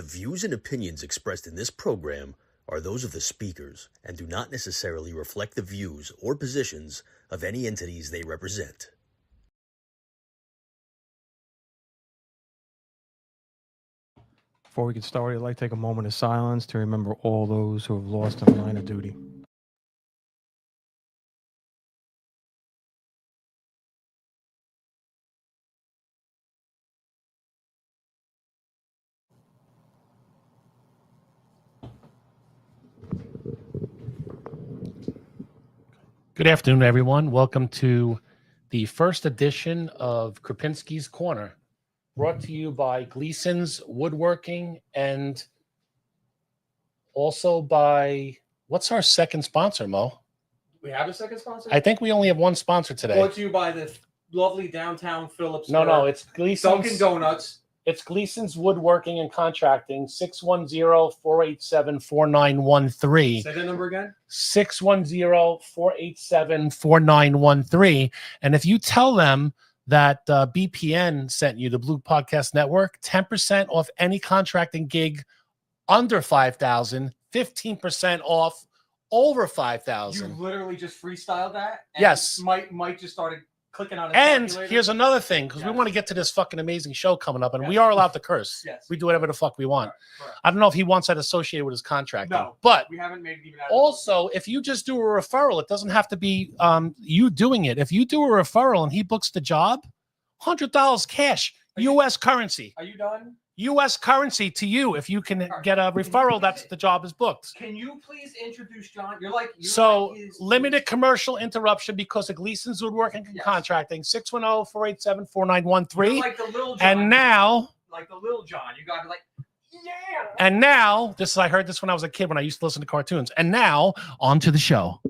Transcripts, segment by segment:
The views and opinions expressed in this program are those of the speakers and do not necessarily reflect the views or positions of any entities they represent. Before we get started, I'd like to take a moment of silence to remember all those who have lost in the line of duty. Good afternoon, everyone. Welcome to the first edition of Krupinsky's Corner, brought to you by Gleason's Woodworking and also by, what's our second sponsor, Mo? We have a second sponsor? I think we only have one sponsor today. Brought to you by the lovely downtown Phillips. No, it's Gleason's. Dunkin' Donuts. It's Gleason's Woodworking and Contracting, 610-487-4913. Say that number again. 610-487-4913. And if you tell them that BPN sent you, the Blue Podcast Network, 10% off any contracting gig under $5,000, 15% off over $5,000. You literally just freestyled that? And Yes. Mike just started clicking on it. And here's another thing, because we want to get to this fucking amazing show coming up, and we are allowed to curse. Yes. We do whatever the fuck we want. Correct. I don't know if he wants that associated with his contract. No, but we haven't made it even out. also, if you just do a referral, it doesn't have to be you doing it. If you do a referral and he books the job, $100 cash, U.S. currency. Are you done? U.S. currency to you. If you can get a referral, that's the job is booked. Can you please introduce John? You're Limited commercial interruption because of Gleason's Woodworking and Contracting, 610-487-4913. You're like the little John. And now, like the little John, you got to like, yeah. and now, I heard this when I was a kid when I used to listen to cartoons. And now, on to the show.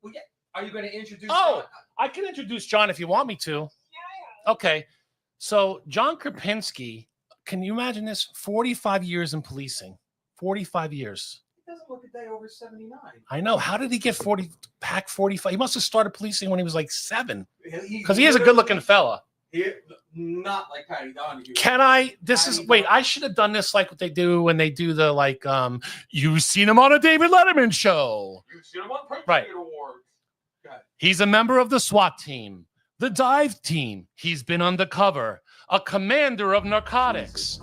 Well, yeah. Are you going to introduce? Oh, John? I can introduce John if you want me to. Yeah. Okay. So John Krupinsky, can you imagine this? 45 years in policing. 45 years. He doesn't look a day over 79. I know. How did he get 45? He must have started policing when he was like 7. Because he is a good-looking fella. Not like Patty Donahue. I should have done this like what they do when they do the you've seen him on a David Letterman show. You've seen him on Patriot Right. Awards. He's a member of the SWAT team, the dive team. He's been undercover, a commander of narcotics,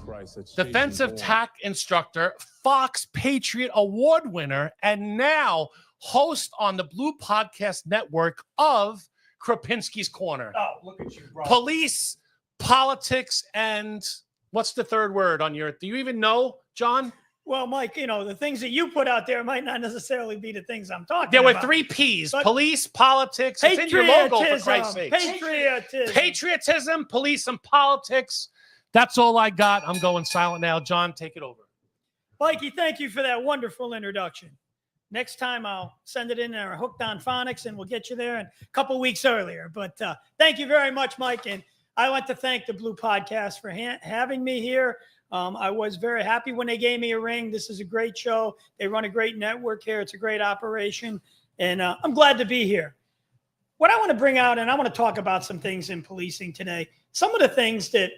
defensive TAC instructor, Fox Patriot Award winner, and now host on the Blue Podcast Network of Krupinsky's Corner. Oh, look at you, bro. Police, politics, and what's the third word on your? Do you even know, John? Well, Mike, the things that you put out there might not necessarily be the things I'm talking There about. were 3 P's: But police, politics. It's in your logo, for Christ's sake. Patriotism, Police, and politics. That's all I got. I'm going silent now. John, take it over. Mikey, thank you for that wonderful introduction. Next time I'll send it in there, hooked on phonics, and we'll get you there a couple weeks earlier. But thank you very much, Mike. And I want to thank the Blue Podcast for having me here. I was very happy when they gave me a ring. This is a great show. They run a great network here. It's a great operation. And I'm glad to be here. What I want to bring out, and I want to talk about some things in policing today. Some of the things that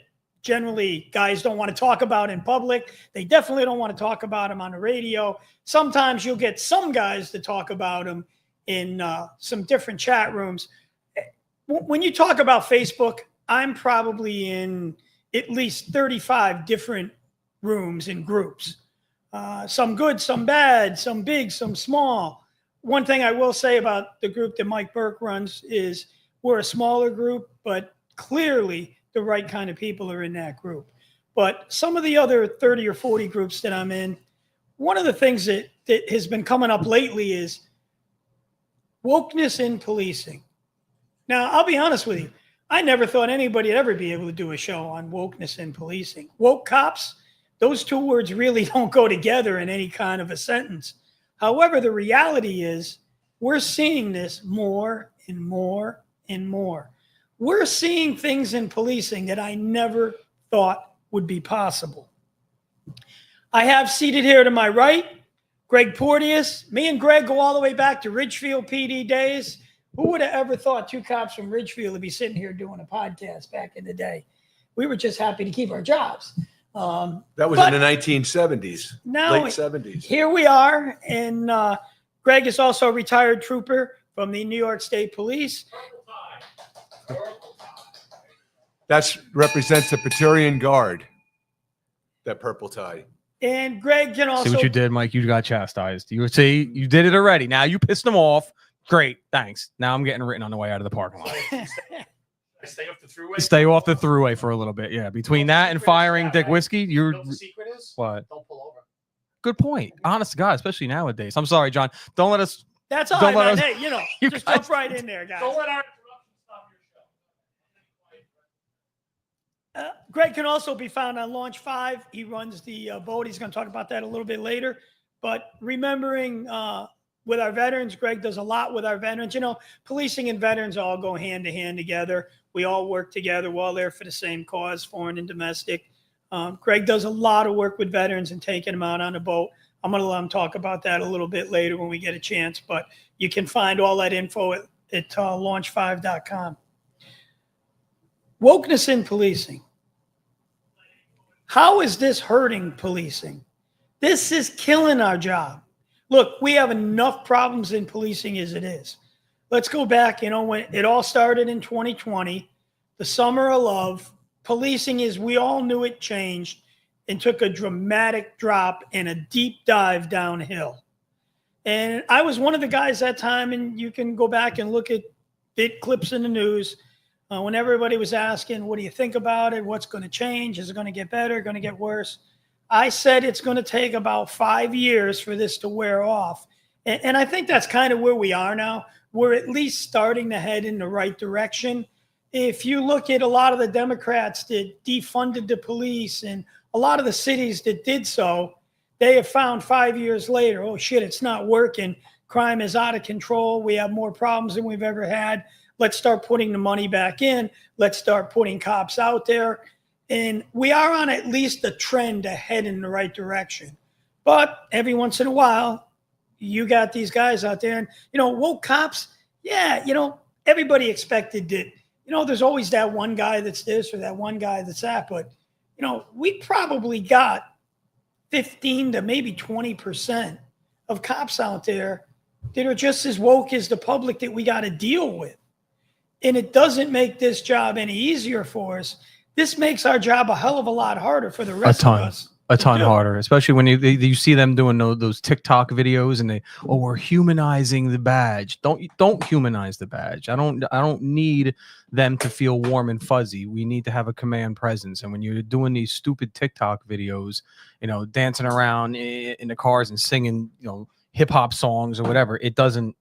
generally guys don't want to talk about in public. They definitely don't want to talk about them on the radio. Sometimes you'll get some guys to talk about them in some different chat rooms. When you talk about Facebook, I'm probably in at least 35 different rooms and groups. Some good, some bad, some big, some small. One thing I will say about the group that Mike Burke runs is we're a smaller group, but clearly the right kind of people are in that group. But some of the other 30 or 40 groups that I'm in, one of the things that has been coming up lately is wokeness in policing. Now, I'll be honest with you. I never thought anybody would ever be able to do a show on wokeness in policing. Woke cops, those 2 words really don't go together in any kind of a sentence. However, the reality is we're seeing this more and more and more. We're seeing things in policing that I never thought would be possible. I have seated here to my right, Greg Porteous. Me and Greg go all the way back to Ridgefield PD days. Who would have ever thought 2 cops from Ridgefield would be sitting here doing a podcast back in the day? We were just happy to keep our jobs. That was But- in the 1970s, Now, late 70s. here we are, and Greg is also a retired trooper from the New York State Police. That represents the Praetorian Guard, that purple tie. And Greg can also See what you did, Mike? You got chastised. You see, you did it already. Now you pissed them off. Great, thanks. Now I'm getting written on the way out of the parking lot. Stay off the throughway. Stay off the throughway for a little bit. Yeah, between that and firing Dick Whiskey, you're The secret is what? don't pull over. Good point. Honest to God, especially nowadays. I'm sorry, John. Don't let us. That's all Don't right, let man. us- Hey, you know, You just guys- jump right in there, guys. Don't let our interruption stop your show. Greg can also be found on Launch 5. He runs the boat. He's going to talk about that a little bit later. But remembering with our veterans, Greg does a lot with our veterans. You know, policing and veterans all go hand to hand together. We all work together. We're all there for the same cause, foreign and domestic. Greg does a lot of work with veterans and taking them out on a boat. I'm going to let him talk about that a little bit later when we get a chance. But you can find all that info at launch5.com. Wokeness in policing. How is this hurting policing? This is killing our job. Look, we have enough problems in policing as it is. Let's go back, you know, when it all started in 2020, the summer of love, policing, as we all knew, it changed and took a dramatic drop and a deep dive downhill. And I was one of the guys that time, and you can go back and look at bit clips in the news when everybody was asking, what do you think about it? What's going to change? Is it going to get better? Going to get worse? I said it's going to take about 5 years for this to wear off. And I think that's kind of where we are now. We're at least starting to head in the right direction. If you look at a lot of the Democrats that defunded the police and a lot of the cities that did so, they have found 5 years later, oh shit, it's not working. Crime is out of control. We have more problems than we've ever had. Let's start putting the money back in. Let's start putting cops out there. And we are on at least a trend to head in the right direction. But every once in a while, you got these guys out there and, you know, woke cops. Yeah. You know, everybody expected that, you know, there's always that one guy that's this or that one guy that's that. But, you know, we probably got 15 to maybe 20% of cops out there that are just as woke as the public that we got to deal with. And it doesn't make this job any easier for us. This makes our job a hell of a lot harder for the rest of us. A ton do. harder, especially when you see them doing those TikTok videos and we're humanizing the badge. Don't humanize the badge. I don't need them to feel warm and fuzzy. We need to have a command presence. And when you're doing these stupid TikTok videos, you know, dancing around in the cars and singing, you know, hip hop songs or whatever, it doesn't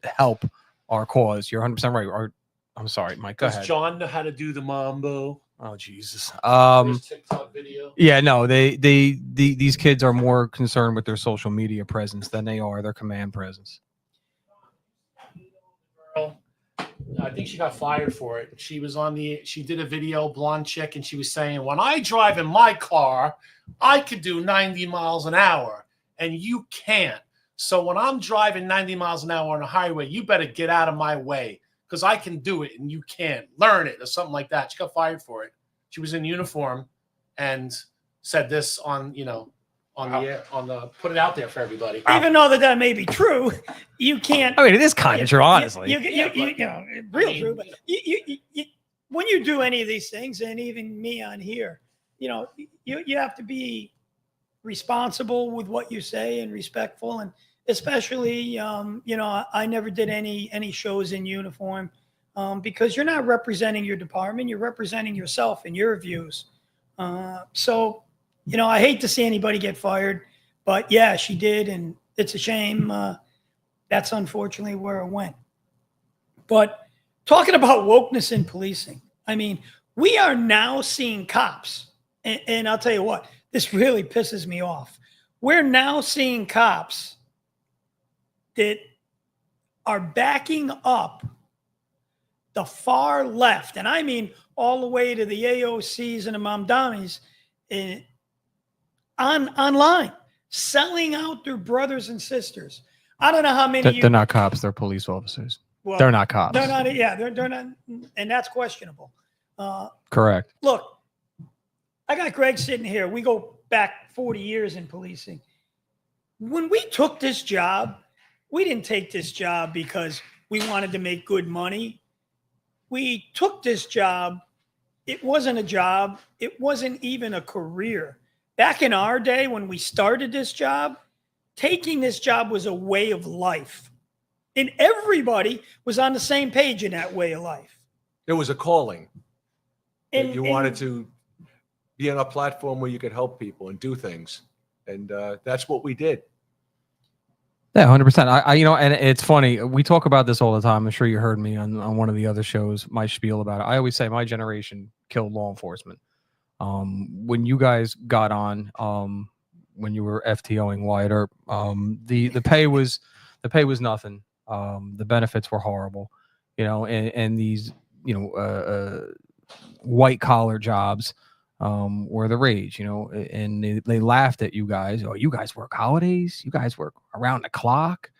help our cause. You're 100% right. I'm sorry, Mike. Go Does ahead. John know how to do the mambo? Oh Jesus. There's TikTok video. Yeah, no, these kids are more concerned with their social media presence than they are their command presence. Girl, I think she got fired for it. She did a video, blonde chick, and she was saying, when I drive in my car, I could do 90 miles an hour, and you can't. So when I'm driving 90 miles an hour on a highway, you better get out of my way because I can do it and you can't. Learn it or something like that. She got fired for it. She was in uniform and said this on, you know, on the air, put it out there for everybody. Even though that may be true, you can't. I mean, it is kind of true, honestly. You know, real true. But you, when you do any of these things, and even me on here, you know, you have to be responsible with what you say and respectful, and especially, you know, I never did any shows in uniform because you're not representing your department, you're representing yourself and your views. So, you know, I hate to see anybody get fired, but yeah, she did, and it's a shame. That's unfortunately where it went. But talking about wokeness in policing, I mean, we are now seeing cops, and I'll tell you what, this really pisses me off. We're now seeing cops that are backing up the far left, and I mean all the way to the AOCs and the Mamdamis online, selling out their brothers and sisters. I don't know how many. They're not cops. They're police officers. Well, they're not cops. They're not. Yeah, they're not, and that's questionable. Correct. Look, I got Greg sitting here. We go back 40 years in policing. When we took this job, we didn't take this job because we wanted to make good money. We took this job. It wasn't a job. It wasn't even a career. Back in our day, when we started this job, taking this job was a way of life. And everybody was on the same page in that way of life. There was a calling. And You wanted to be on a platform where you could help people and do things. And that's what we did. Yeah, 100%. I you know, and it's funny. We talk about this all the time. I'm sure you heard me on one of the other shows, my spiel about it. I always say my generation killed law enforcement. When you guys got on, when you were FTOing Wyatt Earp, the pay was nothing. The benefits were horrible, you know, and these, you know, white collar jobs were the rage, you know, and they laughed at you guys. Oh, you guys work holidays, you guys work around the clock,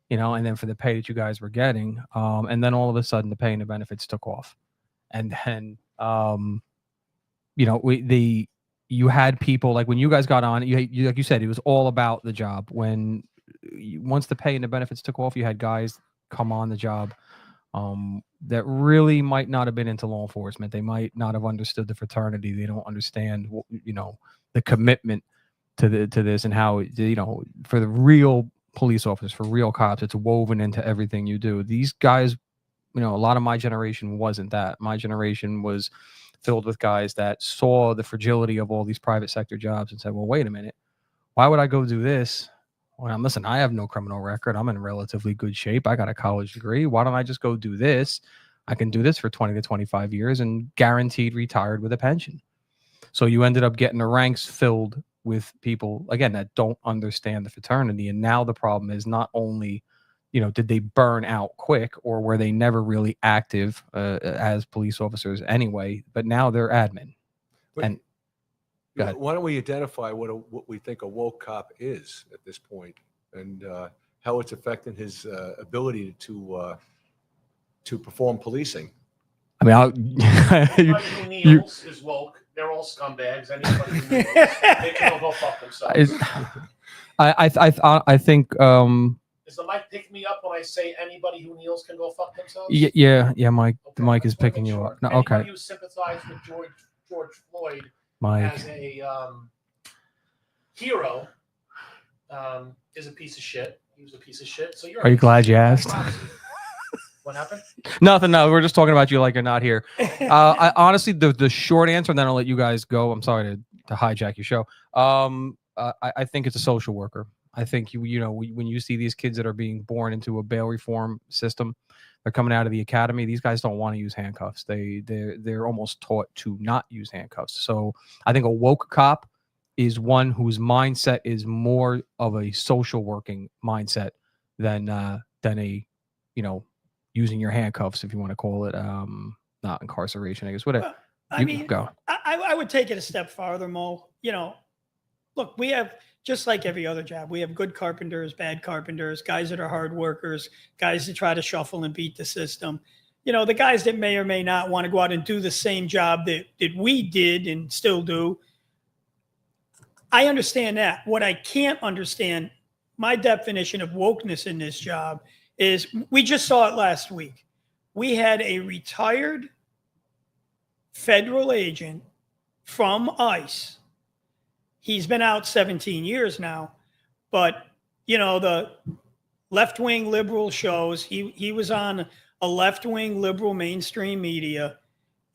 you know, and then for the pay that you guys were getting, and then all of a sudden the pay and the benefits took off, and then you know, you had people like when you guys got on, you like you said, it was all about the job. When once the pay and the benefits took off, you had guys come on the job that really might not have been into law enforcement. They might not have understood the fraternity. They don't understand, you know, the commitment to this and how, you know, for the real police officers, for real cops, it's woven into everything you do. These guys, you know, a lot of my generation wasn't that. My generation was filled with guys that saw the fragility of all these private sector jobs and said, well, wait a minute, why would I go do this? Well, listen, I have no criminal record. I'm in relatively good shape. I got a college degree. Why don't I just go do this? I can do this for 20 to 25 years and guaranteed retired with a pension. So you ended up getting the ranks filled with people, again, that don't understand the fraternity. And now the problem is not only, you know, did they burn out quick or were they never really active as police officers anyway, but now they're admin. But And go ahead. why don't we identify what we think a woke cop is at this point and how it's affecting his ability to perform policing? I mean, Anybody who kneels is woke. They're all scumbags. Anybody who kneels, they can all go fuck themselves. I think Is the mic picking me up when I say anybody who kneels can go fuck themselves? yeah, Mike. Okay, The mic is just wanna picking make you sure. up. No, Anybody okay, who sympathized with George Floyd Mike. as a hero is a piece of shit. He was a piece of shit. So Are you glad you asked? What happened? Nothing. No, we're just talking about you like you're not here. I honestly, the short answer, and then I'll let you guys go. I'm sorry to hijack your show. I think it's a social worker. I think when you see these kids that are being born into a bail reform system, they're coming out of the academy. These guys don't want to use handcuffs. They're almost taught to not use handcuffs. So I think a woke cop is one whose mindset is more of a social working mindset than a, you know, using your handcuffs, if you want to call it, not incarceration, I guess. Whatever. Well, I mean, go. I would take it a step farther, Mo. You know, look, we have, just like every other job, we have good carpenters, bad carpenters, guys that are hard workers, guys that try to shuffle and beat the system. You know, the guys that may or may not want to go out and do the same job that we did and still do. I understand that. What I can't understand, my definition of wokeness in this job is, we just saw it last week. We had a retired federal agent from ICE. He's been out 17 years now, but you know, the left-wing liberal shows, he was on a left-wing liberal mainstream media,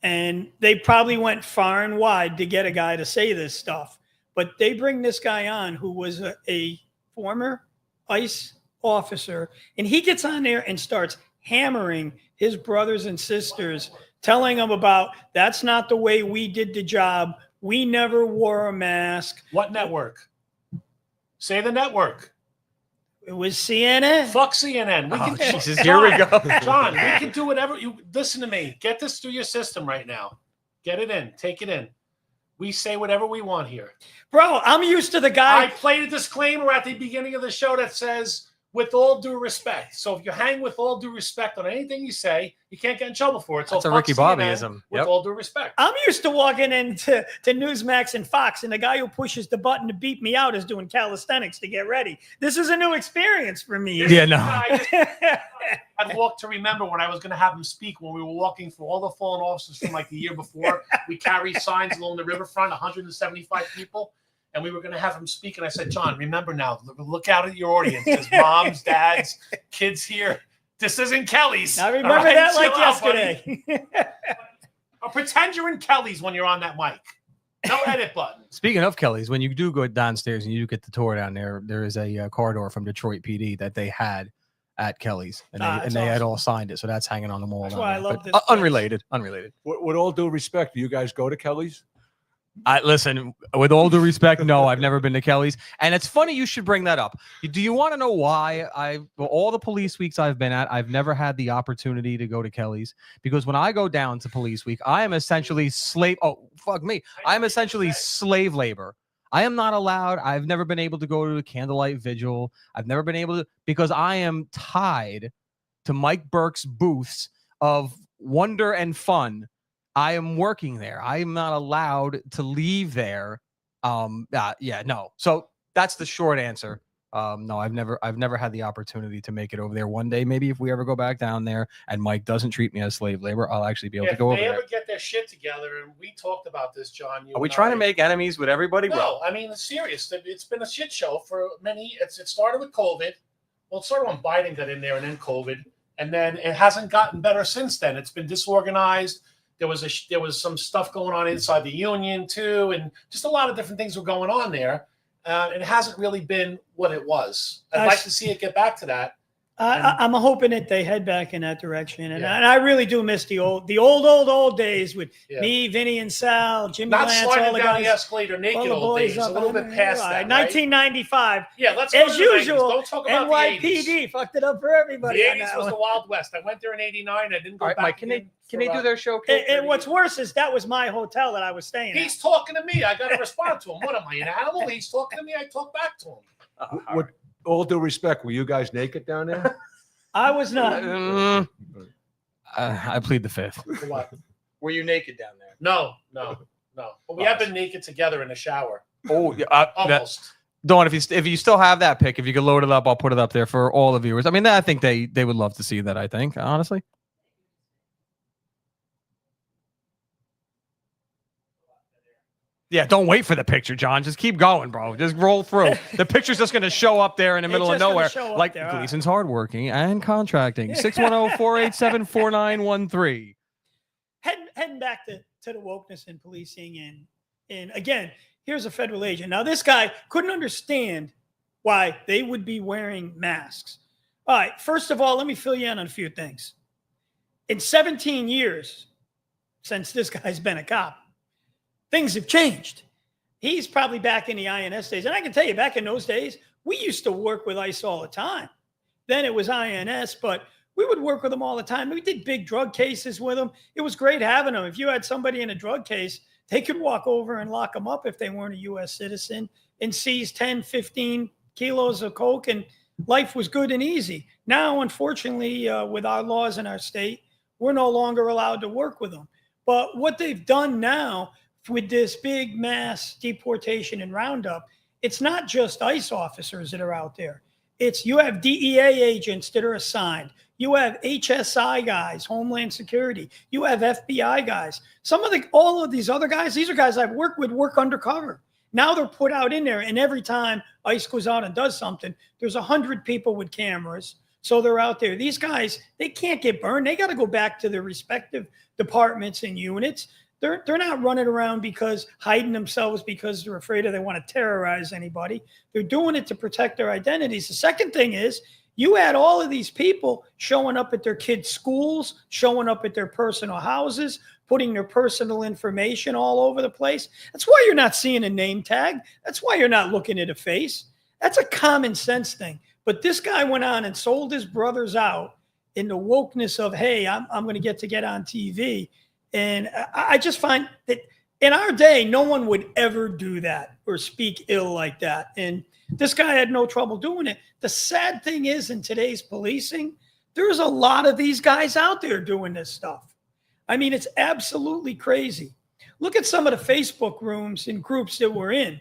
and they probably went far and wide to get a guy to say this stuff. But they bring this guy on who was a former ICE officer, and he gets on there and starts hammering his brothers and sisters, telling them about, that's not the way we did the job. We never wore a mask. What network? Say the network. It was CNN. Fuck CNN. We can, Jesus, here we go. John, we can do whatever you listen to me. Get this through your system right now. Get it in. Take it in. We say whatever we want here. Bro, I'm used to the guy. I played a disclaimer at the beginning of the show that says with all due respect. So if you hang with all due respect on anything you say, you can't get in trouble for it. So That's a fuck Ricky CNN Bobbyism. with Yep. all due respect. I'm used to walking into Newsmax and Fox, and the guy who pushes the button to beat me out is doing calisthenics to get ready. This is a new experience for me. Yeah, no. I'd walk to remember when I was going to have him speak when we were walking through all the fallen officers from like the year before. We carried signs along the riverfront, 175 people. And we were going to have him speak. And I said, John, remember now, look out at your audience. There's moms, dads, kids here. This isn't Kelly's. I remember right? that like Chill out, buddy. yesterday. Or pretend you're in Kelly's when you're on that mic. No edit button. Speaking of Kelly's, when you do go downstairs and you do get the tour down there, there is a corridor from Detroit PD that they had at Kelly's, and they had all signed it. So that's hanging on the wall. That's down why I there. love But, this place. unrelated. With all due respect, do you guys go to Kelly's? Listen, with all due respect, no, I've never been to Kelly's. And it's funny you should bring that up. Do you want to know why all the police weeks I've been at, I've never had the opportunity to go to Kelly's? Because when I go down to police week, I am essentially I'm essentially slave labor. I am not allowed. I've never been able to go to a candlelight vigil. I've never been able to, because I am tied to Mike Burke's booths of wonder and fun. I am working there. I am not allowed to leave there. No. So that's the short answer. No, I've never had the opportunity to make it over there. One day, maybe if we ever go back down there and Mike doesn't treat me as slave labor, I'll actually be able to go over there. If they ever get their shit together, and we talked about this, John. Are we trying to make enemies with everybody? No, I mean, it's serious. It's been a shit show for many. It started with COVID. Well, it started when Biden got in there, and then COVID, and then it hasn't gotten better since then. It's been disorganized. There was some stuff going on inside the union too, and just a lot of different things were going on there. It hasn't really been what it was. I'd like to see it get back to that. I'm hoping that they head back in that direction, and I really do miss the old days with me, Vinny, and Sal, Jimmy Not Lance, sliding all the down guys, the escalator naked all the old boys days. A little bit past that. Right? 1995. Yeah, let's go as to the 90s. usual. Don't talk about the 80s. NYPD fucked it up for everybody. The 80s was the Wild West. I went there in '89. I didn't go back. Mike, can they do their showcase? And what's worse is that was my hotel that I was staying at. He's talking to me. I got to respond to him. What am I, an animal? He's talking to me. I talk back to him. With all due respect, were you guys naked down there? I was not. I plead the fifth. What? Were you naked down there? No. But we have been naked together in the shower. Oh, yeah. Almost. Dawn, if you still have that pic, if you could load it up, I'll put it up there for all the viewers. I mean, I think they would love to see that. I think, honestly. Yeah, don't wait for the picture, John. Just keep going, bro. Just roll through. The picture's just going to show up there in the middle of nowhere. Like Gleason's hardworking and contracting. 610-487-4913. Heading back to the wokeness in policing, and again, here's a federal agent. Now, this guy couldn't understand why they would be wearing masks. All right, first of all, let me fill you in on a few things. In 17 years since this guy's been a cop, things have changed. He's probably back in the INS days. And I can tell you, back in those days, we used to work with ICE all the time. Then it was INS, but we would work with them all the time. We did big drug cases with them. It was great having them. If you had somebody in a drug case, they could walk over and lock them up if they weren't a U.S. citizen and seize 10, 15 kilos of coke, and life was good and easy. Now, unfortunately, with our laws in our state, we're no longer allowed to work with them. But what they've done now with this big mass deportation and roundup, it's not just ICE officers that are out there. You have DEA agents that are assigned. You have HSI guys, Homeland Security. You have FBI guys. All of these other guys, these are guys I've worked with, work undercover. Now they're put out in there, and every time ICE goes out and does something, there's 100 people with cameras. So they're out there. These guys, they can't get burned. They got to go back to their respective departments and units. They're not running around hiding themselves because they're afraid they want to terrorize anybody. They're doing it to protect their identities. The second thing is you had all of these people showing up at their kids' schools, showing up at their personal houses, putting their personal information all over the place. That's why you're not seeing a name tag. That's why you're not looking at a face. That's a common sense thing. But this guy went on and sold his brothers out in the wokeness of, hey, I'm going to get on TV. And I just find that in our day, no one would ever do that or speak ill like that. And this guy had no trouble doing it. The sad thing is, in today's policing, there's a lot of these guys out there doing this stuff. I mean, it's absolutely crazy. Look at some of the Facebook rooms and groups that we're in.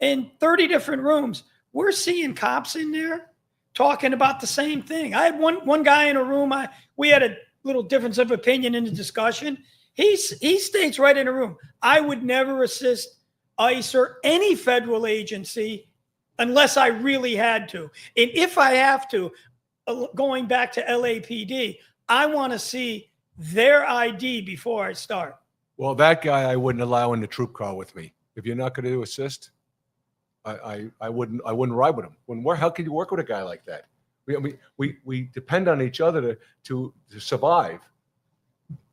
In 30 different rooms, we're seeing cops in there talking about the same thing. I had one guy in a room. We had a little difference of opinion in the discussion. He states right in the room, I would never assist ICE or any federal agency unless I really had to. And if I have to, going back to LAPD, I want to see their ID before I start. Well, that guy I wouldn't allow in the troop car with me. If you're not going to assist, I wouldn't ride with him. How can you work with a guy like that? We depend on each other to survive.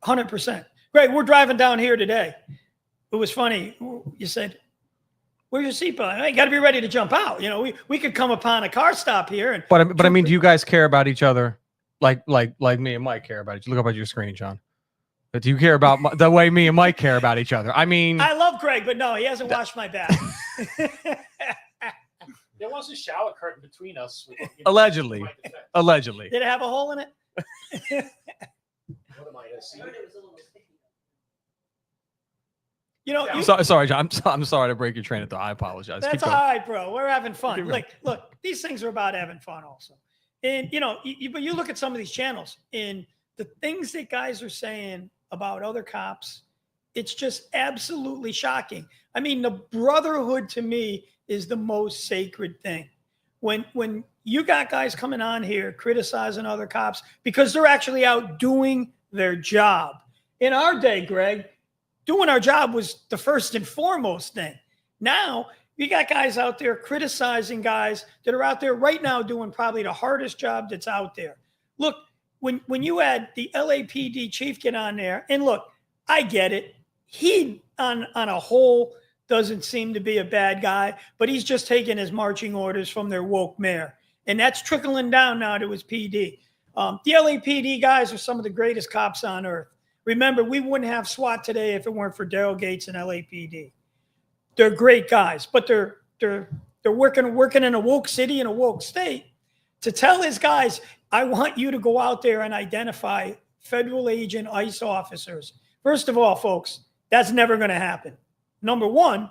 100%. Greg, we're driving down here today. It was funny. You said, "Where's your seatbelt?" You got to be ready to jump out. You know, we could come upon a car stop here. And but I mean, do you guys care about each other like me and Mike care about each other? Look up at your screen, John. Do you care about the way me and Mike care about each other? I mean, I love Greg, but no, he hasn't washed my back. There was a shower curtain between us. Allegedly. Allegedly. Did it have a hole in it? What am I gonna see? You know, Sorry, John. I'm sorry to break your train of thought. I apologize. That's Keep all going. right, bro. We're having fun. Keep Like, look, these things are about having fun also. And, you know, but you look at some of these channels and the things that guys are saying about other cops, it's just absolutely shocking. I mean, the brotherhood to me is the most sacred thing. When you got guys coming on here criticizing other cops because they're actually out doing their job. In our day, Greg, doing our job was the first and foremost thing. Now, you got guys out there criticizing guys that are out there right now doing probably the hardest job that's out there. Look, when you had the LAPD chief get on there, and look, I get it. He, on a whole, doesn't seem to be a bad guy, but he's just taking his marching orders from their woke mayor. And that's trickling down now to his PD. The LAPD guys are some of the greatest cops on earth. Remember, we wouldn't have SWAT today if it weren't for Daryl Gates and LAPD. They're great guys, but they're working in a woke city in a woke state. To tell his guys, I want you to go out there and identify federal agent ICE officers. First of all, folks, that's never going to happen. Number one,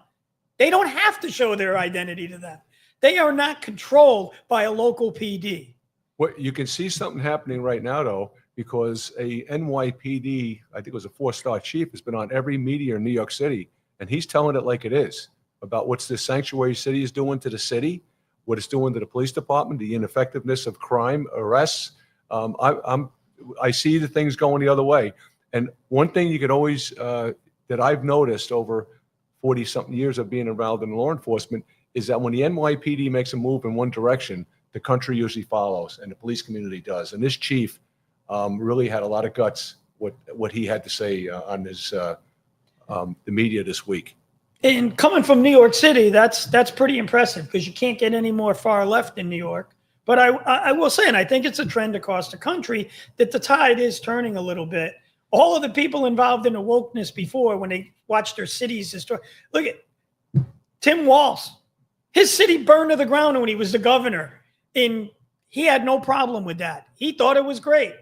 they don't have to show their identity to them. They are not controlled by a local PD. What you can see something happening right now, though, because a NYPD, I think it was a 4-star chief, has been on every media in New York City, and he's telling it like it is about what's this sanctuary city is doing to the city, what it's doing to the police department, the ineffectiveness of crime arrests. I see the things going the other way. And one thing you could always, that I've noticed over 40-something years of being around in law enforcement, is that when the NYPD makes a move in one direction, the country usually follows, and the police community does. And this chief really had a lot of guts, what he had to say on his the media this week. And coming from New York City, that's pretty impressive because you can't get any more far left in New York. But I will say, and I think it's a trend across the country, that the tide is turning a little bit. All of the people involved in the wokeness before, when they watched their cities destroyed, look at Tim Walz. His city burned to the ground when he was the governor, and he had no problem with that. He thought it was great.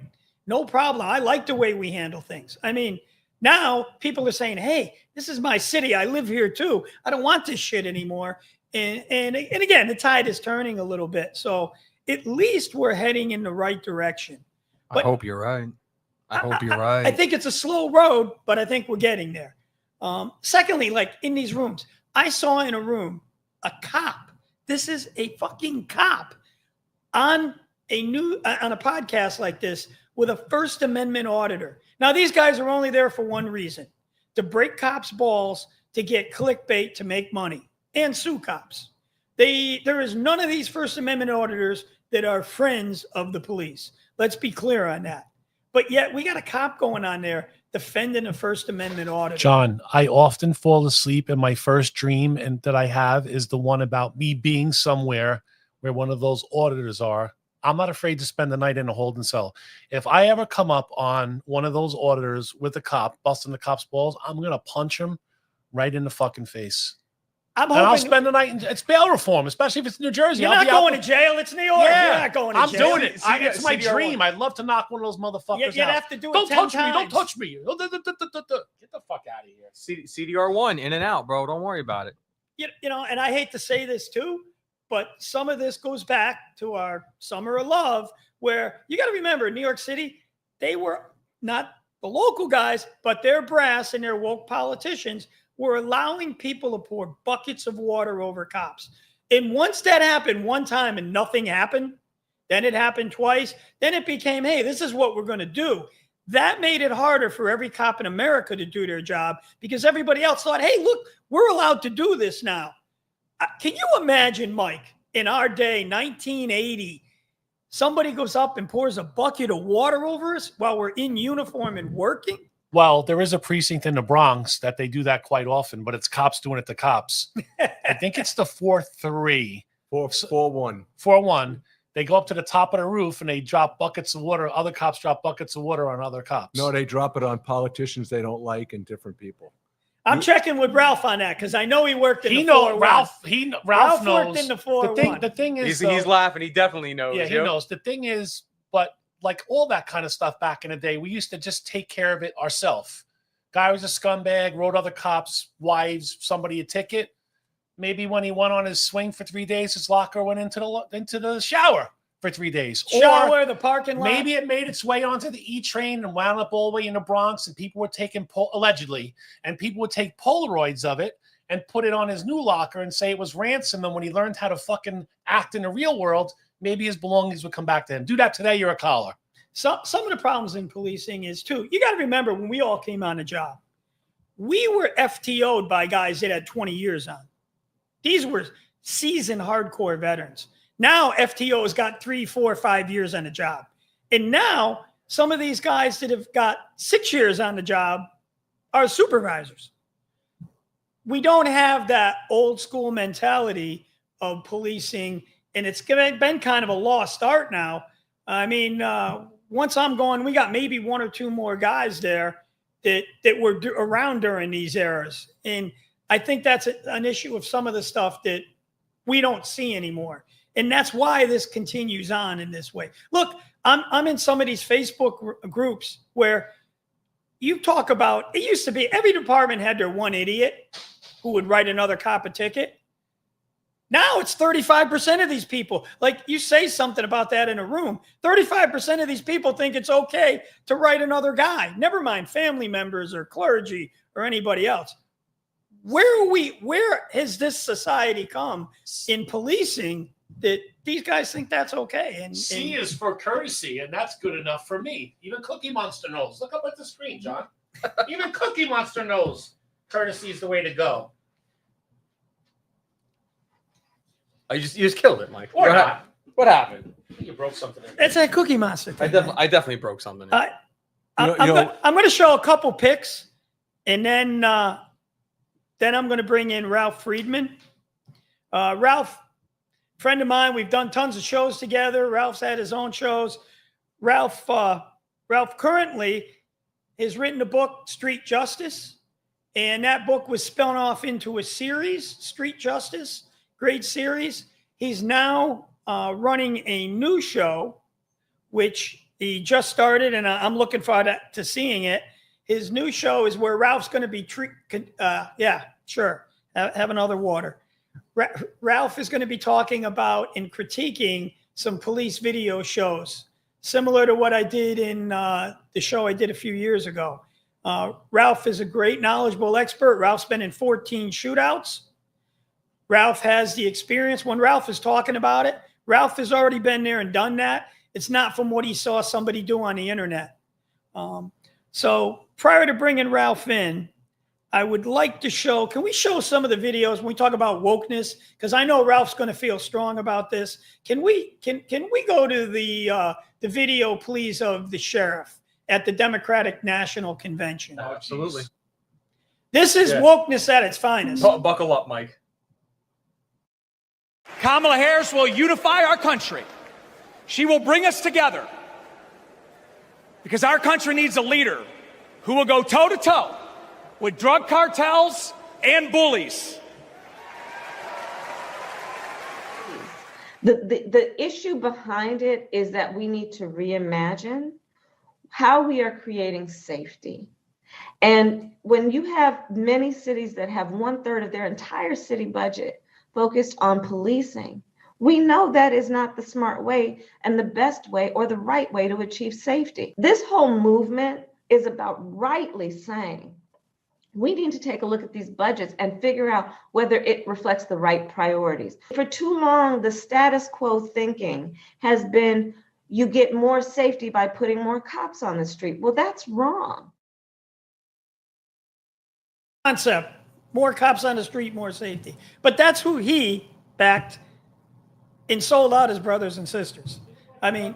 No problem. I like the way we handle things. I mean, now people are saying, hey, this is my city. I live here too. I don't want this shit anymore. And again, the tide is turning a little bit. So at least we're heading in the right direction. But I hope you're right. I hope you're right. I think it's a slow road, but I think we're getting there. Secondly, like in these rooms, I saw in a room a cop. This is a fucking cop on a podcast like this with a First Amendment auditor. Now, these guys are only there for one reason: to break cops' balls, to get clickbait, to make money, and sue cops. There is none of these First Amendment auditors that are friends of the police. Let's be clear on that. But yet we got a cop going on there defending a First Amendment auditor. John, I often fall asleep, and my first dream that I have is the one about me being somewhere where one of those auditors are. I'm not afraid to spend the night in a holding cell. If I ever come up on one of those auditors with a cop, busting the cop's balls, I'm going to punch him right in the fucking face. I'm And I'll hoping spend the night. It's bail reform, especially if it's New Jersey. you're I'll not be out going to jail. It's New York. Yeah, You're not going to I'm jail. doing it. It's my CDR1. dream. I'd love to knock one of those motherfuckers You'd out. have to do it Don't 10 touch me. Don't times. touch me. Get the fuck out of here. CDR1 in and out, bro. Don't worry about it. You know, and I hate to say this too, but some of this goes back to our summer of love, where you got to remember, in New York City, they were not the local guys, but their brass and their woke politicians were allowing people to pour buckets of water over cops. And once that happened one time and nothing happened, then it happened twice, then it became, hey, this is what we're going to do. That made it harder for every cop in America to do their job because everybody else thought, hey, look, we're allowed to do this now. Can you imagine, Mike, in our day, 1980, somebody goes up and pours a bucket of water over us while we're in uniform and working? Well, there is a precinct in the Bronx that they do that quite often, but it's cops doing it to cops. I think it's the 4-3. 4-1. 4-1. They go up to the top of the roof and they drop buckets of water. Other cops drop buckets of water on other cops. No, they drop it on politicians they don't like and different people. I'm checking with Ralph on that because I know he worked in the 4-1. Ralph knows. Worked in the 4-1. The thing is, He's laughing. He definitely knows. yeah, he knows. The thing is, but like all that kind of stuff back in the day, we used to just take care of it ourselves. Guy was a scumbag, wrote other cops' wives, somebody a ticket. Maybe when he went on his swing for 3 days, his locker went into the shower for 3 days. Shower, the parking lot. Maybe it made its way onto the E train and wound up all the way in the Bronx, and people were taking allegedly, and people would take Polaroids of it and put it on his new locker and say it was ransom. And when he learned how to fucking act in the real world, maybe his belongings would come back to him. Do that today, you're a collar. Some of the problems in policing is too, you got to remember when we all came on the job, we were FTO'd by guys that had 20 years on. These were seasoned hardcore veterans. Now FTO's got 3, 4, 5 years on the job. And now some of these guys that have got 6 years on the job are supervisors. We don't have that old school mentality of policing, and it's been kind of a lost art now. I mean, once I'm gone, we got maybe 1 or 2 more guys there that were around during these eras. And I think that's an issue of some of the stuff that we don't see anymore. And that's why this continues on in this way. Look, I'm in some of these Facebook groups where you talk about, it used to be every department had their one idiot who would write another cop a ticket. Now it's 35% of these people. Like, you say something about that in a room, 35% of these people think it's okay to write another guy. Never mind family members or clergy or anybody else. Where has this society come in policing that these guys think that's okay? And C is for courtesy, and that's good enough for me. Even Cookie Monster knows. Look up at the screen, John. Even Cookie Monster knows courtesy is the way to go. You just killed it, Mike. Or not. What happened? You broke something. it's a Cookie Monster thing. I definitely broke something. I'm going to show a couple pics, and then I'm going to bring in Ralph Friedman. Ralph, friend of mine, we've done tons of shows together. Ralph's had his own shows. Ralph currently has written a book, Street Justice, and that book was spun off into a series, Street Justice, great series. He's now running a new show, which he just started, and I'm looking forward to seeing it. His new show is where Ralph's going to be have another water. Ralph is going to be talking about and critiquing some police video shows, similar to what I did in the show I did a few years ago. Ralph is a great, knowledgeable expert. Ralph's been in 14 shootouts. Ralph has the experience. When Ralph is talking about it, Ralph has already been there and done that. It's not from what he saw somebody do on the internet. So prior to bringing Ralph in, I would like to show, can we show some of the videos when we talk about wokeness? Because I know Ralph's going to feel strong about this. Can we go to the video, please, of the sheriff at the Democratic National Convention? Oh, absolutely. This is wokeness at its finest. Buckle up, Mike. Kamala Harris will unify our country. She will bring us together because our country needs a leader who will go toe-to-toe with drug cartels, and bullies. The issue behind it is that we need to reimagine how we are creating safety. And when you have many cities that have 1/3 of their entire city budget focused on policing, we know that is not the smart way and the best way or the right way to achieve safety. This whole movement is about rightly saying, we need to take a look at these budgets and figure out whether it reflects the right priorities. For too long, the status quo thinking has been, you get more safety by putting more cops on the street. Well, that's wrong. Concept, more cops on the street, more safety. But that's who he backed and sold out his brothers and sisters. I mean,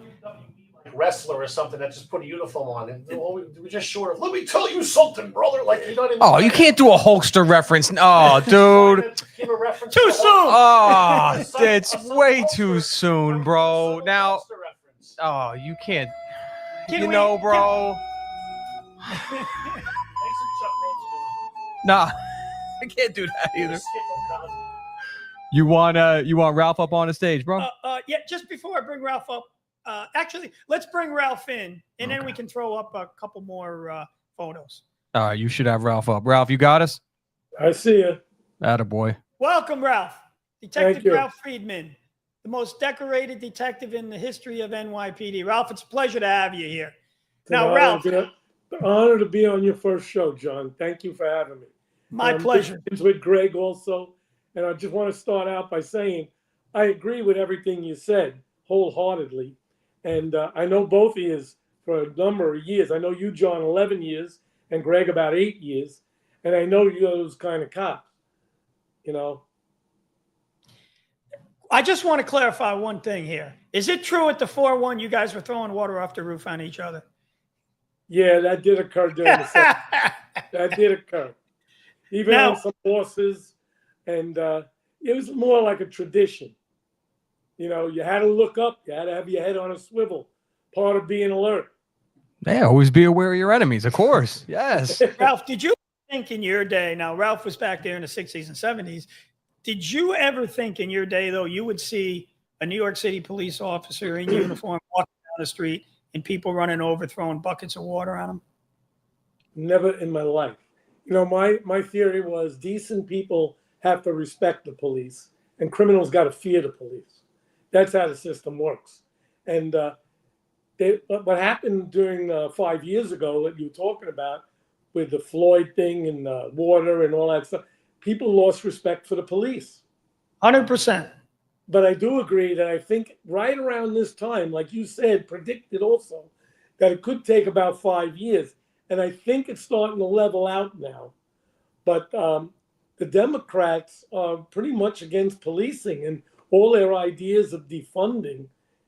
Wrestler or something that just put a uniform on and we're just short of, let me tell you something, brother. Like, you're not in. Oh, you can't do a Hulkster reference. Oh, dude. Give a reference too to soon. Oh, it's way too soon, bro. Now, oh, you can't. You know, bro. Nah, I can't do that either. You want Ralph up on the stage, bro? Yeah, just before I bring Ralph up, actually, let's bring Ralph in, and then we can throw up a couple more photos. All right, you should have Ralph up. Ralph, you got us? I see you. Attaboy. Welcome, Ralph. Detective Thank you. Ralph Friedman, the most decorated detective in the history of NYPD. Ralph, it's a pleasure to have you here. Now, Ralph. Honor to be on your first show, John. Thank you for having me. My pleasure. With Greg also. And I just want to start out by saying I agree with everything you said wholeheartedly. And I know both of you for a number of years. I know you, John, 11 years, and Greg about 8 years. And I know you're those kind of cops, you know. I just want to clarify one thing here. Is it true at the 4-1 you guys were throwing water off the roof on each other? Yeah, that did occur during the session. That did occur. Even on some horses. And it was more like a tradition. You know, you had to look up. You had to have your head on a swivel. Part of being alert. Yeah, always be aware of your enemies, of course. Yes. Ralph, did you think in your day, now Ralph was back there in the 60s and 70s, did you ever think in your day, though, you would see a New York City police officer in uniform walking down the street and people running over, throwing buckets of water on them? Never in my life. You know, my theory was decent people have to respect the police, and criminals got to fear the police. That's how the system works. And what happened during 5 years ago that you were talking about with the Floyd thing and water and all that stuff, people lost respect for the police. 100%. But I do agree that I think right around this time, like you said, predicted also, that it could take about 5 years. And I think it's starting to level out now. But the Democrats are pretty much against policing, and all their ideas of defunding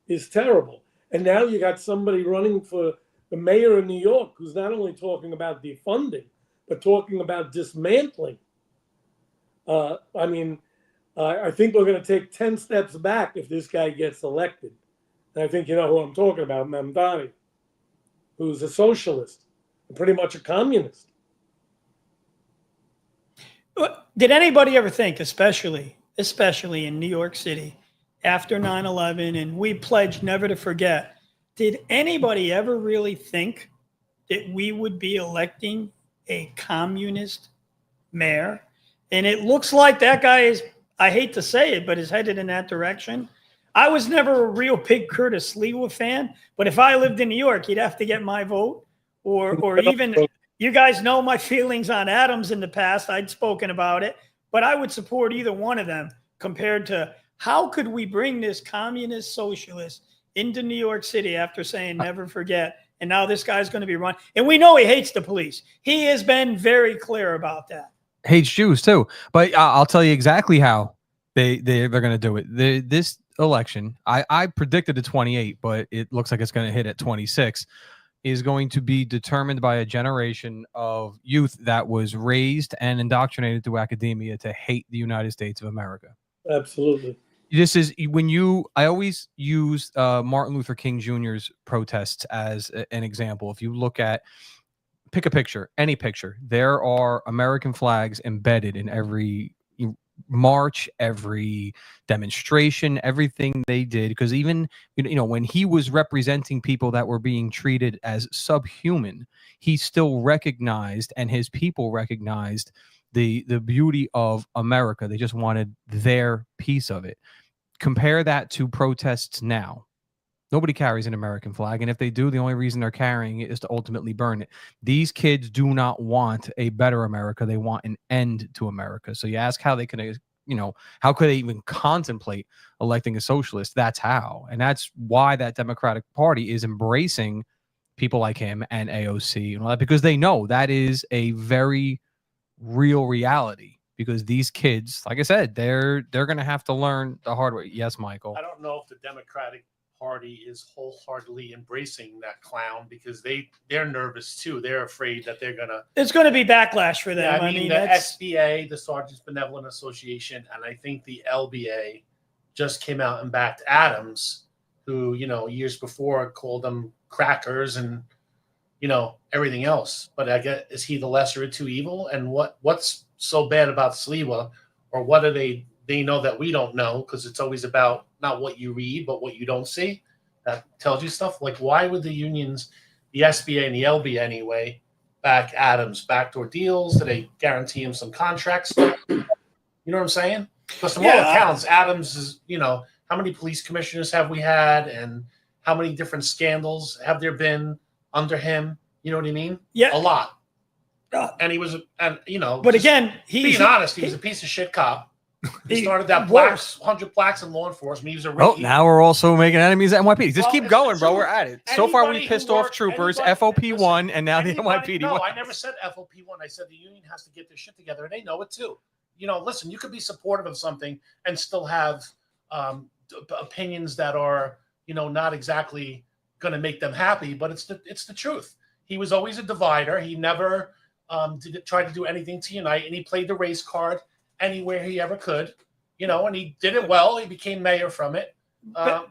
is terrible. And now you got somebody running for the mayor of New York who's not only talking about defunding, but talking about dismantling. I think we're going to take 10 steps back if this guy gets elected. And I think you know who I'm talking about, Mamdani, who's a socialist and pretty much a communist. Did anybody ever think, especially in New York City, after 9/11, and we pledged never to forget, did anybody ever really think that we would be electing a communist mayor? And it looks like that guy is, I hate to say it, but is headed in that direction. I was never a real big Curtis Lewa fan, but if I lived in New York, he'd have to get my vote, or even... You guys know my feelings on Adams in the past. I'd spoken about it, but I would support either one of them compared to how could we bring this communist socialist into New York City after saying never forget. And now this guy's going to be run. And we know he hates the police. He has been very clear about that. Hates Jews too. But I'll tell you exactly how they're going to do it. This election, I predicted a 28, but it looks like it's going to hit at 26. Is going to be determined by a generation of youth that was raised and indoctrinated through academia to hate the United States of America. Absolutely. This is I always use Martin Luther King Jr.'s protests as an example. If you look at pick a picture, any picture. There are American flags embedded in every march, every demonstration, everything they did. Because even, when he was representing people that were being treated as subhuman, he still recognized, and his people recognized, the beauty of America. They just wanted their piece of it. Compare that to protests now. Nobody carries an American flag, and if they do, the only reason they're carrying it is to ultimately burn it. These kids do not want a better America. They want an end to America. So you ask how they can, how could they even contemplate electing a socialist? That's how. And that's why that Democratic Party is embracing people like him and AOC and all that, because they know that is a very real reality. Because these kids, like I said, they're going to have to learn the hard way. Yes, Michael. I don't know if the Democratic Party is wholeheartedly embracing that clown, because they're nervous too. They're afraid that It's going to be backlash for them. Yeah, I mean the SBA, the Sergeants Benevolent Association, and I think the LBA just came out and backed Adams, who years before called them crackers and everything else. But I guess, is he the lesser of two evil? And what's so bad about Sliwa, or what do they know that we don't know? Because it's always about not what you read, but what you don't see. That tells you stuff. Like, why would the unions, the SBA and the LB anyway, back Adams' backdoor deals? Do they guarantee him some contracts? You know what I'm saying? Because from all accounts, Adams is, how many police commissioners have we had, and how many different scandals have there been under him? You know what I mean? Yeah. A lot. And he was, but again, being honest, he was a piece of shit cop. He started that 100 blacks in law enforcement. He was a now we're also making enemies at NYPD. Just keep going, bro. We're at it. So far, we pissed off troopers. FOP won, and now the NYPD won. No, I never said FOP won. I said the union has to get their shit together, and they know it too. Listen, you could be supportive of something and still have opinions that are, not exactly going to make them happy, but it's the truth. He was always a divider. He never tried to do anything to unite, and he played the race card anywhere he ever could, and he did it well. He became mayor from it.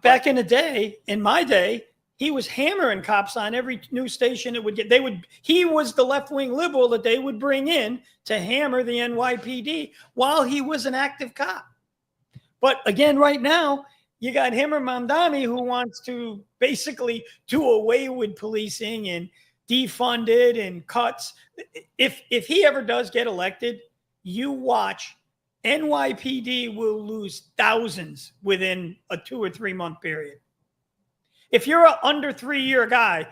Back in the day, in my day, he was hammering cops on every news station that would get. He was the left-wing liberal that they would bring in to hammer the NYPD while he was an active cop. But again, right now, you got him or Mamdani, who wants to basically do away with policing and defund it and cuts. If he ever does get elected, you watch, NYPD will lose thousands within a 2 or 3 month period. If you're an under 3-year guy,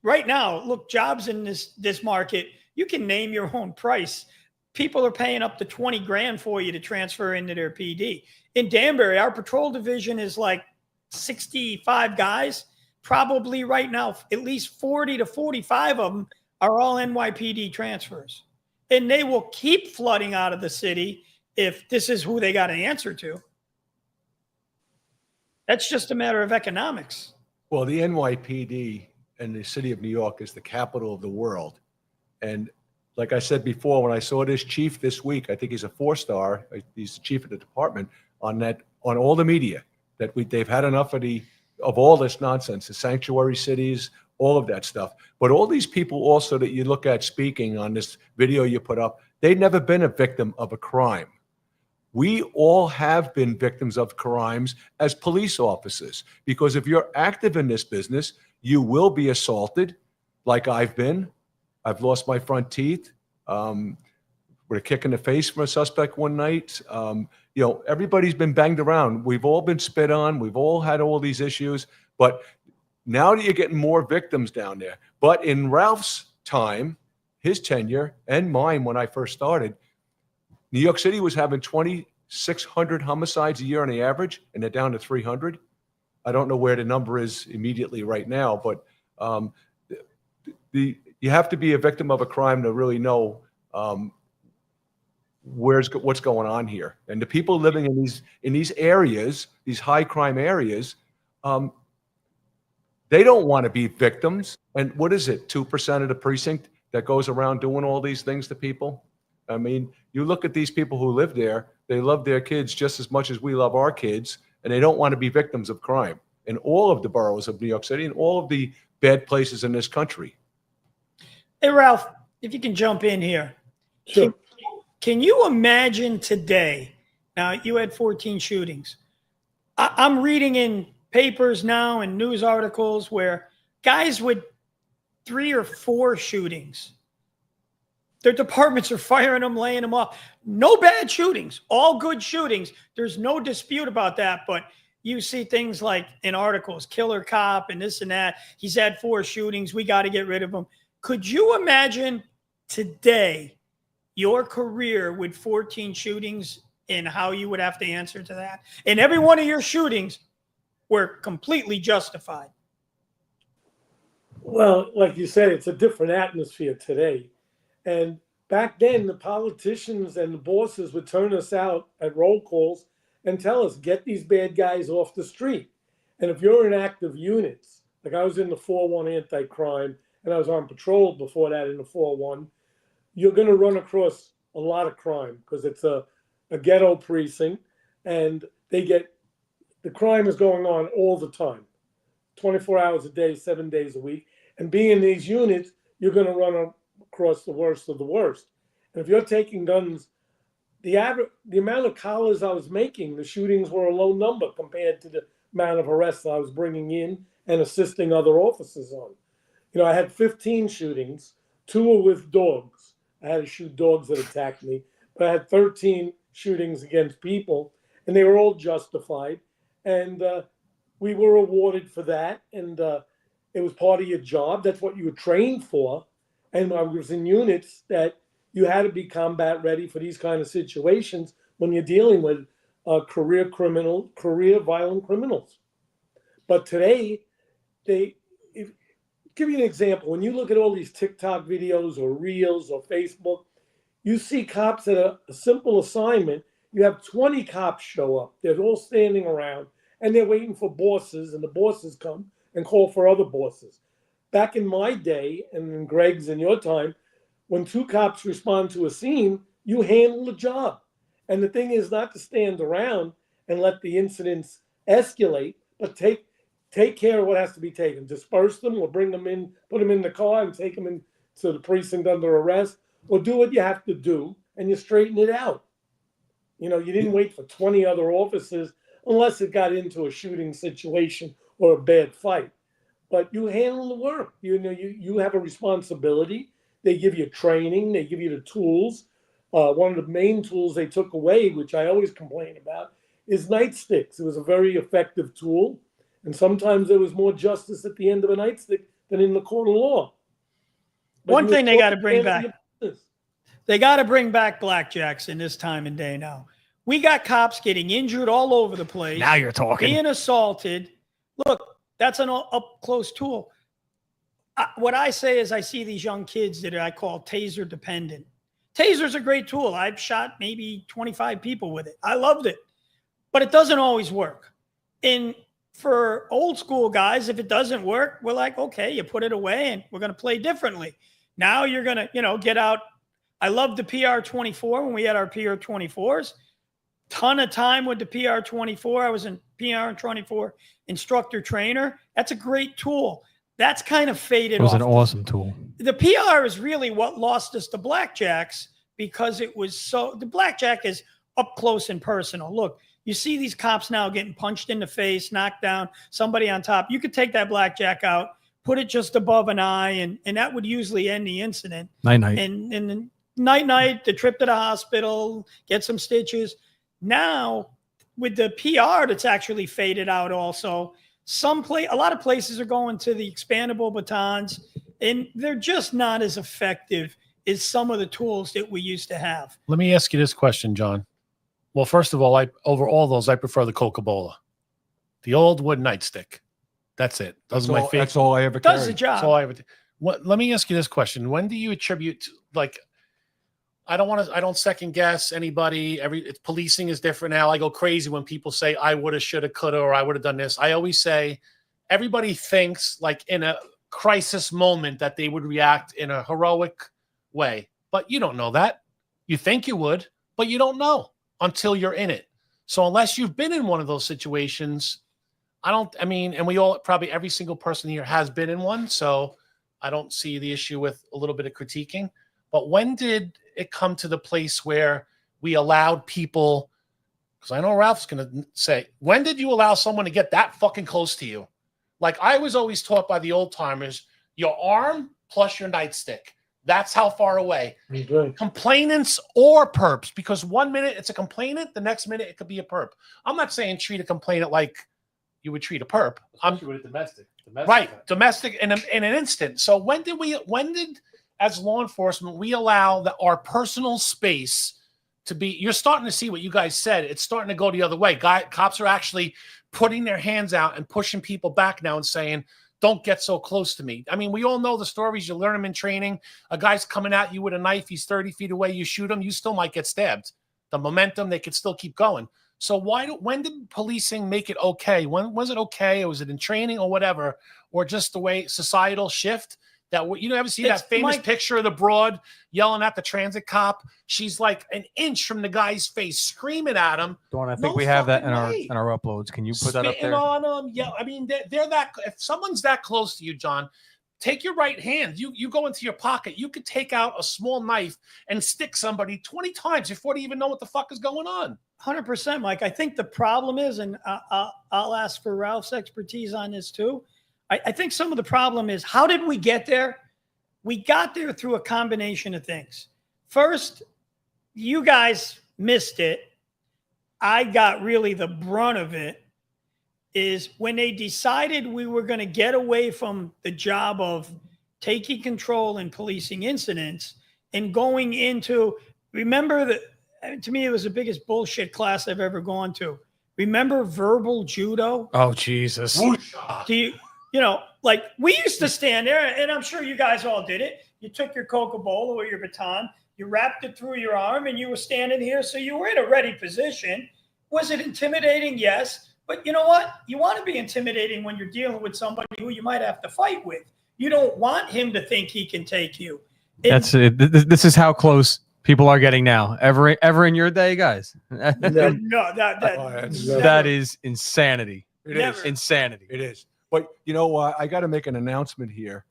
right now, look, jobs in this market, you can name your own price. People are paying up to 20 grand for you to transfer into their PD. In Danbury, our patrol division is like 65 guys. Probably right now, at least 40 to 45 of them are all NYPD transfers. And they will keep flooding out of the city if this is who they got to answer to. That's just a matter of economics. Well, the NYPD and the city of New York is the capital of the world. And like I said before, when I saw this chief this week, I think he's a 4-star. He's the chief of the department on all the media that they've had enough of all this nonsense, the sanctuary cities, all of that stuff. But all these people also that you look at speaking on this video you put up, they've never been a victim of a crime. We all have been victims of crimes as police officers, because if you're active in this business, you will be assaulted, like I've been. I've lost my front teeth with a kick in the face from a suspect one night. Everybody's been banged around. We've all been spit on. We've all had all these issues. But now that you're getting more victims down there. But in Ralph's time, his tenure, and mine when I first started, New York City was having 2,600 homicides a year on the average, and they're down to 300. I don't know where the number is immediately right now, but you have to be a victim of a crime to really know what's going on here. And the people living in these areas, these high crime areas, they don't want to be victims. And what is it, 2% of the precinct that goes around doing all these things to people? I mean, you look at these people who live there, they love their kids just as much as we love our kids, and they don't want to be victims of crime in all of the boroughs of New York City and all of the bad places in this country. Hey, Ralph, if you can jump in here. Sure. Can you imagine today? Now, you had 14 shootings. I'm reading in papers now and news articles where guys with 3 or 4 shootings, their departments are firing them, laying them off. No bad shootings, all good shootings. There's no dispute about that. But you see things like in articles, killer cop and this and that. He's had 4 shootings. We got to get rid of him. Could you imagine today your career with 14 shootings and how you would have to answer to that? And every one of your shootings were completely justified. Well, like you said, it's a different atmosphere today. And back then, the politicians and the bosses would turn us out at roll calls and tell us, get these bad guys off the street. And if you're in active units, like I was in the 4-1 anti-crime, and I was on patrol before that in the 4-1, you're going to run across a lot of crime because it's a ghetto precinct, and the crime is going on all the time, 24 hours a day, 7 days a week. And being in these units, you're going to run across the worst of the worst. And if you're taking guns, the amount of collars I was making, the shootings were a low number compared to the amount of arrests I was bringing in and assisting other officers on. I had 15 shootings, 2 were with dogs. I had to shoot dogs that attacked me, but I had 13 shootings against people, and they were all justified. And we were awarded for that, and it was part of your job. That's what you were trained for. And I was in units that you had to be combat ready for these kind of situations when you're dealing with career violent criminals. But today, give you an example. When you look at all these TikTok videos or Reels or Facebook, you see cops at a simple assignment. You have 20 cops show up. They're all standing around, and they're waiting for bosses, and the bosses come and call for other bosses. Back in my day, and in Greg's and your time, when 2 cops respond to a scene, you handle the job. And the thing is not to stand around and let the incidents escalate, but take care of what has to be taken. Disperse them or bring them in, put them in the car and take them into the precinct under arrest, or do what you have to do, and you straighten it out. You didn't wait for 20 other officers unless it got into a shooting situation or a bad fight. But you handle the work. You have a responsibility. They give you training. They give you the tools. One of the main tools they took away, which I always complain about, is nightsticks. It was a very effective tool. And sometimes there was more justice at the end of a nightstick than in the court of law. But One thing they got to bring back. business. They got to bring back blackjacks in this time and day now. We got cops getting injured all over the place. Now you're talking. Being assaulted. Look, that's an up-close tool. What I say is I see these young kids that I call taser dependent. Taser's a great tool. I've shot maybe 25 people with it. I loved it. But it doesn't always work. And for old school guys, if it doesn't work, we're like, okay, you put it away and we're going to play differently. Now you're going to, get out. I loved the PR-24 when we had our PR-24s. Ton of time with the PR-24. I was in PR-24 instructor trainer. That's a great tool. That's kind of faded off. It was an awesome tool. The PR is really what lost us to blackjacks because the blackjack is up close and personal. Look, you see these cops now getting punched in the face, knocked down, somebody on top. You could take that blackjack out, put it just above an eye, and that would usually end the incident. Night-night. And then night-night, the trip to the hospital, get some stitches. Now, with the PR that's actually faded out also, a lot of places are going to the expandable batons, and they're just not as effective as some of the tools that we used to have. Let me ask you this question, John. Well, first of all, over all those, I prefer the Coca-Cola, the old wood nightstick. That's it. Those are my favorite. That's all I ever Does the carried. job. That's all I ever. Let me ask you this question: when do you attribute I don't second guess anybody. Policing is different now. I go crazy when people say I woulda, shoulda, coulda, or I would have done this. I always say everybody thinks like in a crisis moment that they would react in a heroic way, but you don't know that. You think you would, but you don't know until you're in it. So unless you've been in one of those situations, and we all, probably every single person here has been in one. So I don't see the issue with a little bit of critiquing. But when did it come to the place where we allowed people, because I know Ralph's going to say, when did you allow someone to get that fucking close to you? Like I was always taught by the old timers, your arm plus your nightstick. That's how far away. Right. Complainants or perps, because 1 minute it's a complainant, the next minute it could be a perp. I'm not saying treat a complainant like you would treat a perp. I'm with domestic. right, domestic in an instant. So when did as law enforcement we allow our personal space to be? You're starting to see what you guys said. It's starting to go the other way. Cops are actually putting their hands out and pushing people back now and saying, don't get so close to me. I mean, we all know the stories. You learn them in training. A guy's coming at you with a knife. He's 30 feet away. You shoot him. You still might get stabbed. The momentum, they could still keep going. So when did policing make it okay? When was it okay? Or was it in training or whatever? Or just the way societal shift? That you ever see that famous picture of the broad yelling at the transit cop? She's like an inch from the guy's face, screaming at him. Dawn, I think we have that in our uploads. Can you put that up there? On them. Yeah, I mean they're that. If someone's that close to you, John, take your right hand. You go into your pocket. You could take out a small knife and stick somebody 20 times before they even know what the fuck is going on. 100%, Mike. I think the problem is, and I'll ask for Ralph's expertise on this too. I think some of the problem is, how did we get there? We got there through a combination of things. First, you guys missed it. I got really the brunt of it, is when they decided we were going to get away from the job of taking control and policing incidents and going into, remember that, to me, it was the biggest bullshit class I've ever gone to. Remember verbal judo? Oh, Jesus. Do you know, like we used to stand there, and I'm sure you guys all did it. You took your Coca-Cola or your baton, you wrapped it through your arm, and you were standing here. So you were in a ready position. Was it intimidating? Yes. But you know what? You want to be intimidating when you're dealing with somebody who you might have to fight with. You don't want him to think he can take you. That's it. This is how close people are getting now. Ever in your day, guys? No, that is insanity. It is insanity. It is. But, you know, I got to make an announcement here.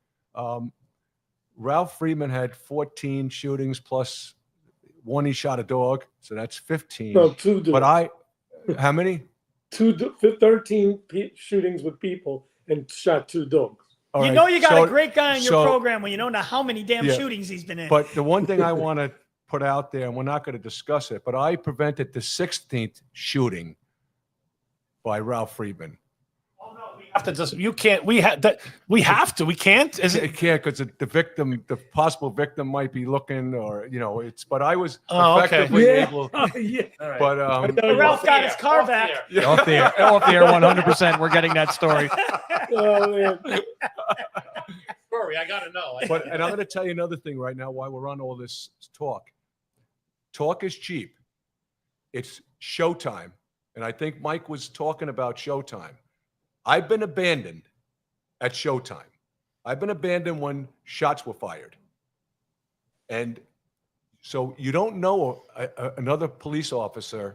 Ralph Friedman had 14 shootings plus one he shot a dog. So that's 15. No, 2 dogs. But how many? 13 shootings with people and shot 2 dogs. All you right. know you got a great guy in your program when you don't know how many damn Yeah. shootings he's been in. But the one thing I want to put out there, and we're not going to discuss it, but I prevented the 16th shooting by Ralph Friedman. Have to just you can't we have that we have to we can't is it It can't, because the possible victim might be looking, or but I was effectively able. Yeah. All right. But Ralph got his car back. Off the air, 100%. We're getting that story. Oh, man. Rory, I gotta know. and I'm going to tell you another thing right now while we're on all this talk. Talk is cheap. It's showtime, and I think Mike was talking about showtime. I've been abandoned at showtime. I've been abandoned when shots were fired. And so you don't know another police officer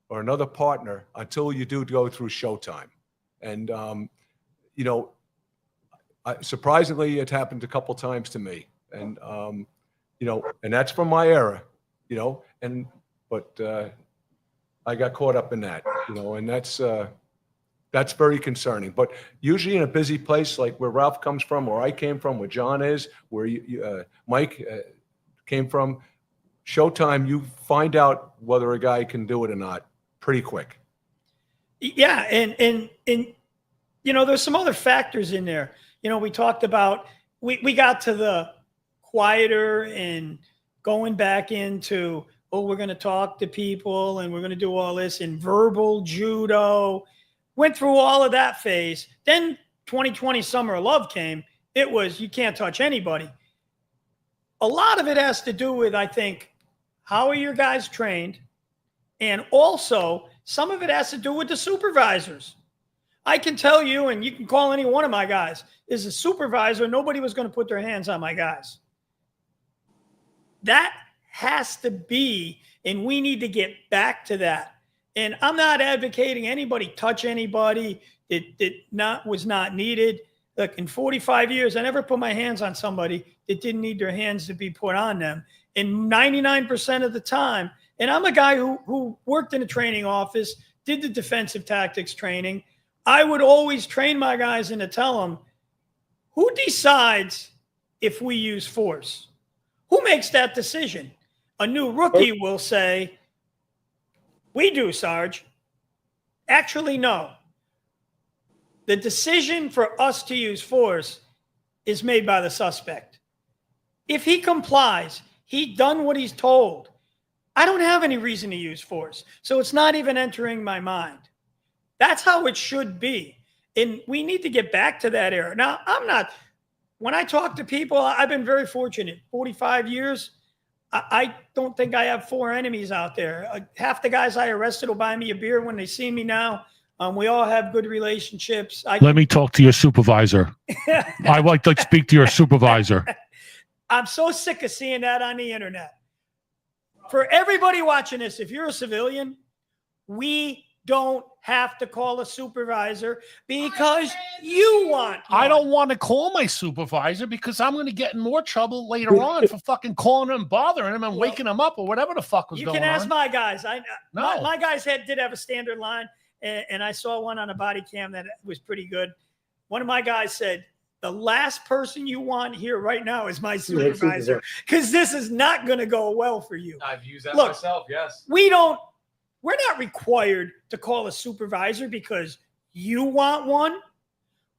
or another partner until you do go through showtime. And, surprisingly, it happened a couple times to me. And, and that's from my era, but I got caught up in that, and that's very concerning. But usually in a busy place like where Ralph comes from, where I came from, where John is, where Mike came from, showtime, you find out whether a guy can do it or not pretty quick. Yeah, and there's some other factors in there. We talked about we got to the quieter and going back into, we're going to talk to people and we're going to do all this in verbal judo. Went through all of that phase. Then 2020 Summer of Love came. It was, you can't touch anybody. A lot of it has to do with, I think, how are your guys trained? And also, some of it has to do with the supervisors. I can tell you, and you can call any one of my guys, as a supervisor, nobody was going to put their hands on my guys. That has to be, and we need to get back to that. And I'm not advocating anybody touch anybody that was not needed. Look, in 45 years, I never put my hands on somebody that didn't need their hands to be put on them. And 99% of the time, and I'm a guy who worked in a training office, did the defensive tactics training. I would always train my guys and to tell them, who decides if we use force? Who makes that decision? A new rookie will say, we do, Sarge. Actually, no. The decision for us to use force is made by the suspect. If he complies, he done what he's told. I don't have any reason to use force. So it's not even entering my mind. That's how it should be. And we need to get back to that era. Now, when I talk to people, I've been very fortunate. 45 years, I don't think I have 4 enemies out there. Half the guys I arrested will buy me a beer when they see me now. We all have good relationships. Let me talk to your supervisor. I'd like to speak to your supervisor. I'm so sick of seeing that on the internet. For everybody watching this, if you're a civilian, we don't have to call a supervisor because you want one. I don't want to call my supervisor because I'm going to get in more trouble later on for fucking calling him, bothering him, and waking him up or whatever the fuck was going on. You can ask my guys. No. My guys did have a standard line, and I saw one on a body cam that was pretty good. One of my guys said, the last person you want here right now is my supervisor because this is not going to go well for you. I've used that myself, yes. We're not required to call a supervisor because you want one.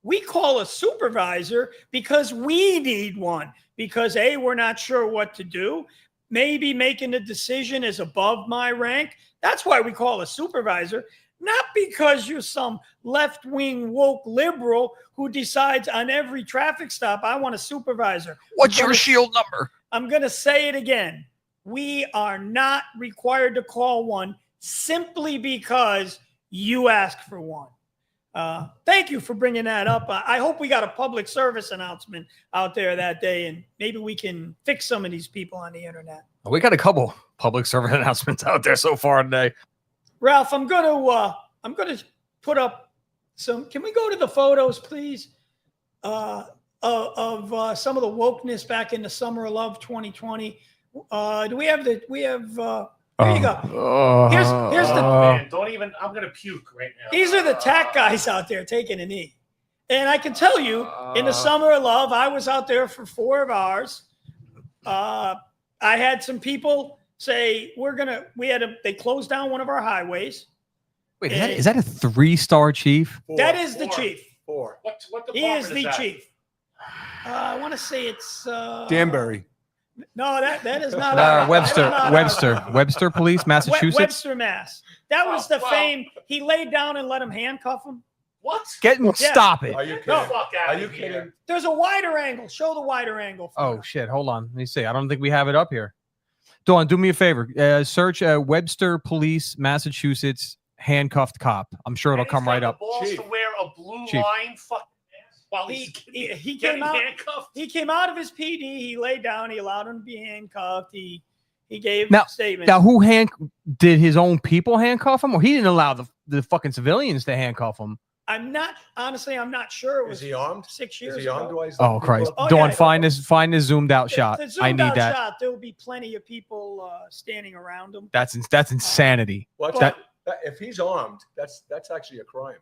We call a supervisor because we need one. Because A, we're not sure what to do. Maybe making a decision is above my rank. That's why we call a supervisor. Not because you're some left-wing woke liberal who decides on every traffic stop, I want a supervisor. What's your shield number? I'm going to say it again. We are not required to call one simply because you ask for one. Thank you for bringing that up. I hope we got a public service announcement out there that day, and maybe we can fix some of these people on the internet. We got a couple public service announcements out there so far today. Ralph, I'm gonna put up some. Can we go to the photos, please, of some of the wokeness back in the summer of love 2020? Do we have the? We have. Here you go. Here's the. Man, don't even. I'm gonna puke right now. These are the TAC guys out there taking a knee, and I can tell you, in the summer of love, I was out there for 4 hours. I had some people say they closed down one of our highways. Wait, is that a 3-star chief? That is the chief. 4. What He is the chief. I want to say it's Danbury. No, that is not Webster Police, Massachusetts. Webster, Mass. That was the fame. He laid down and let him handcuff him. What? Stop it. Are you kidding? No. Fuck Are out you of kidding? here. There's a wider angle. Show the wider angle. Oh shit! Hold on. Let me see. I don't think we have it up here. Dawn, do me a favor. Search Webster Police, Massachusetts handcuffed cop. I'm sure it'll come right up. Chief. To wear a blue line fucking mask while he getting came out. handcuffed. He came out of his PD. He laid down. He allowed him to be handcuffed. He gave statements. Now, did his own people handcuff him, or he didn't allow the fucking civilians to handcuff him? I'm not sure. It was Is he armed? 6 years Is he armed? ago. Oh Christ! Oh, Dawn, yeah. find this zoomed out shot. The I zoomed need out that. shot. There will be plenty of people standing around him. That's insanity. If he's armed, that's actually a crime.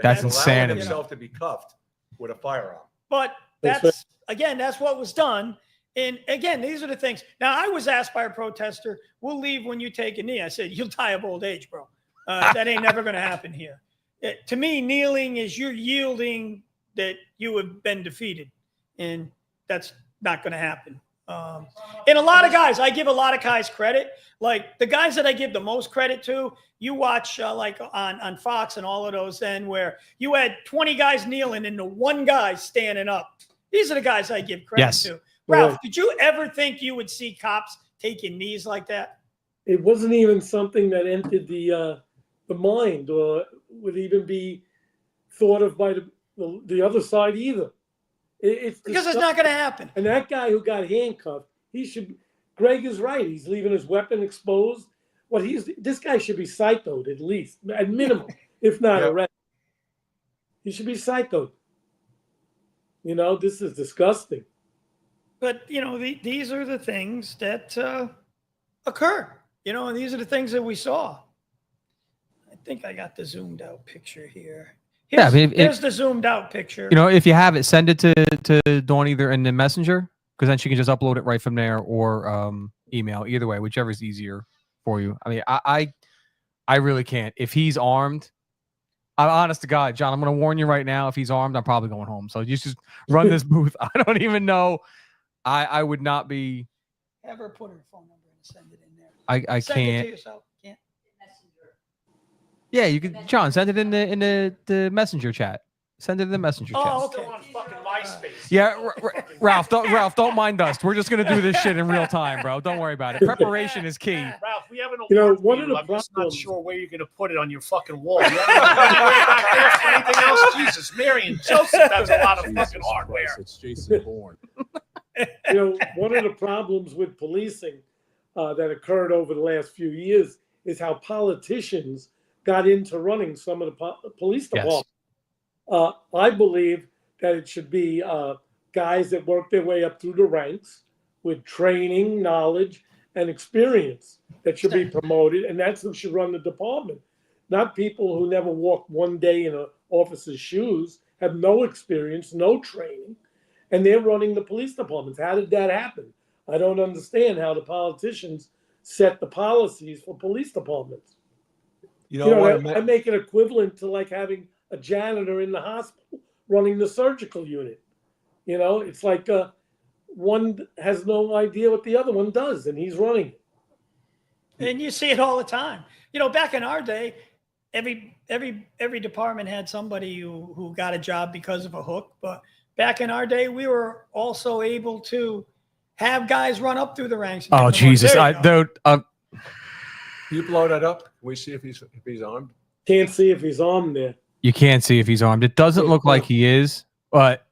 That's He's allowing insanity. himself to be cuffed with a firearm. But that's what was done. And again, these are the things. Now, I was asked by a protester, "We'll leave when you take a knee." I said, "You'll die of old age, bro. That ain't never going to happen here." To me, kneeling is you're yielding that you have been defeated, and that's not going to happen. And a lot of guys, I give a lot of guys credit. Like the guys that I give the most credit to, you watch like on Fox and all of those then where you had 20 guys kneeling and the one guy standing up. These are the guys I give credit to. Ralph, did you ever think you would see cops taking knees like that? It wasn't even something that entered the mind or would even be thought of by the other side either. It's because it's not going to happen. And that guy who got handcuffed, Greg is right. He's leaving his weapon exposed. This guy should be psychoed at least, at minimum, if not arrested. He should be psychoed. This is disgusting. But these are the things that occur. And these are the things that we saw. I think I got the zoomed out picture here. Here's the zoomed out picture. If you have it, send it to Dawn either in the messenger, because then she can just upload it right from there, or email. Either way, whichever is easier for you. I mean, I really can't. If he's armed, I'm honest to God, John, I'm going to warn you right now. If he's armed, I'm probably going home. So you just run this booth. I don't even know. I would not be. Have her put her phone number and send it in there. I Send it can't. to yourself. Can't. Yeah, you could, John. Send it in the messenger chat. Send it in the messenger chat. Oh, Still okay. on fucking MySpace. Yeah, Ralph, don't mind us. We're just gonna do this shit in real time, bro. Don't worry about it. Preparation is key. Ralph, we have an You know, award one for of you. the I'm just not problems- sure where you're going to put it on your fucking wall. You don't have anywhere back there for anything else? Jesus, Mary and Joseph, that's a lot of fucking hardware. It's Jason Bourne. One of the problems with policing that occurred over the last few years is how politicians got into running some of the police departments. I believe that it should be guys that work their way up through the ranks with training, knowledge, and experience that should be promoted, and that's who should run the department. Not people who never walked one day in an officer's shoes, have no experience, no training, and they're running the police departments. How did that happen? I don't understand how the politicians set the policies for police departments. I make it equivalent to like having a janitor in the hospital running the surgical unit. It's like one has no idea what the other one does, and he's running it. And you see it all the time. Back in our day, every department had somebody who got a job because of a hook. But back in our day, we were also able to have guys run up through the ranks. Oh Jesus! Can you blow that up? Can we see if he's armed? Can't see if he's armed there. You can't see if he's armed. It doesn't look like he is. But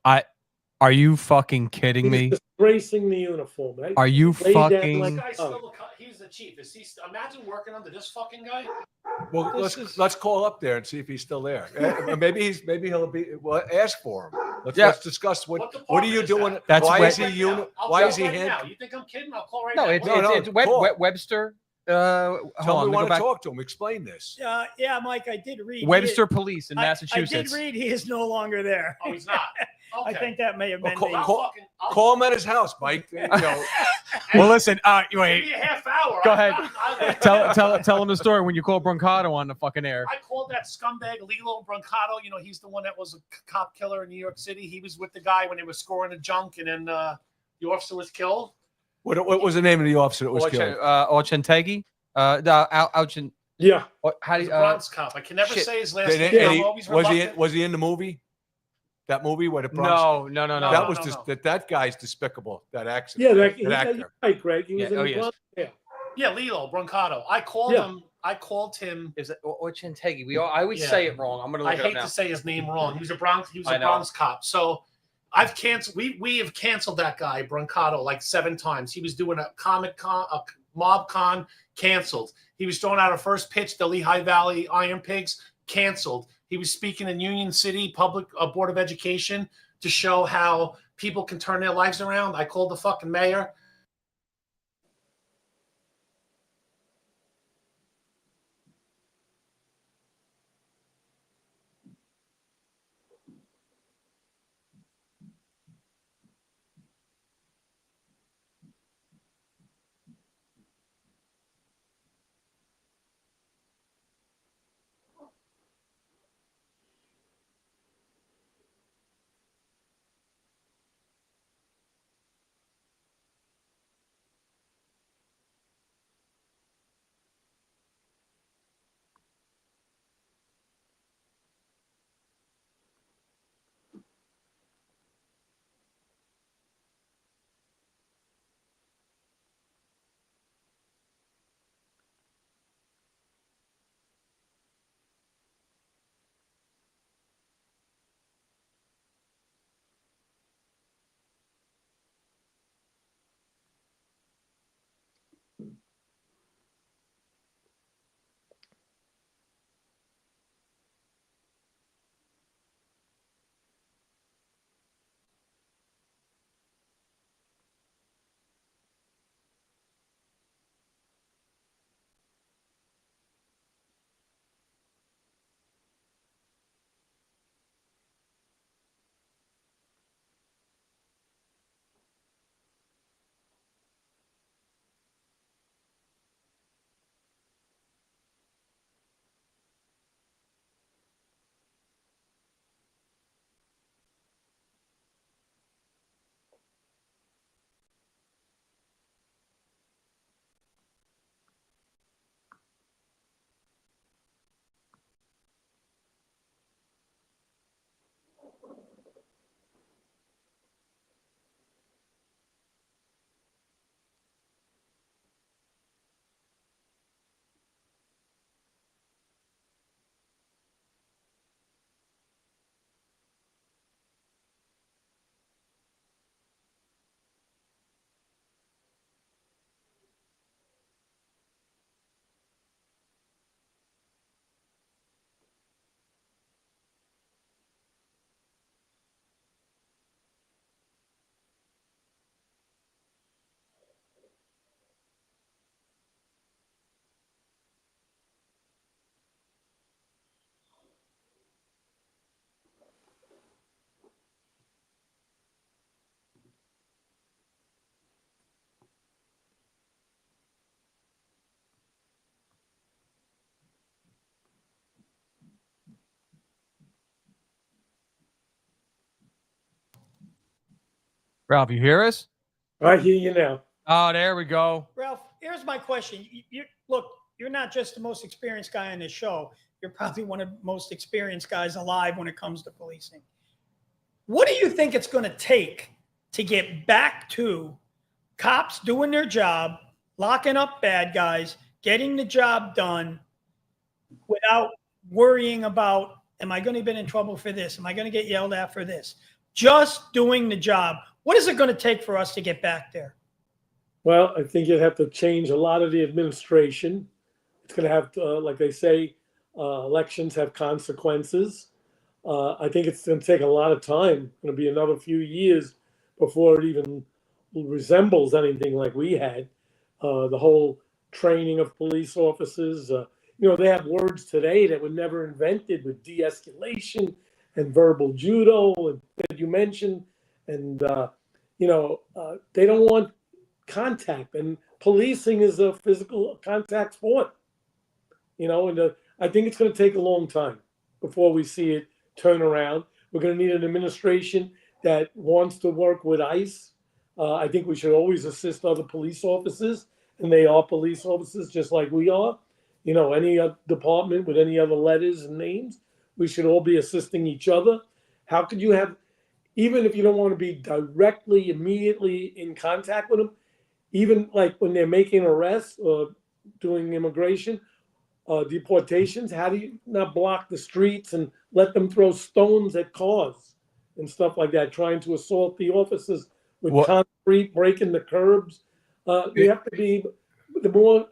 are you fucking kidding me? He's disgracing the uniform. Right? Are you Lay down fucking? like- This guy's still he's the chief. Is he? Imagine working under this fucking guy. Well, let's call up there and see if he's still there. Maybe he'll be. Well, ask for him. Let's discuss what are you department is doing? that? That's why what- is he I'll Why call is he right hand? now. You think I'm kidding? I'll call right No, now. it's call. Webster. Tell hold on, me let me want go to back. talk to him. Explain this. Yeah, Mike, I did read. Webster Police in I Massachusetts. did read he is no longer there. Oh, he's not. I Okay. think that may have been. Well, the- Call him at his house, Mike. Well, listen. Give Wait. me a half hour. Go ahead. Tell him the story when you call Brancato on the fucking air. I called that scumbag Lilo Brancato. He's the one that was a cop killer in New York City. He was with the guy when they were scoring the junk, and then the officer was killed. What was the name of the officer that was killed? Ochentegi. Yeah. How do He's you? a Bronx cop. I can never shit. say his last And name. he- I'm always was reluctant. he in the movie? That movie where the Bronx? No. That was no, just no. that guy's despicable. That Yeah, accident. that, that actor. right, Greg. He was Yeah, in oh, the yes. Bronx. Yeah. Yeah, Lilo Brancato. I called Yeah. him. I called him. Is it Ochentegi? I always Yeah. say it wrong. I'm gonna I look it up hate now. to say his name wrong. He was a Bronx. He was I a know. Bronx cop. So I've canceled. We have canceled that guy Brancato like 7 times. He was doing a comic con, a mob con, canceled. He was throwing out a first pitch, the Lehigh Valley Iron Pigs, canceled. He was speaking in Union City Public Board of Education to show how people can turn their lives around. I called the fucking mayor. Ralph, you hear us? I hear you now. Oh, there we go. Ralph, here's my question. Look, you're not just the most experienced guy on this show. You're probably one of the most experienced guys alive when it comes to policing. What do you think it's going to take to get back to cops doing their job, locking up bad guys, getting the job done without worrying about, am I going to get in trouble for this? Am I going to get yelled at for this? Just doing the job. What is it going to take for us to get back there? Well, I think you'd have to change a lot of the administration. It's going to have to, like they say, elections have consequences. I think it's going to take a lot of time. It's going to be another few years before it even resembles anything like we had. The whole training of police officers. They have words today that were never invented, with de-escalation and verbal judo, and that you mentioned. And, they don't want contact. And policing is a physical contact sport. I think it's going to take a long time before we see it turn around. We're going to need an administration that wants to work with ICE. I think we should always assist other police officers, and they are police officers just like we are. Any department with any other letters and names, we should all be assisting each other. How could you have, even if you don't want to be directly, immediately in contact with them, even like when they're making arrests or doing immigration, deportations, how do you not block the streets and let them throw stones at cars and stuff like that, trying to assault the officers with concrete, breaking the curbs? You have to be the more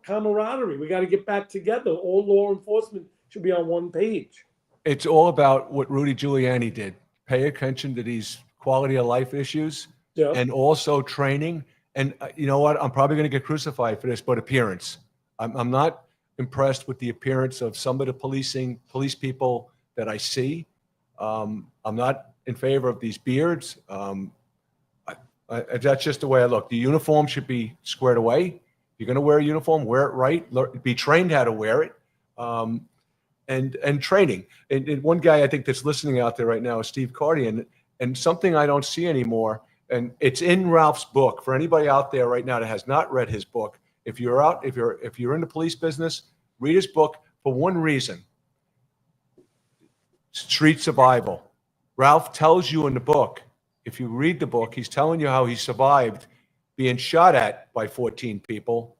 camaraderie. We got to get back together. All law enforcement should be on one page. It's all about what Rudy Giuliani did. Pay attention to these quality of life issues, and also training. And you know what? I'm probably going to get crucified for this, but appearance. I'm not impressed with the appearance of some of the police people that I see. I'm not in favor of these beards. That's just the way I look. The uniform should be squared away. If you're going to wear a uniform, wear it right. Be trained how to wear it. And training. And one guy I think that's listening out there right now is Steve Cardian. And something I don't see anymore, and it's in Ralph's book. For anybody out there right now that has not read his book, if you're in the police business, read his book for one reason: street survival. Ralph tells you in the book, if you read the book, he's telling you how he survived being shot at by 14 people.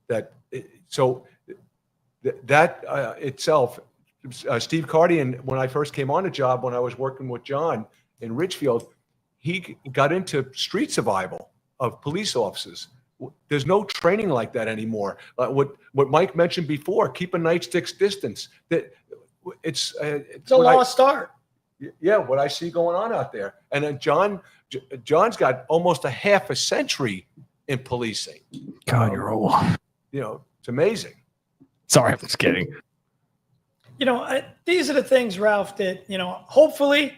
That itself, Steve Cardian, when I first came on the job, when I was working with John in Ridgefield, he got into street survival of police officers. There's no training like that anymore. What Mike mentioned before, keep a nightstick's distance. That it's a lost art. Yeah, what I see going on out there. And then John's got almost a half a century in policing. God, you're old. It's amazing. Sorry, I'm just kidding. These are the things, Ralph, that, hopefully,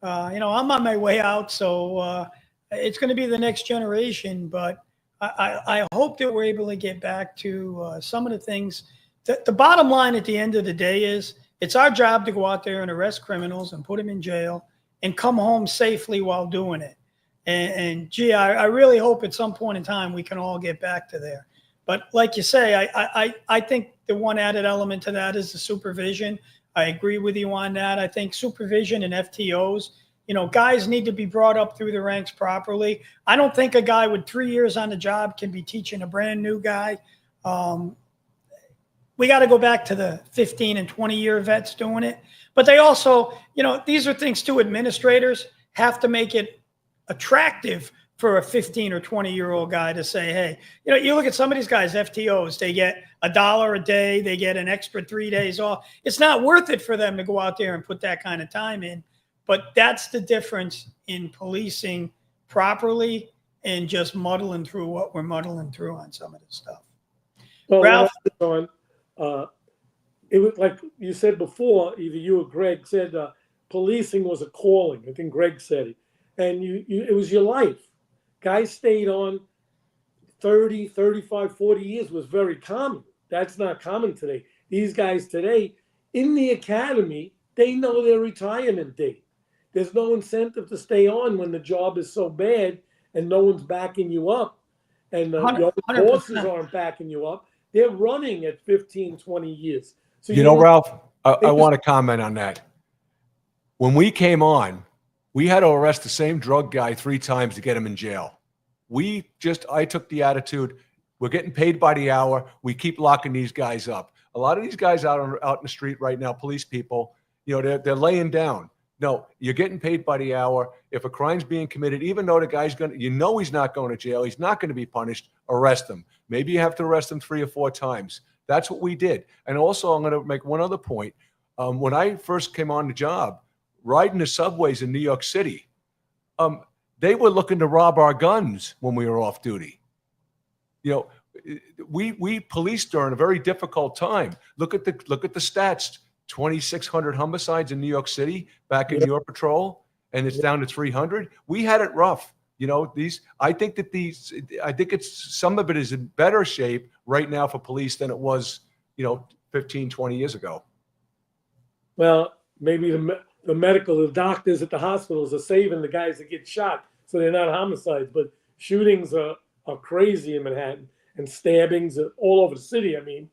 I'm on my way out. So it's going to be the next generation. But I hope that we're able to get back to some of the things. The bottom line at the end of the day is it's our job to go out there and arrest criminals and put them in jail and come home safely while doing it. And gee, I really hope at some point in time we can all get back to there. But like you say, I think the one added element to that is the supervision. I agree with you on that. I think supervision and FTOs, guys need to be brought up through the ranks properly. I don't think a guy with 3 years on the job can be teaching a brand new guy. We got to go back to the 15 and 20-year vets doing it. But they also, these are things too, administrators have to make it attractive for a 15 or 20-year-old guy to say, hey, you look at some of these guys, FTOs, they get $1 a day, they get an extra 3 days off. It's not worth it for them to go out there and put that kind of time in. But that's the difference in policing properly and just muddling through what we're muddling through on some of this stuff. Well, Ralph? It was like you said before, either you or Greg said policing was a calling. I think Greg said it. And it was your life. Guys stayed on 30, 35, 40 years was very common. That's not common today. These guys today in the academy, they know their retirement date. there's no incentive to stay on when the job is so bad and no one's backing you up, and your 100%. bosses aren't backing you up. They're running at 15, 20 years. So You know, Ralph, I want to comment on that. When we came on, we had to arrest the same drug guy 3 times to get him in jail. I took the attitude, we're getting paid by the hour. We keep locking these guys up. A lot of these guys out in the street right now, police people, they're laying down. No, you're getting paid by the hour. If a crime's being committed, even though the guy's he's not going to jail, he's not going to be punished, arrest him. Maybe you have to arrest him 3 or 4 times. That's what we did. And also, I'm going to make one other point. When I first came on the job, riding the subways in New York City, they were looking to rob our guns when we were off duty. We policed during a very difficult time. Look at the stats. 2,600 homicides in New York City back in your patrol, and it's down to 300. We had it rough. I think it's some of it is in better shape right now for police than it was, 15, 20 years ago. Well, maybe the doctors at the hospitals are saving the guys that get shot, so they're not homicides. But shootings are crazy in Manhattan, and stabbings are all over the city. I mean,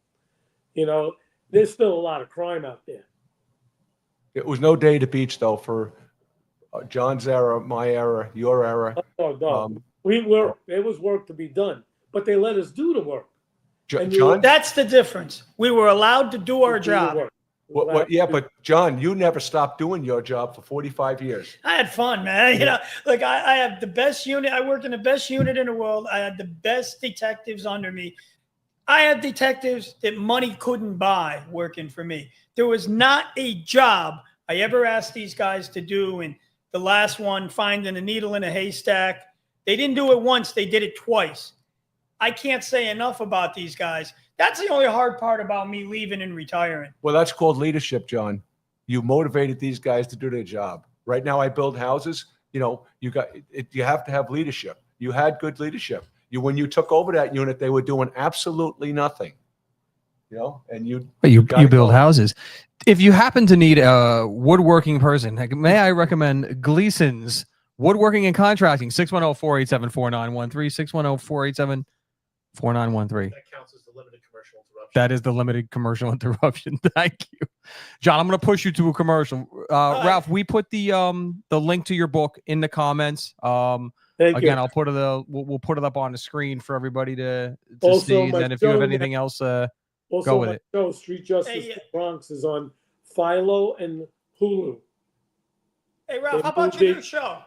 there's still a lot of crime out there. It was no day to beach, though, for John's era, my era, your era. Oh, no. There was work to be done, but they let us do the work. John? That's the difference. We were allowed to do our job. But John, you never stopped doing your job for 45 years. I had fun, man. I have the best unit. I worked in the best unit in the world. I had the best detectives under me. I had detectives that money couldn't buy working for me. There was not a job I ever asked these guys to do. And the last one, finding a needle in a haystack, they didn't do it once. They did it twice. I can't say enough about these guys. That's the only hard part about me leaving and retiring. Well, that's called leadership, John. You motivated these guys to do their job. Right now, I build houses. You have to have leadership. You had good leadership. When you took over that unit, they were doing absolutely nothing. And you build houses. If you happen to need a woodworking person, may I recommend Gleason's Woodworking and Contracting, 610-487-4913, 610-487-4913. That counts as the limited commercial interruption. That is the limited commercial interruption. Thank you, John. I'm going to push you to a commercial. Ralph, we put the link to your book in the comments. Again, I'll put we'll put it up on the screen for everybody to see. And then if you have anything else, go with it. Also, Street Justice Bronx is on Philo and Hulu. Hey, Ralph, how about your new show?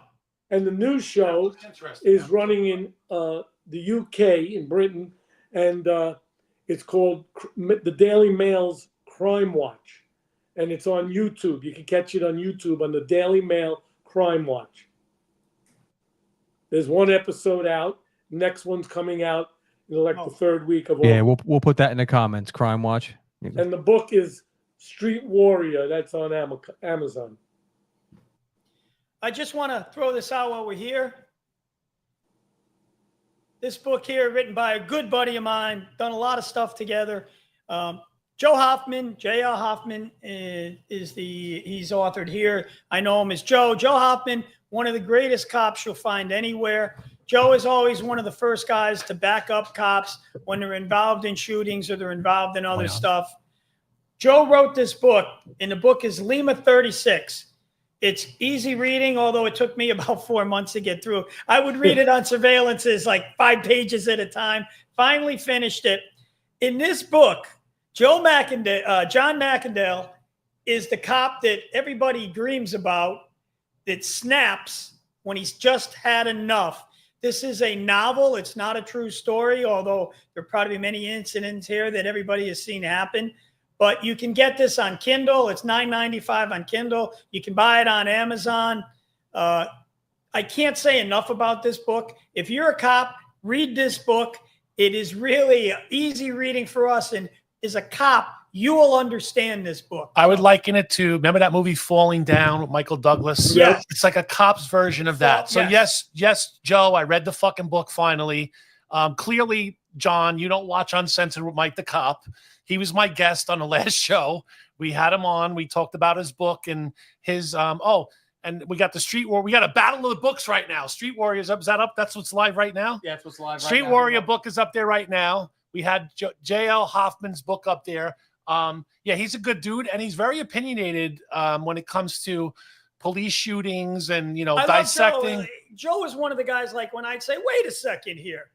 And the new show is running in the UK, in Britain, and it's called the Daily Mail's Crime Watch. And it's on YouTube. You can catch it on YouTube on the Daily Mail Crime Watch. There's one episode out. Next one's coming out in the third week of August. Yeah, we'll put that in the comments. Crime Watch. And the book is Street Warrior. That's on Amazon. I just want to throw this out while we're here. This book here, written by a good buddy of mine, done a lot of stuff together. Joe Hoffman, J.L. Hoffman he's authored here. I know him as Joe. Joe Hoffman, one of the greatest cops you'll find anywhere. Joe is always one of the first guys to back up cops when they're involved in shootings or they're involved in other stuff. Joe wrote this book, and the book is Lima 36. It's easy reading, although it took me about 4 months to get through. I would read it on surveillances, like 5 pages at a time. Finally finished it. In this book, John McIndale is the cop that everybody dreams about, that snaps when he's just had enough. This is a novel. It's not a true story, although there are probably many incidents here that everybody has seen happen. But you can get this on Kindle. It's $9.95 on Kindle. You can buy it on Amazon. I can't say enough about this book. If you're a cop, read this book. It is really easy reading for us. And as a cop, you will understand this book. I would liken it to, remember that movie Falling Down with Michael Douglas? Yes. It's like a cop's version of that. So yes, Joe, I read the fucking book finally. Clearly, John, you don't watch Uncensored with Mike the Cop. He was my guest on the last show. We had him on. We talked about his book and his, And we got the Street War. We got a battle of the books right now. Street Warriors up. Is that up? That's what's live right now? Yeah, that's what's live Street Warrior book is up there right now. We had J.L. Hoffman's book up there. Yeah, he's a good dude, and he's very opinionated when it comes to police shootings and, you know, dissecting. Joe is one of the guys, like, when I'd say, wait a second here,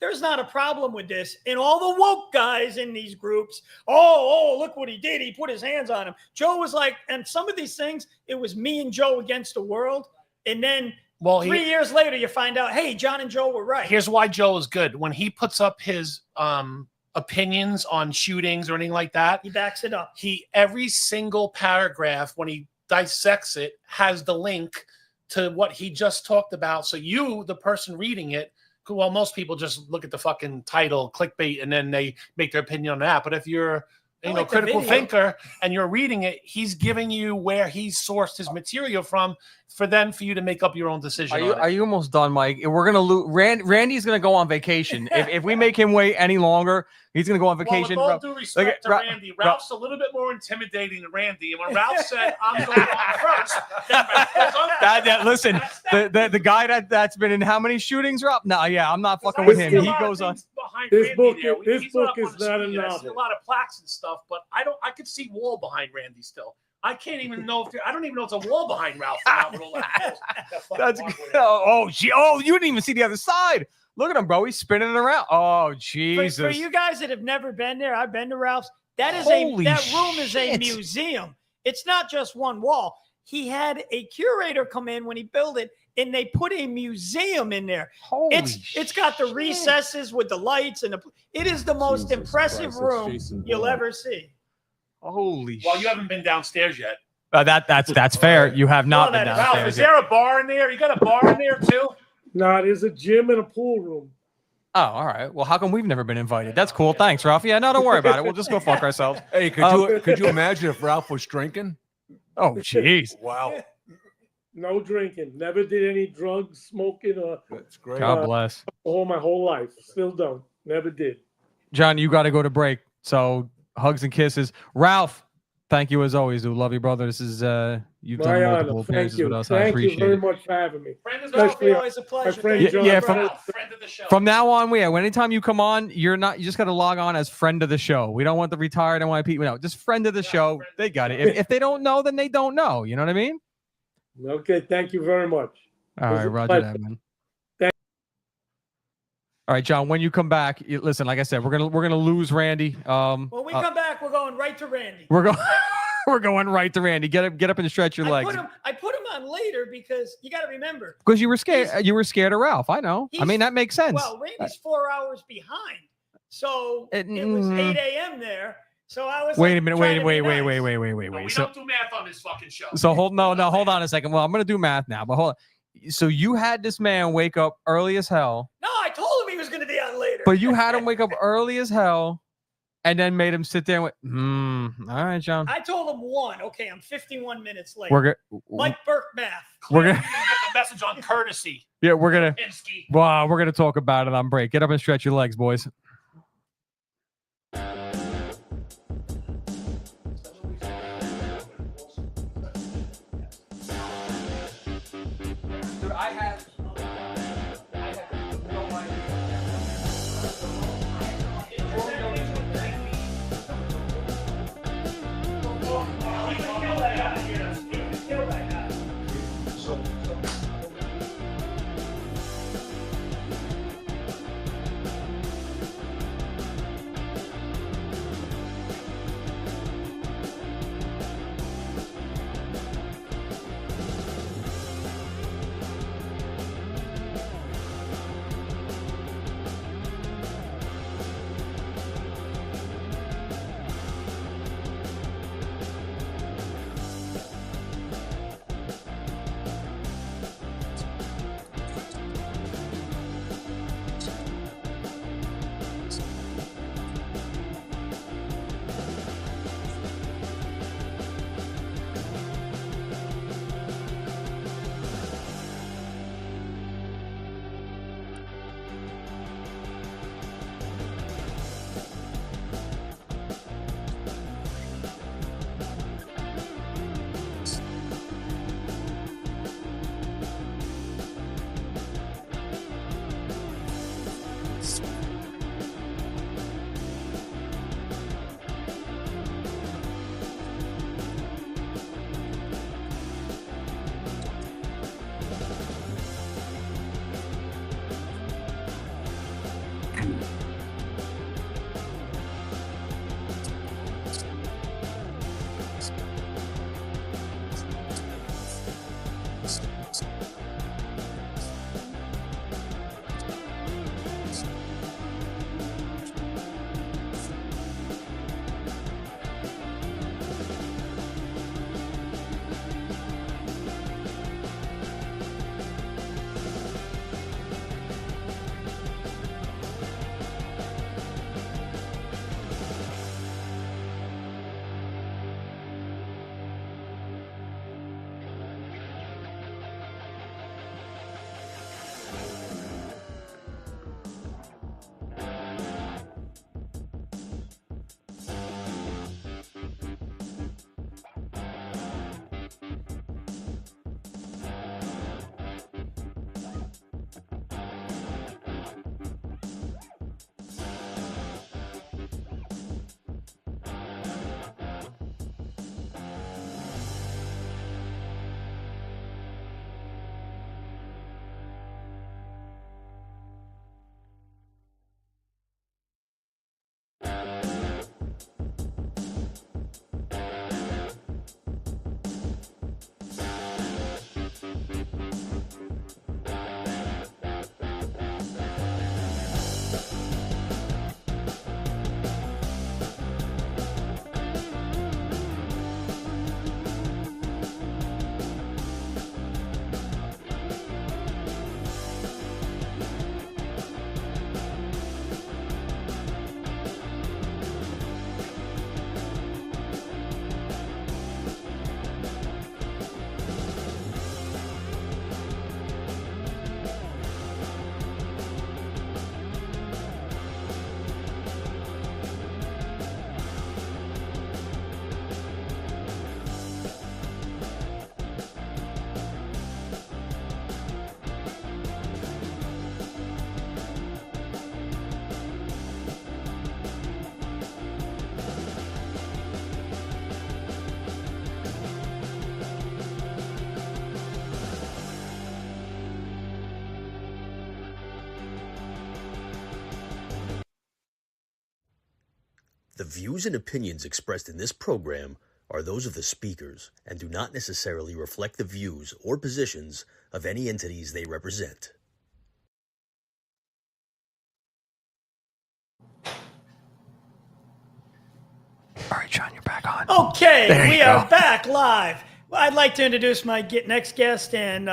there's not a problem with this. And all the woke guys in these groups, oh, look what he did. He put his hands on him. Joe was like, and some of these things, it was me and Joe against the world. And then 3 years later, you find out, hey, John and Joe were right. Here's why Joe is good. When he puts up his opinions on shootings or anything like that, he backs it up. Every single paragraph, when he dissects it, has the link to what he just talked about. So you, the person reading it, well, most people just look at the fucking title, clickbait, and then they make their opinion on that. But if you're, critical thinker and you're reading it, he's giving you where he sourced his material from for you to make up your own decision. Are you almost done, Mike? We're gonna lose. Randy's gonna go on vacation. if we make him wait any longer, he's gonna go on vacation. Well, with all due respect to Randy, Ralph's a little bit more intimidating than Randy. And when Ralph said, "I'm going on first," listen, the guy that's been in how many shootings, Ralph? No, yeah, I'm not fucking with him. He goes on. This book is not a novel. I see a lot of plaques and stuff, but I could see wall behind Randy still. I can't even know I don't even know it's a wall behind Ralph. That's you didn't even see the other side. Look at him, bro. He's spinning it around. Oh, Jesus. For you guys that have never been there, I've been to Ralph's. That room is a museum. It's not just one wall. He had a curator come in when he built it, and they put a museum in there. It's got the recesses with the lights, and it is the most impressive room you'll ever see. Holy Well, you haven't been downstairs yet. That's fair. You have not been downstairs. Ralph, is there a bar in there? You got a bar in there too? No, there's a gym and a pool room. Oh, all right. Well, how come we've never been invited? That's cool. Thanks, Ralph. Yeah, no, don't worry about it. We'll just go fuck ourselves. Hey, could you imagine if Ralph was drinking? Oh, jeez. Wow. No drinking. Never did any drugs, smoking, or that's great. God bless. My whole life. Still don't. Never did. John, you got to go to break. So hugs and kisses. Ralph, thank you as always, dude. Love you, brother. This is you've done multiple appearances with us. I appreciate it. Thank you very much for having me. Always a pleasure. Friend John, friend of the show. From now on, anytime you come on, you just got to log on as friend of the show. We don't want the retired NYPD. No, just friend of the show. They got it. If they don't know, then they don't know. You know what I mean? Okay. Thank you very much. All right, roger that, man. All right, John, when you come back, listen, like I said, we're gonna lose Randy. When we come back, we're going right to Randy. We're going right to Randy. Get up and stretch your legs. I put him on later because you got to remember. Because you were scared. You were scared of Ralph. I know. I mean, that makes sense. Well, Randy's 4 hours behind, so it was 8 a.m. there. So I was. Wait a minute. Wait. We don't do math on this fucking show. So hold on a second. Well, I'm gonna do math now, but hold on. So you had this man wake up early as hell. No, I told him he was going to be on later. But you had him wake up early as hell, and then made him sit there and went, all right, John. I told him 1. Okay, I'm 51 minutes late. Mike Burke math. We're gonna get the message on courtesy. Yeah, we're gonna talk about it on break. Get up and stretch your legs, boys. The views and opinions expressed in this program are those of the speakers and do not necessarily reflect the views or positions of any entities they represent. All right, John, you're back on. Okay, we are back live. I'd like to introduce my next guest and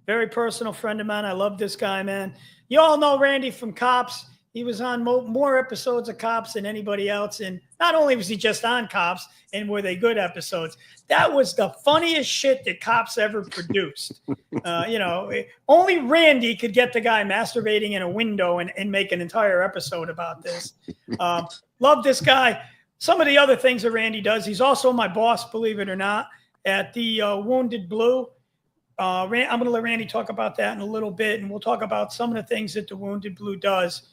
very personal friend of mine. I love this guy, man. You all know Randy from Cops. He was on more episodes of Cops than anybody else. And not only was he just on Cops, and were they good episodes, that was the funniest shit that Cops ever produced. Only Randy could get the guy masturbating in a window and make an entire episode about this. Love this guy. Some of the other things that Randy does, he's also my boss, believe it or not, at the Wounded Blue. I'm going to let Randy talk about that in a little bit, and we'll talk about some of the things that the Wounded Blue does.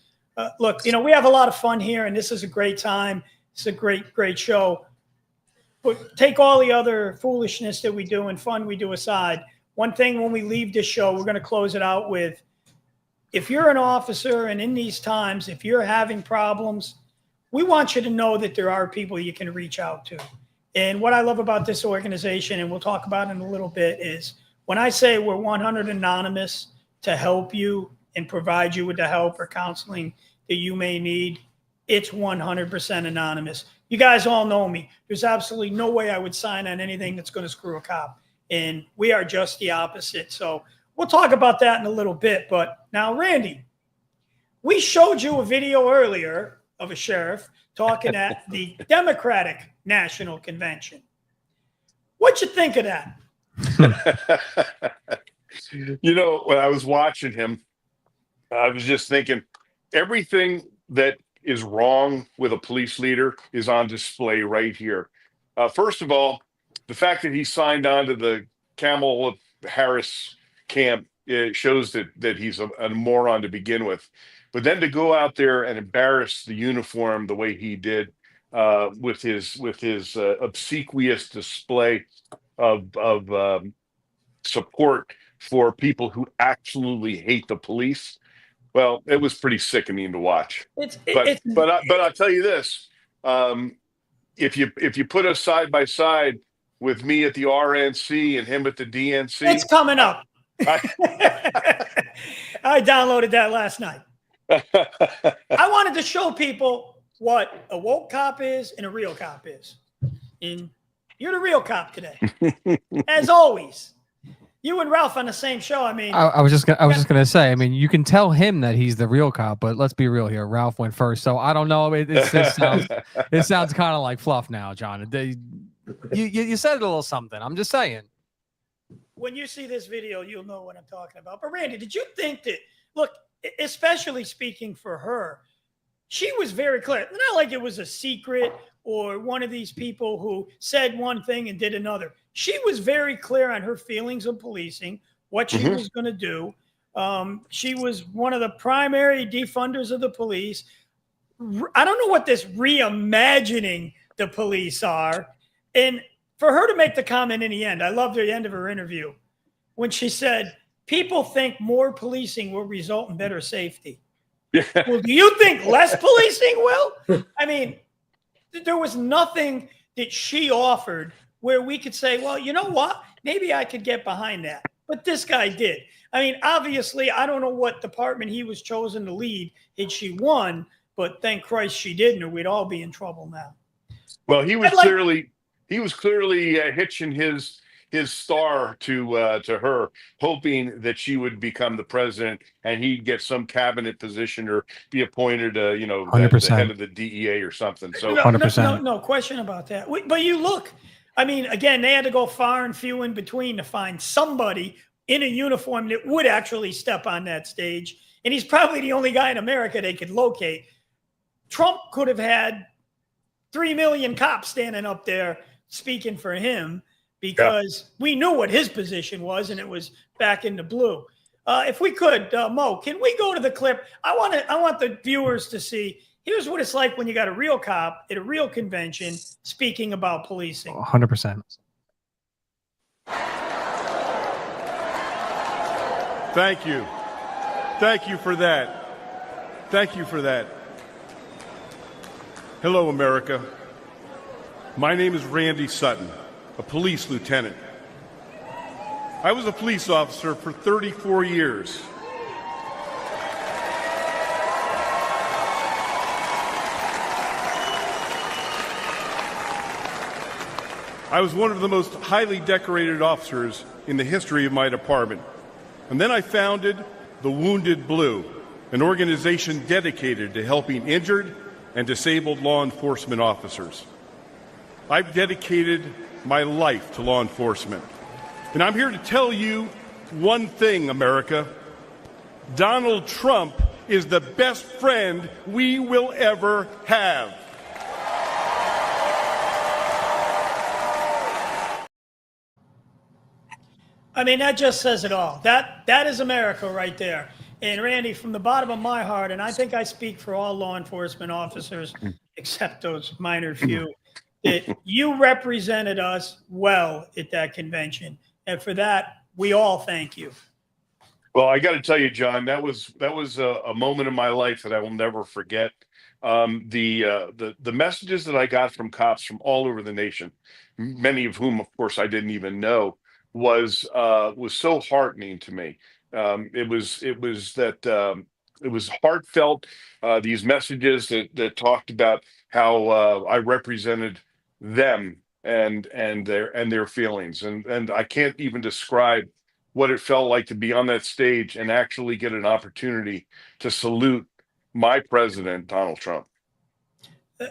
Look, we have a lot of fun here, and this is a great time. It's a great, great show. But take all the other foolishness that we do and fun we do aside. One thing when we leave this show, we're going to close it out with, if you're an officer and in these times, if you're having problems, we want you to know that there are people you can reach out to. And what I love about this organization, and we'll talk about it in a little bit, is when I say we're 100 anonymous to help you and provide you with the help or counseling that you may need, it's 100% anonymous. You guys all know me. There's absolutely no way I would sign on anything that's going to screw a cop. And we are just the opposite. So we'll talk about that in a little bit. But now, Randy, we showed you a video earlier of a sheriff talking at the Democratic National Convention. What'd you think of that? When I was watching him, I was just thinking everything that is wrong with a police leader is on display right here. First of all, the fact that he signed on to the Kamala Harris camp, it shows that he's a moron to begin with. But then to go out there and embarrass the uniform the way he did, with his obsequious display of support for people who absolutely hate the police, well, it was pretty sickening to watch. But I'll tell you this: if you put us side by side with me at the RNC and him at the DNC, it's coming up. I downloaded that last night. I wanted to show people what a woke cop is and a real cop is. And you're the real cop today. As always. You and Ralph on the same show. I mean, I was just gonna say. I mean, you can tell him that he's the real cop, but let's be real here. Ralph went first, so I don't know. It sounds kind of like fluff now, John. You said a little something. I'm just saying. When you see this video, you'll know what I'm talking about. But Randy, did you think that? Look, especially speaking for her, she was very clear. Not like it was a secret or one of these people who said one thing and did another. She was very clear on her feelings of policing, what she was going to do. She was one of the primary defunders of the police. I don't know what this reimagining the police are. And for her to make the comment in the end, I loved the end of her interview when she said, people think more policing will result in better safety. Yeah. Well, do you think less policing will? I mean, there was nothing that she offered where we could say, well, you know what? Maybe I could get behind that. But this guy did. I mean, obviously, I don't know what department he was chosen to lead had she won, but thank Christ she didn't, or we'd all be in trouble now. Well, he was clearly hitching his star to her, hoping that she would become the president and he'd get some cabinet position or be appointed, the head of the DEA or something. So 100%. No question about that. But you look, I mean, again, they had to go far and few in between to find somebody in a uniform that would actually step on that stage. And he's probably the only guy in America they could locate. Trump could have had 3 million cops standing up there speaking for him, because we knew what his position was, and it was back in the blue. If we could, Mo, can we go to the clip? I want the viewers to see. Here's what it's like when you got a real cop at a real convention speaking about policing. 100%. Thank you. Thank you for that. Thank you for that. Hello, America. My name is Randy Sutton, a police lieutenant. I was a police officer for 34 years. I was one of the most highly decorated officers in the history of my department. And then I founded the Wounded Blue, an organization dedicated to helping injured and disabled law enforcement officers. I've dedicated my life to law enforcement. And I'm here to tell you one thing, America. Donald Trump is the best friend we will ever have. I mean, that just says it all. That is America right there. And Randy, from the bottom of my heart, and I think I speak for all law enforcement officers, except those minor few, that you represented us well at that convention. And for that, we all thank you. Well, I got to tell you, John, that was a moment in my life that I will never forget. The messages that I got from cops from all over the nation, many of whom, of course, I didn't even know, was so heartening to me. It was heartfelt. These messages that talked about how I represented them and their feelings, and I can't even describe what it felt like to be on that stage and actually get an opportunity to salute my president, Donald Trump.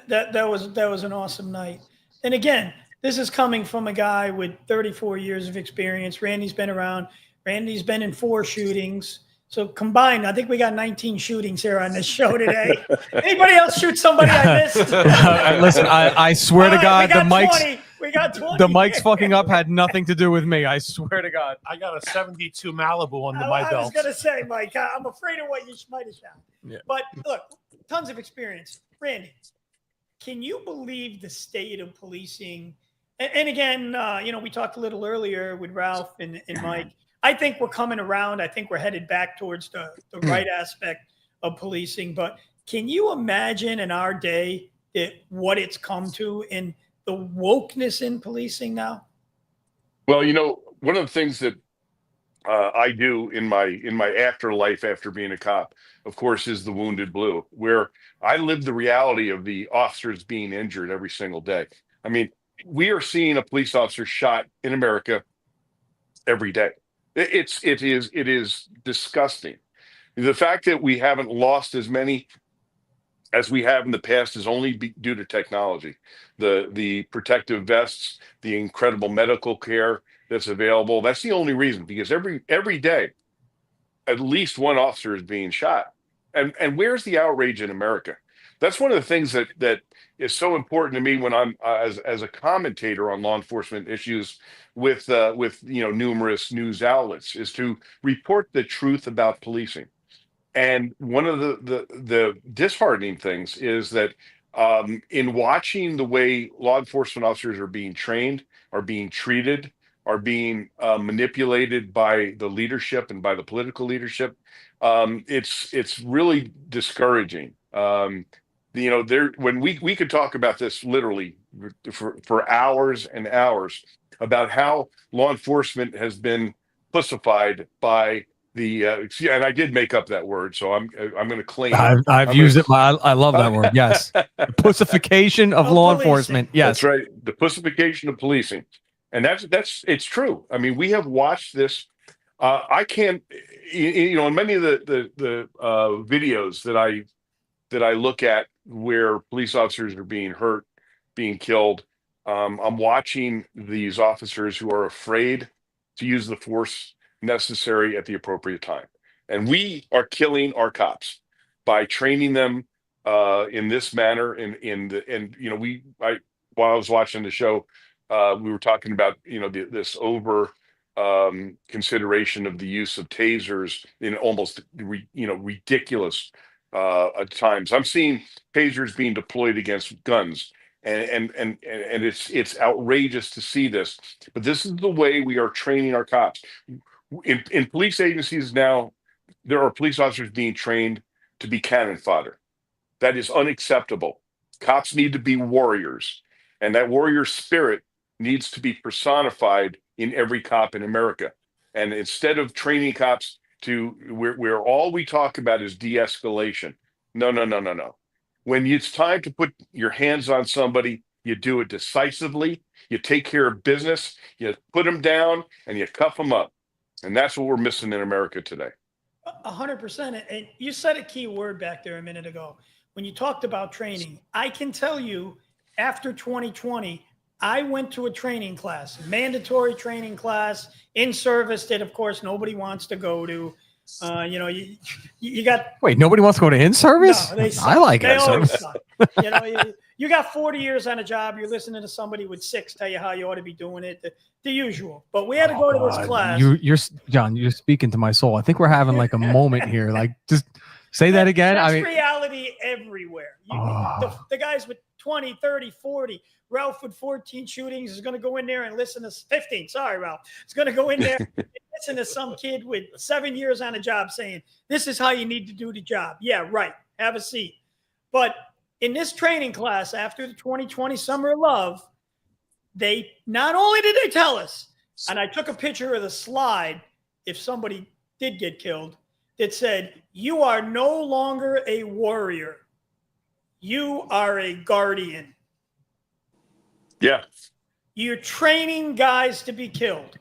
That was an awesome night. And again, this is coming from a guy with 34 years of experience. Randy's been around. Randy's been in 4 shootings. So combined, I think we got 19 shootings here on this show today. Anybody else shoot somebody I missed? Listen, I swear to God, the mics. We got 20. The mics fucking up had nothing to do with me. I swear to God. I got a 72 Malibu under my I belt. was going to say, Mike, I'm afraid of what you might have shot. Yeah. But look, tons of experience. Randy, can you believe the state of policing? And again, we talked a little earlier with Ralph and Mike. I think we're coming around. I think we're headed back towards the right aspect of policing. But can you imagine in our day what it's come to in the wokeness in policing now? Well, one of the things that I do in my afterlife after being a cop, of course, is the Wounded Blue, where I live the reality of the officers being injured every single day. I mean, we are seeing a police officer shot in America every day. It is disgusting. The fact that we haven't lost as many as we have in the past is only due to technology. The protective vests, the incredible medical care that's available. That's the only reason, because every day, at least one officer is being shot. And where's the outrage in America? That's one of the things that is so important to me when I'm as a commentator on law enforcement issues with numerous news outlets, is to report the truth about policing. And one of the disheartening things is that in watching the way law enforcement officers are being trained, are being treated, are being manipulated by the leadership and by the political leadership, it's really discouraging. When we could talk about this literally for hours and hours about how law enforcement has been pussified by the and I did make up that word, so I'm going to claim I've used it. I love that word. Yes, the pussification of law enforcement. Yes, that's right. The pussification of policing, and it's true. I mean, we have watched this. I can't, in many of the videos that I look at where police officers are being hurt, being killed. I'm watching these officers who are afraid to use the force necessary at the appropriate time. And we are killing our cops by training them in this manner. While I was watching the show, we were talking about, this over consideration of the use of tasers in almost, ridiculous at times. I'm seeing tasers being deployed against guns, and it's outrageous to see this. But this is the way we are training our cops. In police agencies now, there are police officers being trained to be cannon fodder. That is unacceptable. Cops need to be warriors, and that warrior spirit needs to be personified in every cop in America. And instead of training cops to where all we talk about is de-escalation. No, no, no, no, no. When it's time to put your hands on somebody, you do it decisively. You take care of business. You put them down and you cuff them up. And that's what we're missing in America today. 100%. And you said a key word back there a minute ago when you talked about training. I can tell you, after 2020, I went to a training class, mandatory training class in service that, of course, nobody wants to go to. You know, you got. Wait, nobody wants to go to in-service? No, they suck. I like they it. always suck. You know, you got 40 years on a job. You're listening to somebody with 6 tell you how you ought to be doing it. The usual. But we had to go to this class. You're John. You're speaking to my soul. I think we're having like a moment here. Like, just say that again. That's I mean, reality everywhere. The guys with 20, 30, 40. Ralph with 14 shootings is going to go in there and listen to 15. Sorry, Ralph. It's going to go in there and listen to some kid with 7 years on a job saying, this is how you need to do the job. Yeah, right. Have a seat. But in this training class, after the 2020 Summer of Love, they not only did they tell us, and I took a picture of the slide if somebody did get killed, that said, you are no longer a warrior. You are a guardian. Yeah. You're training guys to be killed.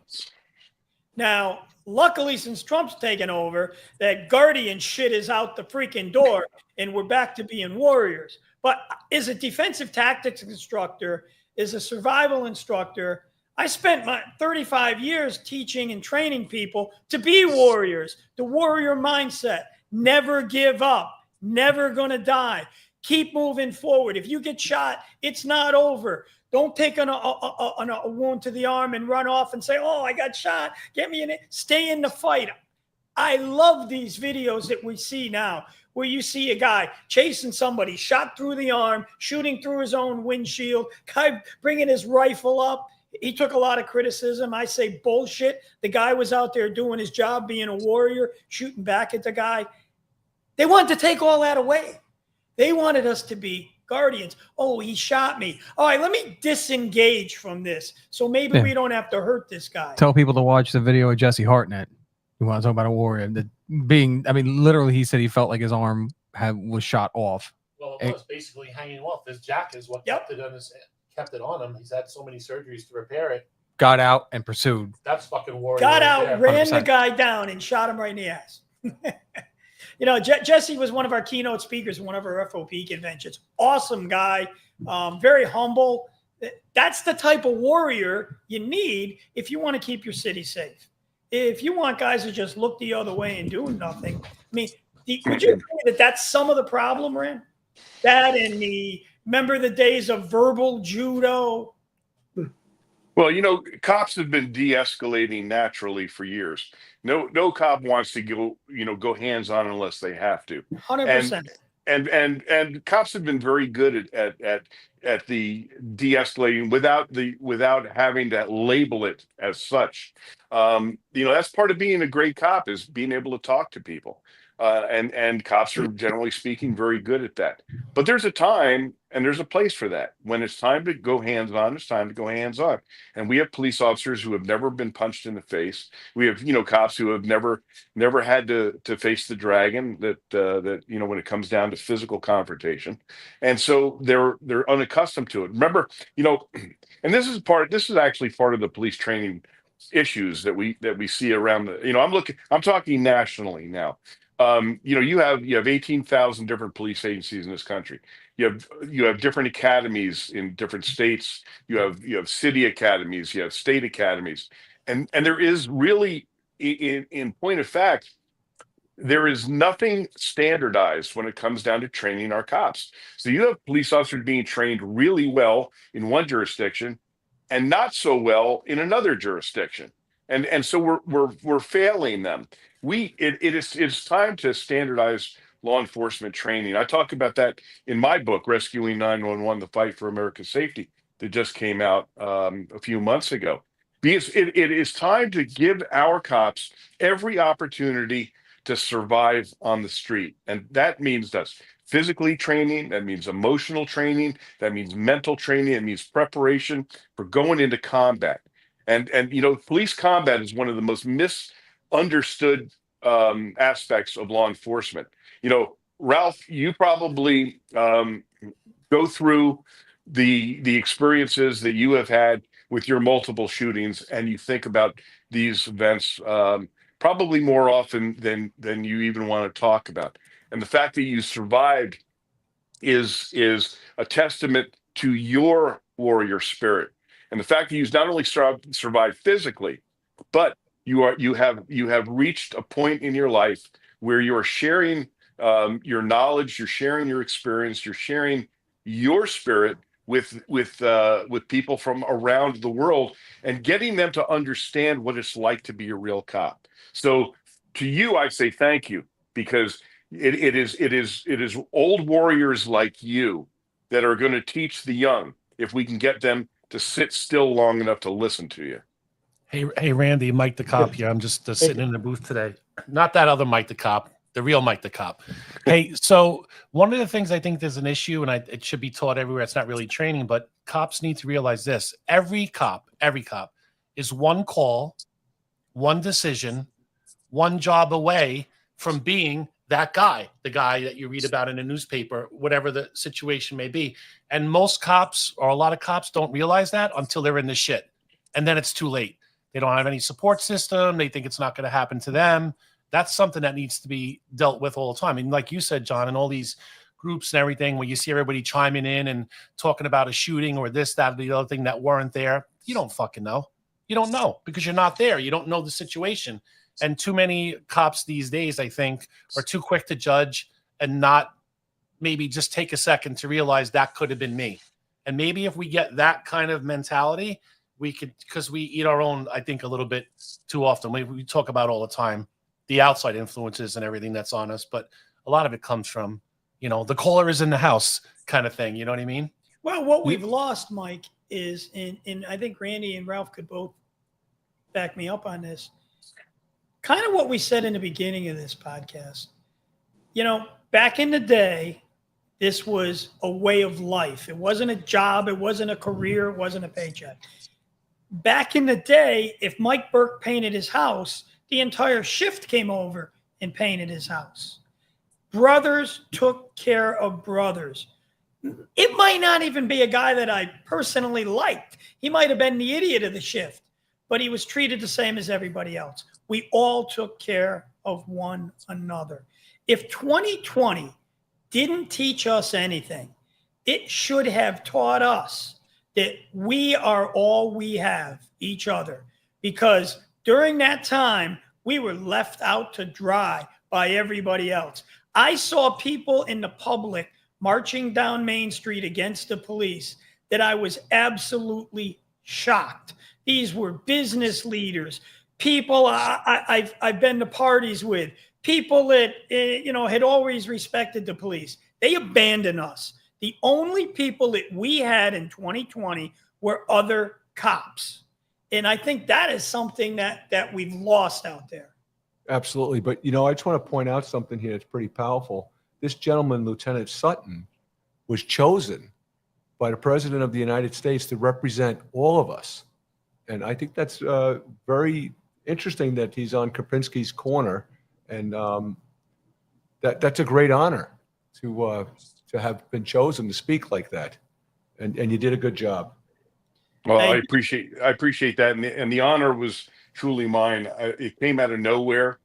Now, luckily, since Trump's taken over, that guardian shit is out the freaking door, and we're back to being warriors. But as a defensive tactics instructor, as a survival instructor, I spent my 35 years teaching and training people to be warriors, the warrior mindset. Never give up. Never going to die. Keep moving forward. If you get shot, it's not over. Don't take a wound to the arm and run off and say, oh, I got shot. Get me in it. Stay in the fight. I love these videos that we see now where you see a guy chasing somebody, shot through the arm, shooting through his own windshield, guy bringing his rifle up. He took a lot of criticism. I say bullshit. The guy was out there doing his job, being a warrior, shooting back at the guy. They wanted to take all that away. They wanted us to be guardians. Oh, he shot me. All right, let me disengage from this. So maybe we don't have to hurt this guy. Tell people to watch the video of Jesse Hartnett. You want to talk about a warrior? Literally, he said he felt like his arm was shot off. Well, it was basically hanging off. His jacket is what kept it on him. He's had so many surgeries to repair it. Got out and pursued. That's fucking warrior. Got out, there. ran 100%. the guy down, and shot him right in the ass. You know, Jesse was one of our keynote speakers at one of our FOP conventions. Awesome guy, very humble. That's the type of warrior you need if you want to keep your city safe. If you want guys to just look the other way and do nothing, I mean, would you agree that that's some of the problem, Rand? That and remember the days of verbal judo? Well, you know, cops have been de-escalating naturally for years. No cop wants to go hands-on unless they have to. 100%. And cops have been very good at the de-escalating without having to label it as such. That's part of being a great cop, is being able to talk to people. And cops are, generally speaking, very good at that. But there's a time and there's a place for that. When it's time to go hands-on, it's time to go hands-on. And we have police officers who have never been punched in the face. We have, cops who have never had to face the dragon that when it comes down to physical confrontation. And so they're unaccustomed to it. Remember, and this is actually part of the police training issues that we see around I'm talking nationally now. You have 18,000 different police agencies in this country. You have different academies in different states. You have city academies. You have state academies, and there is really, in point of fact, there is nothing standardized when it comes down to training our cops. So you have police officers being trained really well in one jurisdiction, and not so well in another jurisdiction, and so we're failing them. It's time to standardize law enforcement training. I talk about that in my book, Rescuing 911: The Fight for America's Safety, that just came out a few months ago. Because it is time to give our cops every opportunity to survive on the street. And that means that's physically training, that means emotional training, that means mental training, it means preparation for going into combat. And you know, police combat is one of the most misunderstood aspects of law enforcement. You know, Ralph, you probably go through the experiences that you have had with your multiple shootings, and you think about these events probably more often than you even want to talk about. And the fact that you survived is a testament to your warrior spirit, and the fact that you not only survived physically, but you have reached a point in your life where you are sharing your knowledge, you're sharing your experience, you're sharing your spirit with people from around the world, and getting them to understand what it's like to be a real cop. So to you, I say thank you, because it is old warriors like you that are going to teach the young, if we can get them to sit still long enough to listen to you. Hey, Randy, Mike the cop here. I'm just sitting in the booth today. Not that other Mike the cop, the real Mike the cop. Hey, so one of the things I think there's an issue, and it should be taught everywhere. It's not really training, but cops need to realize this: every cop is one call, one decision, one job away from being that guy, the guy that you read about in a newspaper, whatever the situation may be. And most cops, or a lot of cops, don't realize that until they're in the shit, and then it's too late. They don't have any support system. They think it's not going to happen to them. That's something that needs to be dealt with all the time. And like you said, John, and all these groups and everything, where you see everybody chiming in and talking about a shooting or this, that, or the other thing that weren't there, you don't fucking know. You don't know, because you're not there. You don't know the situation. And too many cops these days, I think, are too quick to judge and not maybe just take a second to realize that could have been me. And maybe if we get that kind of mentality, we could, because we eat our own, I think, a little bit too often. We talk about all the time the outside influences and everything that's on us, but a lot of it comes from, you know, the caller is in the house kind of thing. You know what I mean? Well, what we've lost, Mike, is, and I think Randy and Ralph could both back me up on this, kind of what we said in the beginning of this podcast. You know, back in the day, this was a way of life. It wasn't a job. It wasn't a career. It wasn't a paycheck. Back in the day, if Mike Burke painted his house, the entire shift came over and painted his house. Brothers took care of brothers. It might not even be a guy that I personally liked. He might have been the idiot of the shift, but he was treated the same as everybody else. We all took care of one another. If 2020 didn't teach us anything, it should have taught us that we are all we have, each other. Because during that time, we were left out to dry by everybody else. I saw people in the public marching down Main Street against the police that I was absolutely shocked. These were business leaders, people I've been to parties with, people that had always respected the police. They abandoned us. The only people that we had in 2020 were other cops. And I think that is something that we've lost out there. Absolutely. But, I just want to point out something here that's pretty powerful. This gentleman, Lieutenant Sutton, was chosen by the President of the United States to represent all of us. And I think that's very interesting that he's on Krupinsky's corner. And that's a great honor to have been chosen to speak like that. And you did a good job. Well, I appreciate that. And the honor was truly mine. It came out of nowhere.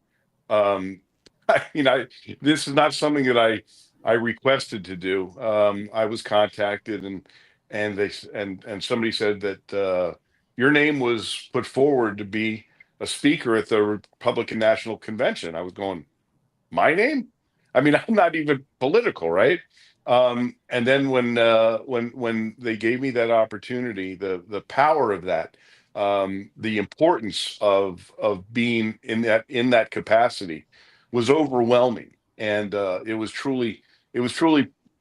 This is not something that I requested to do. I was contacted and somebody said that your name was put forward to be a speaker at the Republican National Convention. I was going, my name? I mean, I'm not even political, right? And then when they gave me that opportunity, the power of that, the importance of being in that capacity was overwhelming, and it was truly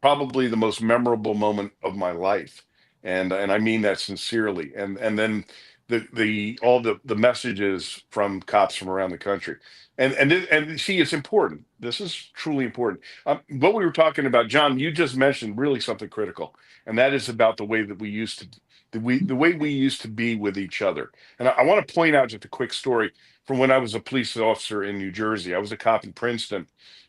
probably the most memorable moment of my life, and I mean that sincerely. And then all the messages from cops from around the country. And see, it's important. This is truly important. What we were talking about, John, you just mentioned really something critical, and that is about the way that we used to the way we used to be with each other. And I want to point out just a quick story from when I was a police officer in New Jersey. I was a cop in Princeton,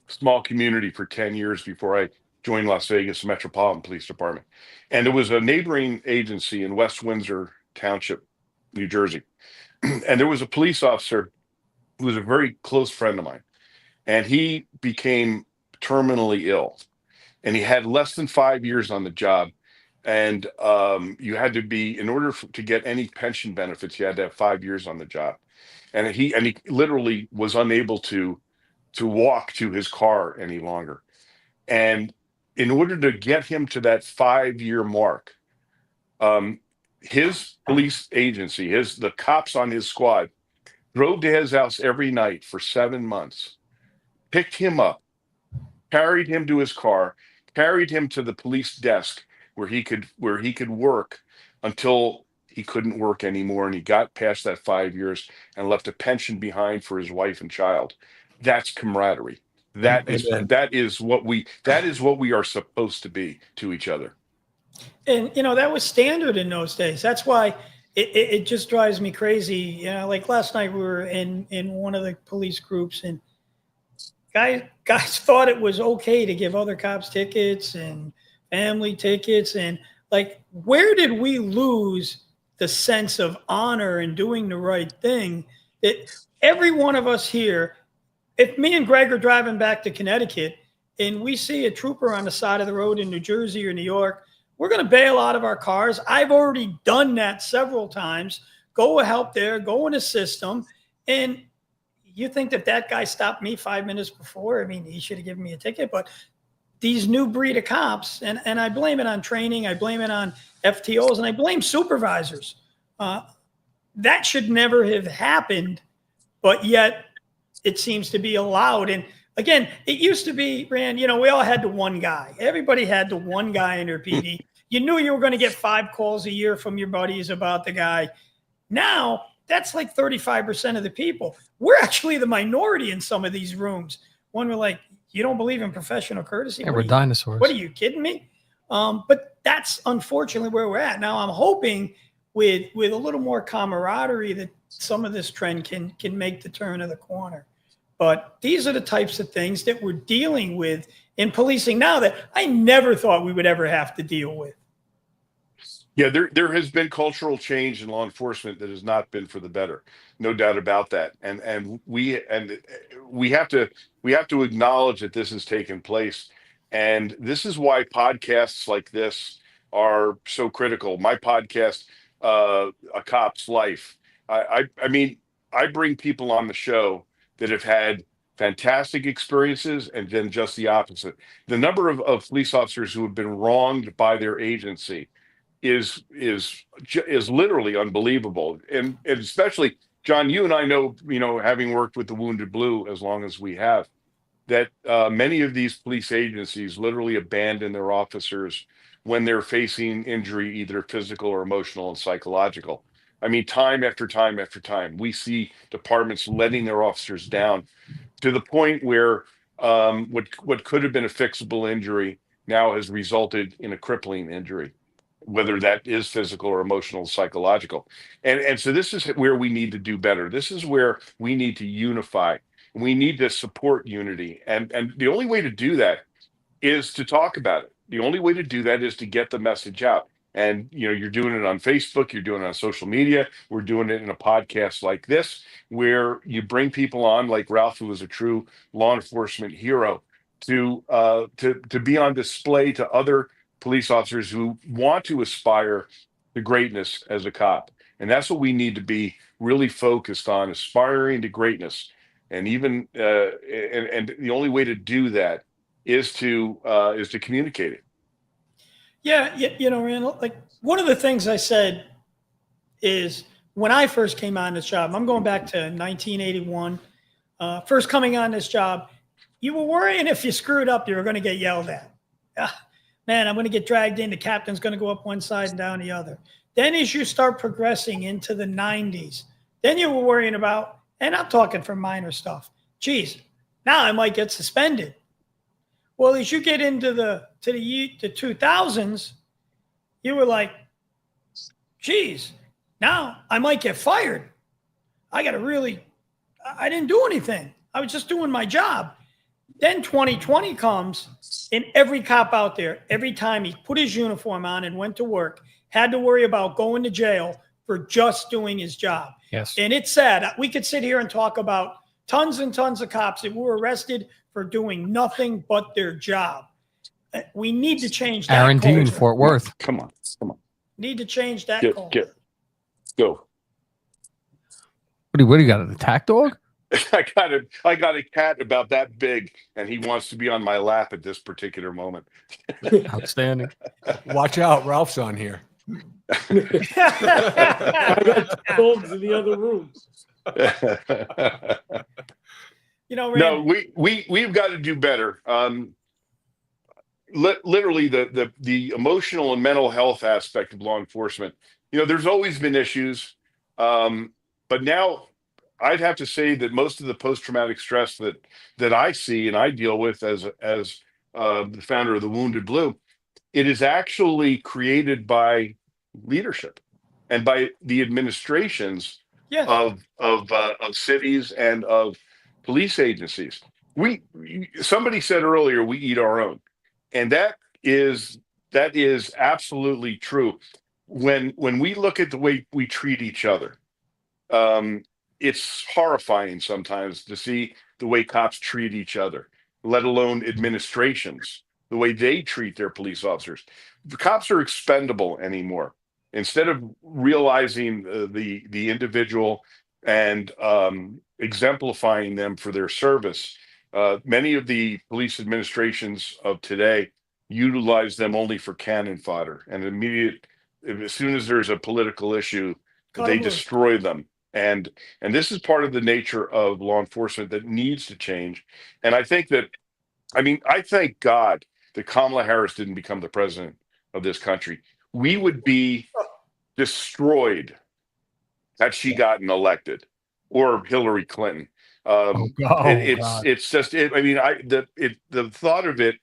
small community, for 10 years before I joined Las Vegas Metropolitan Police Department. And it was a neighboring agency in West Windsor Township, New Jersey. And there was a police officer who was a very close friend of mine. And he became terminally ill. And he had less than 5 years on the job. And you had to be, in order to get any pension benefits, you had to have 5 years on the job. And he literally was unable to walk to his car any longer. And in order to get him to that 5-year mark, his police agency, the cops on his squad, drove to his house every night for 7 months, picked him up, carried him to his car, carried him to the police desk where he could work until he couldn't work anymore, and he got past that 5 years and left a pension behind for his wife and child. That's camaraderie. That is what we are supposed to be to each other. And, that was standard in those days. That's why it just drives me crazy. Like last night we were in one of the police groups, and guys thought it was okay to give other cops tickets and family tickets. And like, where did we lose the sense of honor and doing the right thing? That every one of us here, if me and Greg are driving back to Connecticut and we see a trooper on the side of the road in New Jersey or New York, we're going to bail out of our cars. I've already done that several times. Go help there, go and assist them. And you think that guy stopped me 5 minutes before? I mean, he should have given me a ticket. But these new breed of cops, and I blame it on training, I blame it on FTOs, and I blame supervisors. That should never have happened, but yet it seems to be allowed. And again, it used to be, Rand, we all had the one guy. Everybody had the one guy in their PD. You knew you were going to get 5 calls a year from your buddies about the guy. Now, that's like 35% of the people. We're actually the minority in some of these rooms. When we're like, you don't believe in professional courtesy? Yeah, we're dinosaurs. What are you kidding me? But that's unfortunately where we're at. Now, I'm hoping with a little more camaraderie that some of this trend can make the turn of the corner. But these are the types of things that we're dealing with in policing now that I never thought we would ever have to deal with. Yeah, there has been cultural change in law enforcement that has not been for the better, no doubt about that. And we have to acknowledge that this has taken place, and this is why podcasts like this are so critical. My podcast, A Cop's Life. I mean, I bring people on the show that have had fantastic experiences and then just the opposite. The number of police officers who have been wronged by their agency is literally unbelievable. And especially, John, you and I know, having worked with the Wounded Blue as long as we have, that many of these police agencies literally abandon their officers when they're facing injury, either physical or emotional and psychological. I mean, time after time after time, we see departments letting their officers down to the point where what could have been a fixable injury now has resulted in a crippling injury, whether that is physical or emotional, psychological. And so this is where we need to do better. This is where we need to unify. We need to support unity. And the only way to do that is to talk about it. The only way to do that is to get the message out. And, you're doing it on Facebook, you're doing it on social media. We're doing it in a podcast like this, where you bring people on like Ralph, who is a true law enforcement hero, to be on display to other police officers who want to aspire to greatness as a cop. And that's what we need to be really focused on, aspiring to greatness. And even and the only way to do that is to communicate it. Yeah, Randall, like one of the things I said is when I first came on this job, I'm going back to 1981, first coming on this job, you were worrying if you screwed up, you were going to get yelled at. man, I'm going to get dragged in. The captain's going to go up one side and down the other. Then as you start progressing into the 90s, then you were worrying about, and I'm talking for minor stuff. Geez, now I might get suspended. Well, as you get into the 2000s, you were like, geez, now I might get fired. I didn't do anything. I was just doing my job. Then 2020 comes, and every cop out there, every time he put his uniform on and went to work, had to worry about going to jail for just doing his job. Yes. And it's sad. We could sit here and talk about tons and tons of cops that were arrested for doing nothing but their job. We need to change that. Aaron Dean, culture. Fort Worth. Come on. Need to change that culture. Go. What do you got? An attack dog? I got a cat about that big, and he wants to be on my lap at this particular moment. Outstanding. Watch out, Ralph's on here. I got dogs in the other room. No, we've got to do better. Literally, the emotional and mental health aspect of law enforcement. There's always been issues, but now I'd have to say that most of the post-traumatic stress that I see and I deal with as the founder of the Wounded Blue, it is actually created by leadership and by the administrations of cities and of police agencies. Somebody said earlier, we eat our own, and that is absolutely true. When we look at the way we treat each other, it's horrifying sometimes to see the way cops treat each other, let alone administrations, the way they treat their police officers. The cops are expendable anymore. Instead of realizing the individual and exemplifying them for their service, many of the police administrations of today utilize them only for cannon fodder, and as soon as there's a political issue, they destroy them. And this is part of the nature of law enforcement that needs to change. And I thank God that Kamala Harris didn't become the president of this country. We would be destroyed had she gotten elected, or Hillary Clinton. It's just the thought of it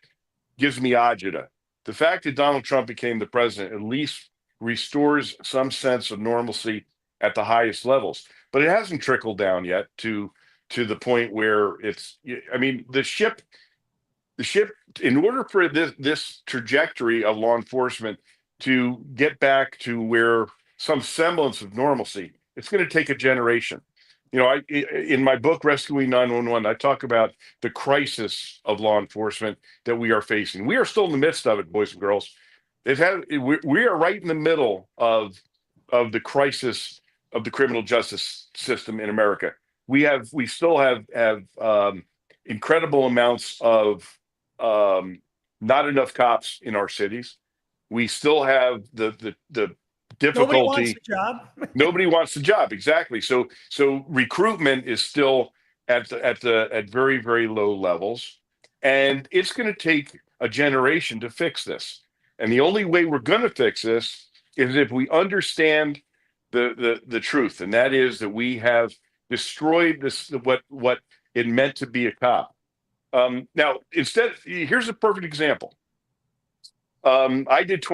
gives me agita. The fact that Donald Trump became the president at least restores some sense of normalcy at the highest levels, but it hasn't trickled down yet to the point where the ship, in order for this trajectory of law enforcement to get back to where some semblance of normalcy, it's going to take a generation. In my book, Rescuing 911, I talk about the crisis of law enforcement that we are facing. We are still in the midst of it, boys and girls. We are right in the middle of the crisis of the criminal justice system in America. We still have incredible amounts of not enough cops in our cities. We still have the difficulty. Nobody wants a job. Nobody wants a job, exactly. So recruitment is still at very, very low levels, and it's going to take a generation to fix this. And the only way we're going to fix this is if we understand the truth, and that is that we have destroyed what it meant to be a cop. Now, here's a perfect example. I did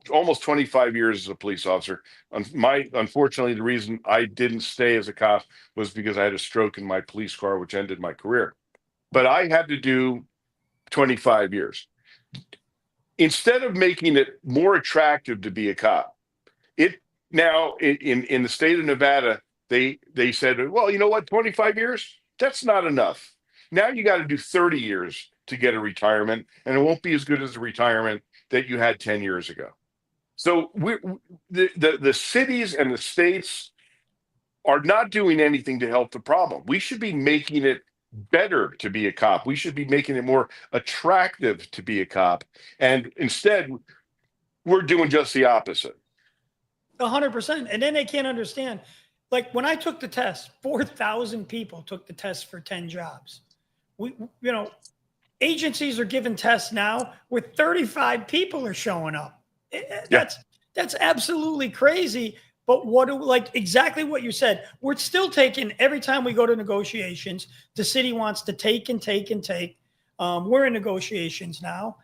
almost 25 years as a police officer. Unfortunately, the reason I didn't stay as a cop was because I had a stroke in my police car, which ended my career. But I had to do 25 years. Instead of making it more attractive to be a cop, now in the state of Nevada, they said, well, you know what, 25 years, that's not enough. Now you got to do 30 years to get a retirement, and it won't be as good as the retirement that you had 10 years ago. So the cities and the states are not doing anything to help the problem. We should be making it better to be a cop. We should be making it more attractive to be a cop. And instead, we're doing just the opposite. 100%. And then they can't understand. Like when I took the test, 4,000 people took the test for 10 jobs. agencies are giving tests now where 35 people are showing up. That's absolutely crazy. But like exactly what you said, we're still taking, every time we go to negotiations, the city wants to take and take and take. We're in negotiations now.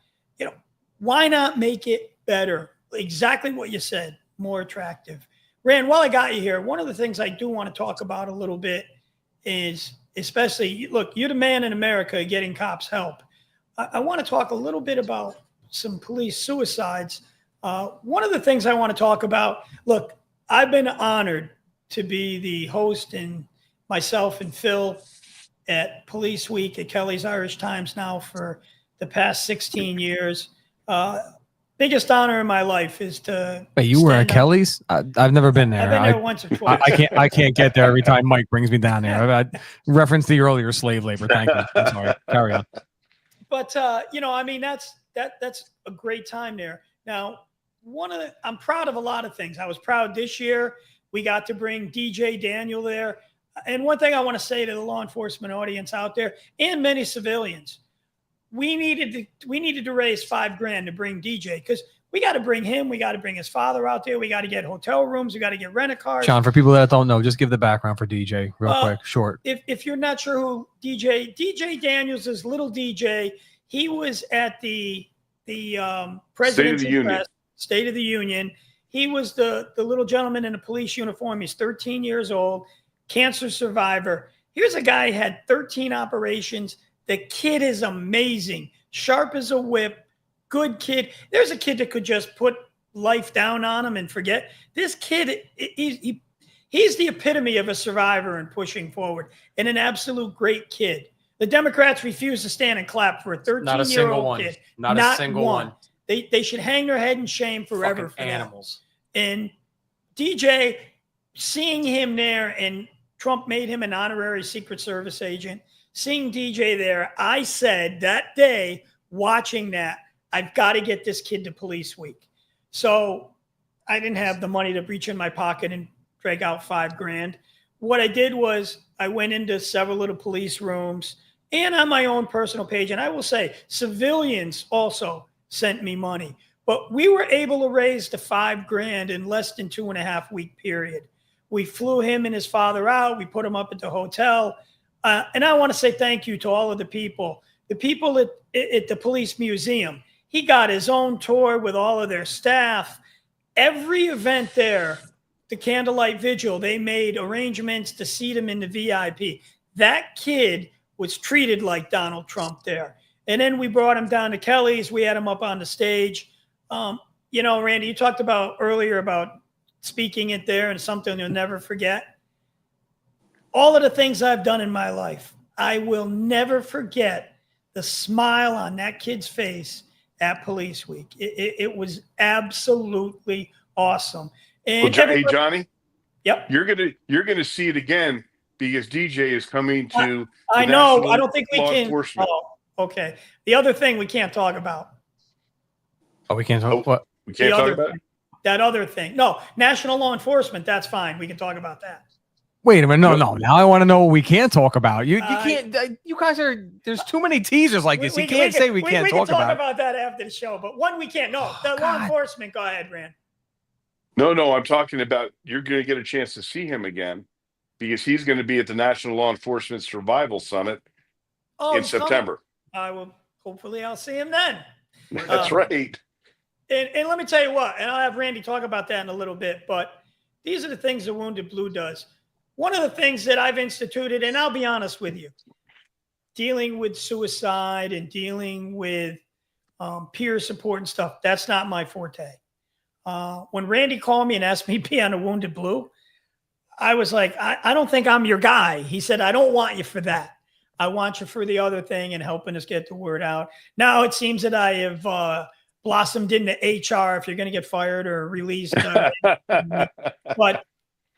Why not make it better? Exactly what you said, more attractive. Rand, while I got you here, one of the things I do want to talk about a little bit is, especially, look, you're the man in America getting cops help. I want to talk a little bit about some police suicides. One of the things I want to talk about, look, I've been honored to be the host, and myself and Phil at Police Week at Kelly's Irish Times now for the past 16 years. Biggest honor in my life is to. Wait, you were at Kelly's? I've never been there. I've been there once or twice. I can't get there every time Mike brings me down there. I reference the earlier slave labor. Thank you. I'm sorry. Carry on. But I mean, that's a great time there. Now, I'm proud of a lot of things. I was proud this year we got to bring DJ Daniel there. And one thing I want to say to the law enforcement audience out there and many civilians, we needed to raise $5,000 to bring DJ, because we got to bring him. We got to bring his father out there. We got to get hotel rooms. We got to get rent-a-cars. Sean, for people that don't know, just give the background for DJ real quick, short. If you're not sure who DJ Daniels is, little DJ, he was at the President's State of the Union. He was the little gentleman in a police uniform. He's 13 years old, cancer survivor. Here's a guy who had 13 operations. The kid is amazing, sharp as a whip, good kid. There's a kid that could just put life down on him and forget. This kid, he's the epitome of a survivor and pushing forward, and an absolute great kid. The Democrats refuse to stand and clap for a 13-year-old kid. Not a single one. They should hang their head in shame forever. Fucking animals. And DJ, seeing him there, and Trump made him an honorary Secret Service agent. Seeing DJ there, I said that day, watching that, I've got to get this kid to Police Week. So I didn't have the money to reach in my pocket and drag out $5,000. What I did was I went into several of the police rooms and on my own personal page. And I will say civilians also sent me money, but we were able to raise the $5,000 in less than 2.5 week period. We flew him and his father out. We put him up at the hotel. And I want to say thank you to all of the people at the police museum. He got his own tour with all of their staff. Every event there, the candlelight vigil, they made arrangements to seat him in the VIP. That kid was treated like Donald Trump there. And then we brought him down to Kelly's. We had him up on the stage. Randy, you talked about earlier about speaking it there and something you'll never forget. All of the things I've done in my life, I will never forget the smile on that kid's face at Police Week. It was absolutely awesome. And hey, Johnny. Yep. You're gonna see it again because DJ is coming to. I know. I don't think we can. Oh, okay. The other thing we can't talk about. Oh, we can't talk what? We can't talk about it? That other thing. No, national law enforcement. That's fine. We can talk about that. Wait a minute. No. Now I want to know what we can talk about. You can't. You guys are. There's too many teasers like this. You can't say we can't talk about. We can talk about that after the show. But one we can't. No, the law enforcement. Go ahead, Rand. No. I'm talking about you're going to get a chance to see him again because he's going to be at the National Law Enforcement Survival Summit in September. I will. Hopefully, I'll see him then. That's right. And let me tell you what. And I'll have Randy talk about that in a little bit. But these are the things the Wounded Blue does. One of the things that I've instituted, and I'll be honest with you, dealing with suicide and dealing with peer support and stuff, that's not my forte. When Randy called me and asked me to be on a Wounded Blue, I was like, I don't think I'm your guy. He said, I don't want you for that. I want you for the other thing and helping us get the word out. Now it seems that I have blossomed into HR if you're going to get fired or released. But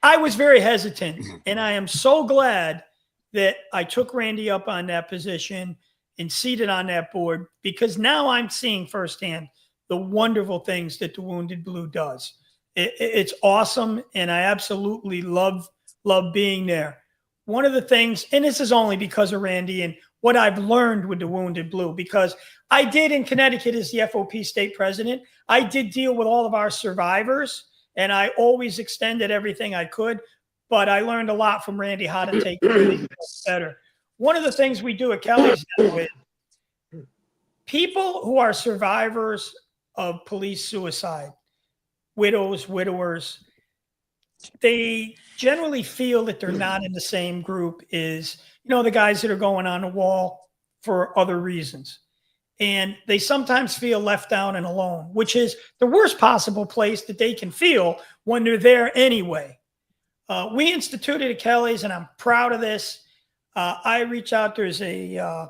I was very hesitant, and I am so glad that I took Randy up on that position and seated on that board, because now I'm seeing firsthand the wonderful things that the Wounded Blue does. It's awesome, and I absolutely love being there. One of the things, and this is only because of Randy, and what I've learned with the Wounded Blue, because I did in Connecticut as the FOP state president. I did deal with all of our survivors, and I always extended everything I could. But I learned a lot from Randy how to take care of these folks better. One of the things we do at Kelly's now is people who are survivors of police suicide, widows, widowers, they generally feel that they're not in the same group as, the guys that are going on the wall for other reasons. And they sometimes feel left down and alone, which is the worst possible place that they can feel when they're there anyway. We instituted at Kelly's, and I'm proud of this. I reach out. There's a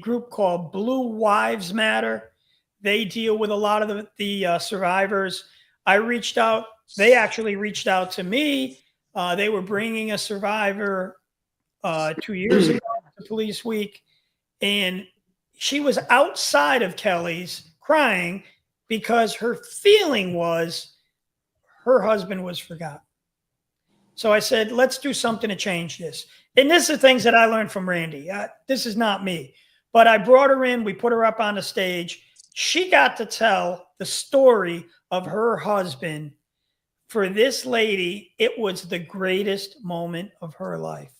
group called Blue Wives Matter. They deal with a lot of the survivors. I reached out. They actually reached out to me. They were bringing a survivor 2 years ago to Police Week, and she was outside of Kelly's crying because her feeling was her husband was forgotten. So I said, let's do something to change this. And this is things that I learned from Randy. This is not me. But I brought her in. We put her up on the stage. She got to tell the story of her husband. For this lady, it was the greatest moment of her life.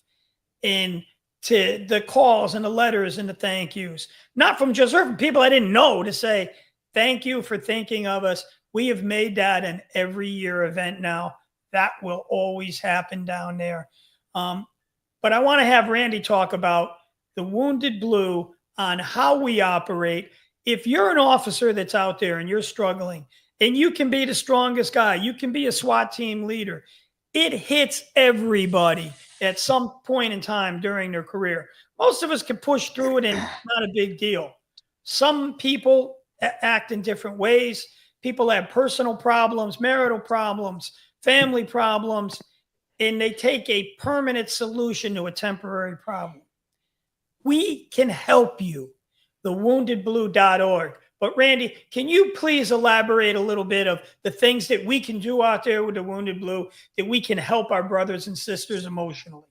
And to the calls and the letters and the thank yous, not from just her, from people I didn't know, to say, thank you for thinking of us. We have made that an every year event now. That will always happen down there. But I want to have Randy talk about the Wounded Blue, on how we operate. If you're an officer that's out there and you're struggling, and you can be the strongest guy, you can be a SWAT team leader, it hits everybody at some point in time during their career. Most of us can push through it and it's not a big deal. Some people act in different ways. People have personal problems, marital problems, family problems, and they take a permanent solution to a temporary problem. We can help you, thewoundedblue.org. But Randy, can you please elaborate a little bit of the things that we can do out there with the Wounded Blue, that we can help our brothers and sisters emotionally?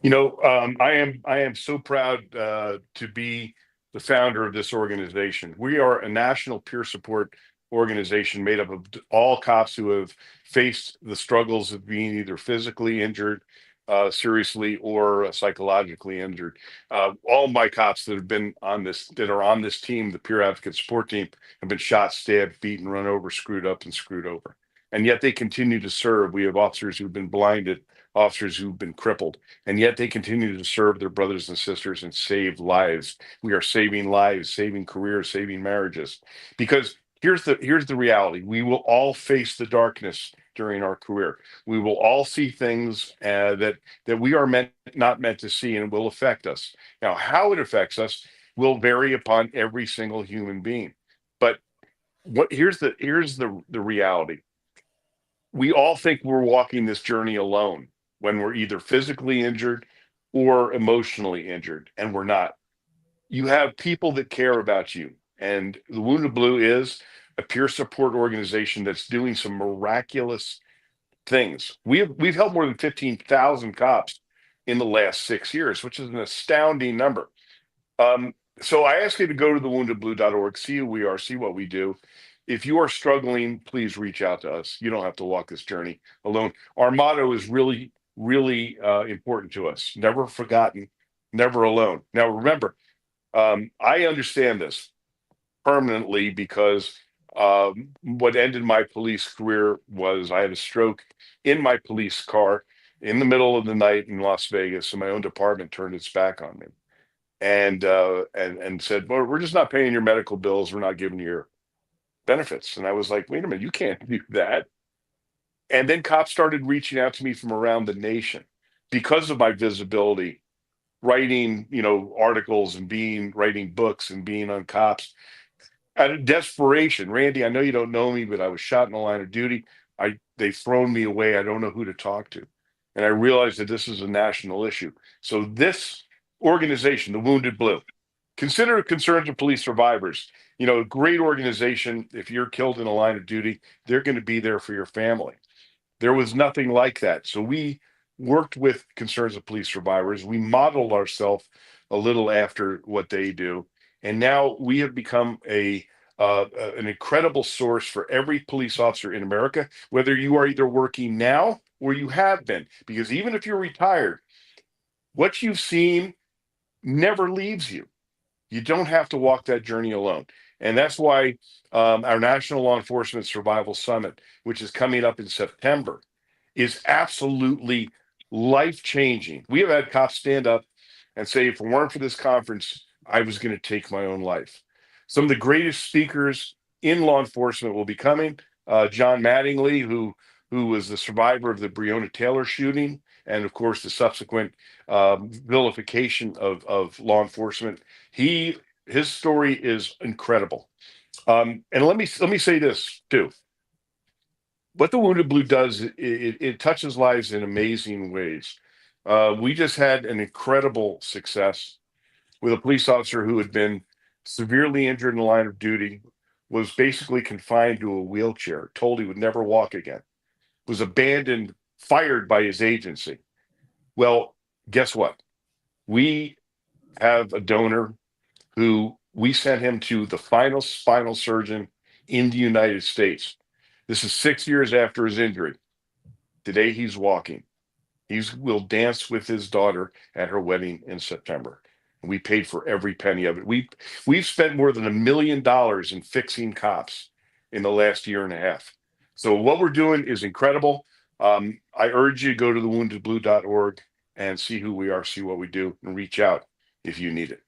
I am so proud to be the founder of this organization. We are a national peer support organization made up of all cops who have faced the struggles of being either physically injured, seriously, or psychologically injured. All my cops that have been on this, that are on this team, the peer advocate support team, have been shot, stabbed, beaten, run over, screwed up, and screwed over. And yet they continue to serve. We have officers who've been blinded, officers who've been crippled, and yet they continue to serve their brothers and sisters and save lives. We are saving lives, saving careers, saving marriages. Because here's the reality: we will all face the darkness during our career. We will all see things that we are not meant to see, and will affect us. Now, how it affects us will vary upon every single human being. But here's the reality: we all think we're walking this journey alone when we're either physically injured or emotionally injured, and we're not. You have people that care about you, and the Wounded Blue is a peer support organization that's doing some miraculous things. We've helped more than 15,000 cops in the last 6 years, which is an astounding number. So I ask you to go to thewoundedblue.org, see who we are, see what we do. If you are struggling, please reach out to us. You don't have to walk this journey alone. Our motto is really, really important to us: never forgotten, never alone. Now, remember, I understand this permanently, because what ended my police career was I had a stroke in my police car in the middle of the night in Las Vegas, and my own department turned its back on me and said, well, we're just not paying your medical bills. We're not giving you your benefits. And I was like, wait a minute, you can't do that. And then cops started reaching out to me from around the nation because of my visibility, writing, articles and writing books and being on cops. Out of desperation, Randy, I know you don't know me, but I was shot in the line of duty. They've thrown me away. I don't know who to talk to. And I realized that this is a national issue. So this organization, the Wounded Blue, consider Concerns of Police Survivors. A great organization. If you're killed in a line of duty, they're going to be there for your family. There was nothing like that. So we worked with Concerns of Police Survivors. We modeled ourselves a little after what they do. And now we have become an incredible source for every police officer in America, whether you are either working now or you have been. Because even if you're retired, what you've seen never leaves you. You don't have to walk that journey alone. And that's why our National Law Enforcement Survival Summit, which is coming up in September, is absolutely life changing. We have had cops stand up and say, if it weren't for this conference, I was going to take my own life. Some of the greatest speakers in law enforcement will be coming. John Mattingly, who was the survivor of the Breonna Taylor shooting, and of course the subsequent vilification of law enforcement. His story is incredible. And let me say this too. What the Wounded Blue does, it touches lives in amazing ways. We just had an incredible success with a police officer who had been severely injured in the line of duty, was basically confined to a wheelchair, told he would never walk again, was abandoned, fired by his agency. Well, guess what? We have a donor who we sent him to the final spinal surgeon in the United States. This is 6 years after his injury. Today he's walking. He will dance with his daughter at her wedding in September. We paid for every penny of it. We've spent more than $1 million in fixing cops in the last year and a half. So what we're doing is incredible. I urge you to go to thewoundedblue.org and see who we are, see what we do, and reach out if you need it.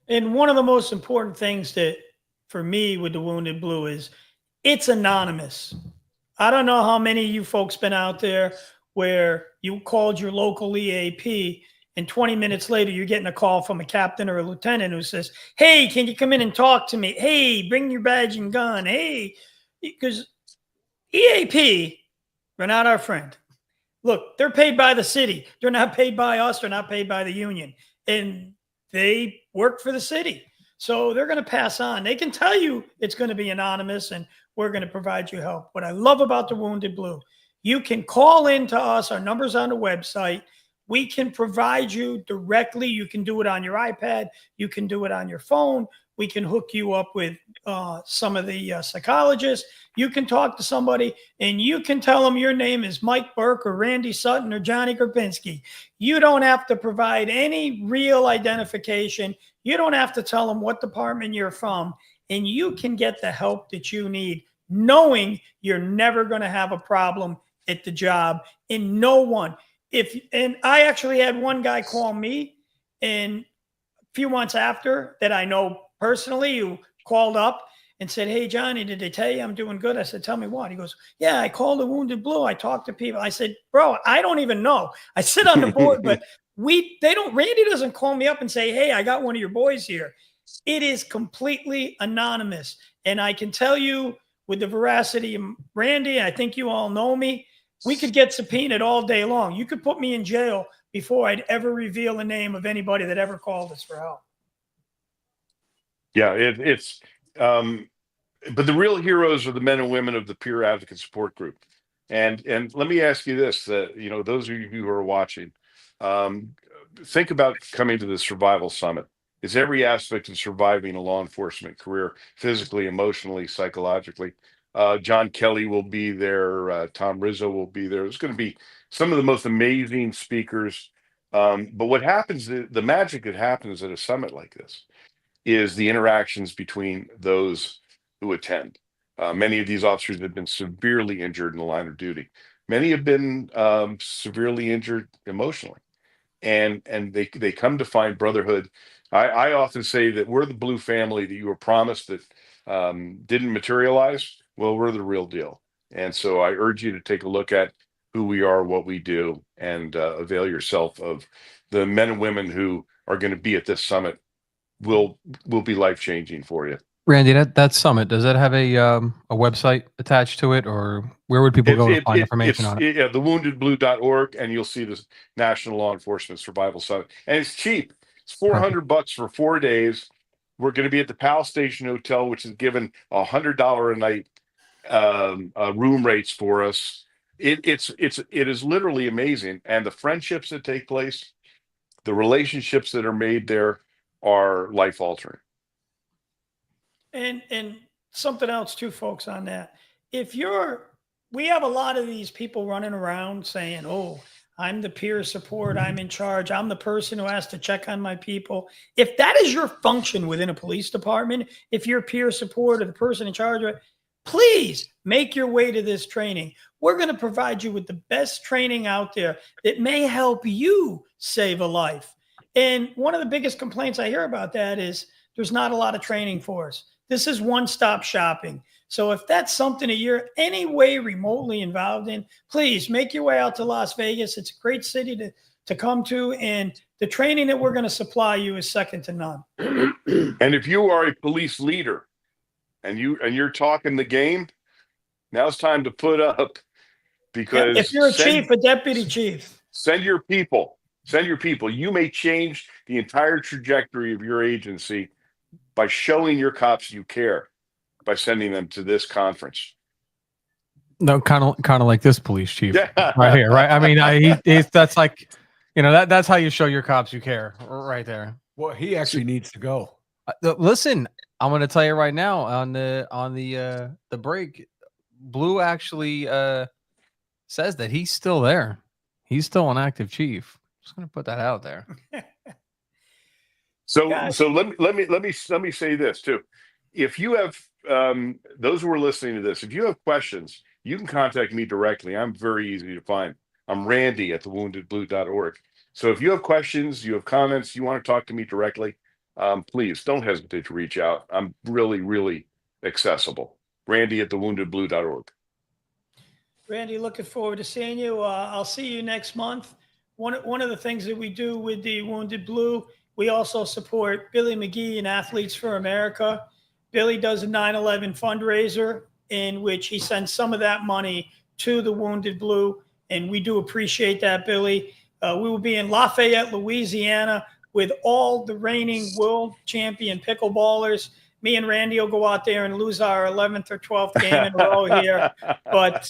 And one of the most important things that for me with the Wounded Blue is it's anonymous. I don't know how many of you folks been out there where you called your local EAP and 20 minutes later you're getting a call from a captain or a lieutenant who says, hey, can you come in and talk to me? Hey, bring your badge and gun. Hey, because EAP, they're not our friend. Look, they're paid by the city. They're not paid by us. They're not paid by the union. And they work for the city. So they're going to pass on. They can tell you it's going to be anonymous and we're going to provide you help. What I love about the Wounded Blue, you can call in to us. Our number's on the website. We can provide you directly. You can do it on your iPad. You can do it on your phone. We can hook you up with some of the psychologists. You can talk to somebody and you can tell them your name is Mike Burke or Randy Sutton or Johnny Krupinsky. You don't have to provide any real identification. You don't have to tell them what department you're from. And you can get the help that you need, knowing you're never going to have a problem at the job. And no one, and I actually had one guy call me and a few months after that I know personally who called up and said, hey, Johnny, did they tell you I'm doing good? I said, tell me what? He goes, yeah, I called the Wounded Blue. I talked to people. I said, bro, I don't even know. I sit on the board, but Randy doesn't call me up and say, hey, I got one of your boys here. It is completely anonymous. And I can tell you with the veracity of Randy, I think you all know me, we could get subpoenaed all day long. You could put me in jail before I'd ever reveal the name of anybody that ever called us for help. Yeah, but the real heroes are the men and women of the peer advocate support group. And let me ask you this, those of you who are watching, think about coming to the Survival Summit. It's every aspect of surviving a law enforcement career, physically, emotionally, psychologically. John Kelly will be there. Tom Rizzo will be there. There's going to be some of the most amazing speakers. But what happens, the magic that happens at a summit like this is the interactions between those who attend. Many of these officers have been severely injured in the line of duty. Many have been severely injured emotionally. And they come to find brotherhood. I often say that we're the blue family that you were promised that didn't materialize. Well, we're the real deal. And so I urge you to take a look at who we are, what we do, and avail yourself of the men and women who are going to be at this summit. Will be life-changing for you. Randy, that summit, does that have a website attached to it, or where would people go to find information on it? Yeah, thewoundedblue.org, and you'll see this National Law Enforcement Survival Summit. And it's cheap. It's $400 for 4 days. We're going to be at the Pal Station Hotel, which is given $100 a night room rates for us. It is literally amazing. And the friendships that take place, The relationships that are made there are life altering. And something else too, folks, on that. We have a lot of these people running around saying, "Oh, I'm the peer support. I'm in charge. I'm the person who has to check on my people." If that is your function within a police department, if you're peer support or the person in charge of it, please make your way to this training. We're going to provide you with the best training out there that may help you save a life. And one of the biggest complaints I hear about that is there's not a lot of training for us. This is one-stop shopping. So if that's something that you're any way remotely involved in, please make your way out to Las Vegas. It's a great city to come to, and the training that we're going to supply you is second to none. And if you are a police leader and you're talking the game, now it's time to put up, because if you're a chief, a deputy chief, send your people. You may change the entire trajectory of your agency by showing your cops you care, by sending them to this conference. No, kind of like this police chief right here, right? I mean, that's like, that's how you show your cops you care, right there. Well, he actually needs to go. Listen, I'm going to tell you right now on the break, Blue actually says that he's still there. He's still an active chief. Just going to put that out there. So let me say this too. If you have those who are listening to this, if you have questions, you can contact me directly. I'm very easy to find. I'm Randy at thewoundedblue.org. So if you have questions, you have comments, you want to talk to me directly, please don't hesitate to reach out. I'm really, really accessible. Randy at thewoundedblue.org. Randy, looking forward to seeing you. I'll see you next month. One of the things that we do with the Wounded Blue, we also support Billy McGee and Athletes for America. Billy does a 9/11 fundraiser in which he sends some of that money to the Wounded Blue, and we do appreciate that, Billy. We will be in Lafayette, Louisiana, with all the reigning world champion pickleballers. Me and Randy will go out there and lose our 11th or 12th game in a row here. But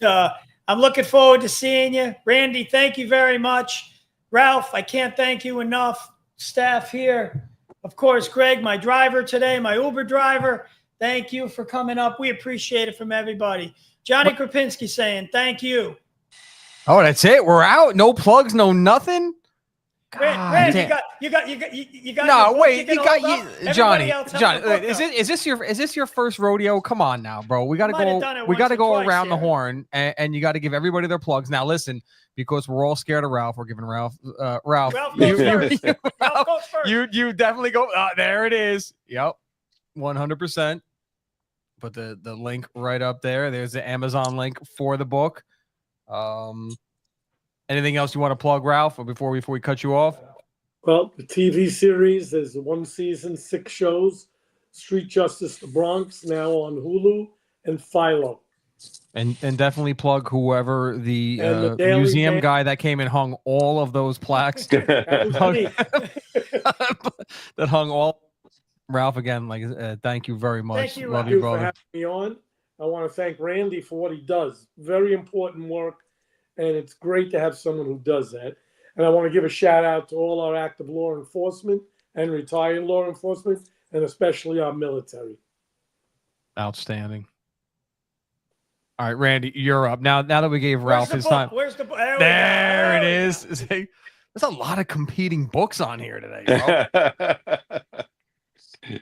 I'm looking forward to seeing you. Randy, thank you very much. Ralph, I can't thank you enough. Staff here. Of course, Greg, my driver today, my Uber driver. Thank you for coming up. We appreciate it from everybody. Johnny Krupinsky saying thank you. Oh, that's it. We're out. No plugs, no nothing. Randy, you got. No, wait. You got you, Johnny. Is this your first rodeo? Come on now, bro. We gotta go. We gotta go around the horn, and you got to give everybody their plugs. Now, listen, because we're all scared of Ralph. We're giving Ralph. Ralph you definitely go. There it is. Yep, 100%. Put the link right up there. There's the Amazon link for the book. Anything else you want to plug, Ralph, or before we cut you off? Well, the TV series, there's 1 season, 6 shows. Street Justice the Bronx, now on Hulu, and Philo. And definitely plug whoever the Daily museum Man guy that came and hung all of those plaques. That was me. that hung all. Ralph, again, thank you very much. Thank you, Love Ralph, you, for brother. having me on. I want to thank Randy for what he does. Very important work, and it's great to have someone who does that. And I want to give a shout out to all our active law enforcement and retired law enforcement, and especially our military. Outstanding. All right, Randy, you're up. Now that we gave Ralph his time. Where's the book? There it is. There's a lot of competing books on here today, bro.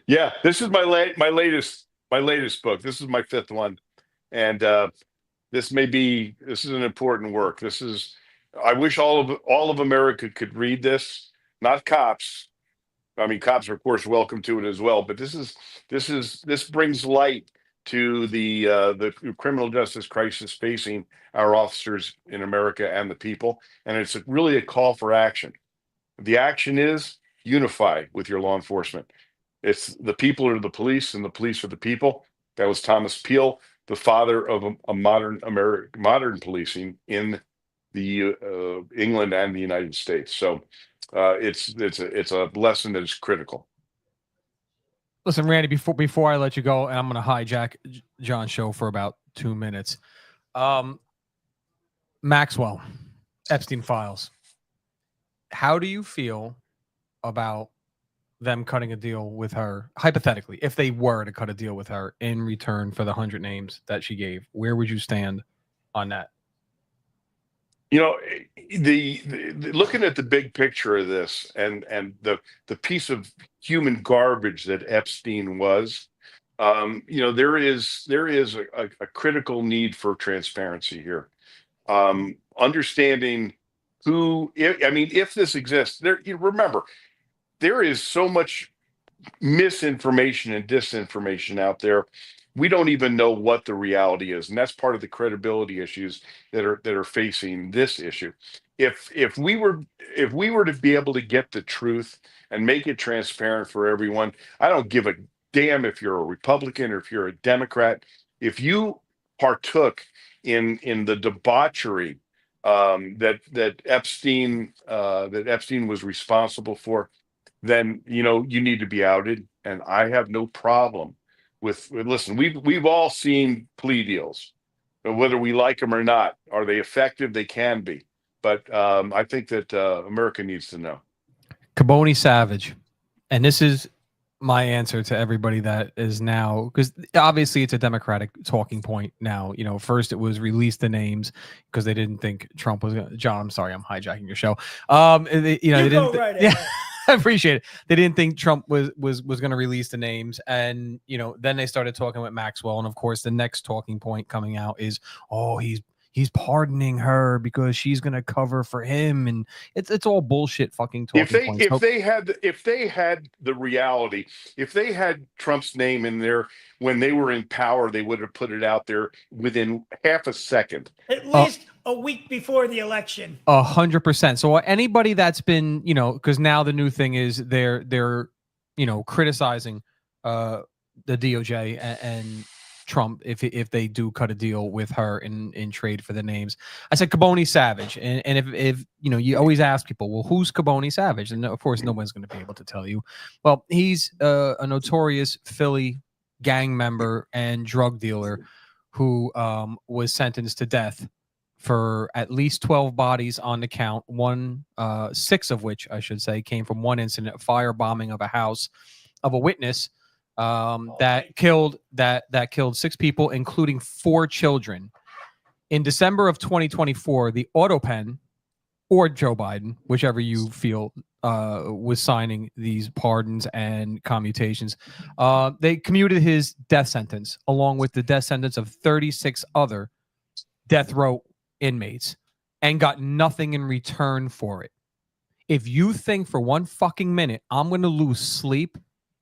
Yeah, this is my latest book. This is my 5th one, and this is an important work. I wish all of America could read this. Not cops. I mean, cops are of course welcome to it as well. But this brings light to the criminal justice crisis facing our officers in America and the people, and it's really a call for action. The action is unify with your law enforcement. It's the people are the police, and the police are the people. That was Thomas Peele, the father of a modern policing in the England and the United States. So it's a lesson that is critical. Listen, Randy, before I let you go, and I'm going to hijack John's show for about 2 minutes. Maxwell, Epstein files. How do you feel about them cutting a deal with her, hypothetically, if they were to cut a deal with her in return for the 100 names that she gave, where would you stand on that? You know, the looking at the big picture of this and the piece of human garbage that Epstein was, you know, there is a critical need for transparency here. Understanding who, I mean, if this exists, there. You remember, there is so much misinformation and disinformation out there. We don't even know what the reality is, and that's part of the credibility issues that are facing this issue. If we were to be able to get the truth and make it transparent for everyone, I don't give a damn if you're a Republican or if you're a Democrat. If you partook in the debauchery that Epstein was responsible for, then you know you need to be outed. And I have no problem with listen. We've all seen plea deals, whether we like them or not. Are they effective? They can be, but I think that America needs to know. Caboni Savage, and this is my answer to everybody that is now, because obviously it's a Democratic talking point now. You know, first it was release the names because they didn't think Trump was gonna, John, I'm sorry, I'm hijacking your show. They didn't. Right yeah, I appreciate it. They didn't think Trump was going to release the names, and you know, then they started talking with Maxwell, and of course, the next talking point coming out is, oh, he's pardoning her because she's going to cover for him, and it's all bullshit fucking talking points. If they had the reality, if they had Trump's name in there when they were in power, they would have put it out there within half a second. At least a week before the election. 100%. So anybody that's been, you know, because now the new thing is they're you know, criticizing the DOJ and Trump if they do cut a deal with her in trade for the names. I said Caboni Savage, and if you know, you always ask people, well, who's Caboni Savage? And of course, no one's going to be able to tell you. Well, he's a notorious Philly gang member and drug dealer who was sentenced to death for at least 12 bodies on the count. 6 of which, I should say, came from one incident, firebombing of a house of a witness that killed 6 people, including 4 children. In December of 2024, the Autopen, or Joe Biden, whichever you feel, was signing these pardons and commutations. They commuted his death sentence along with the death sentence of 36 other death row inmates and got nothing in return for it. If you think for one fucking minute I'm going to lose sleep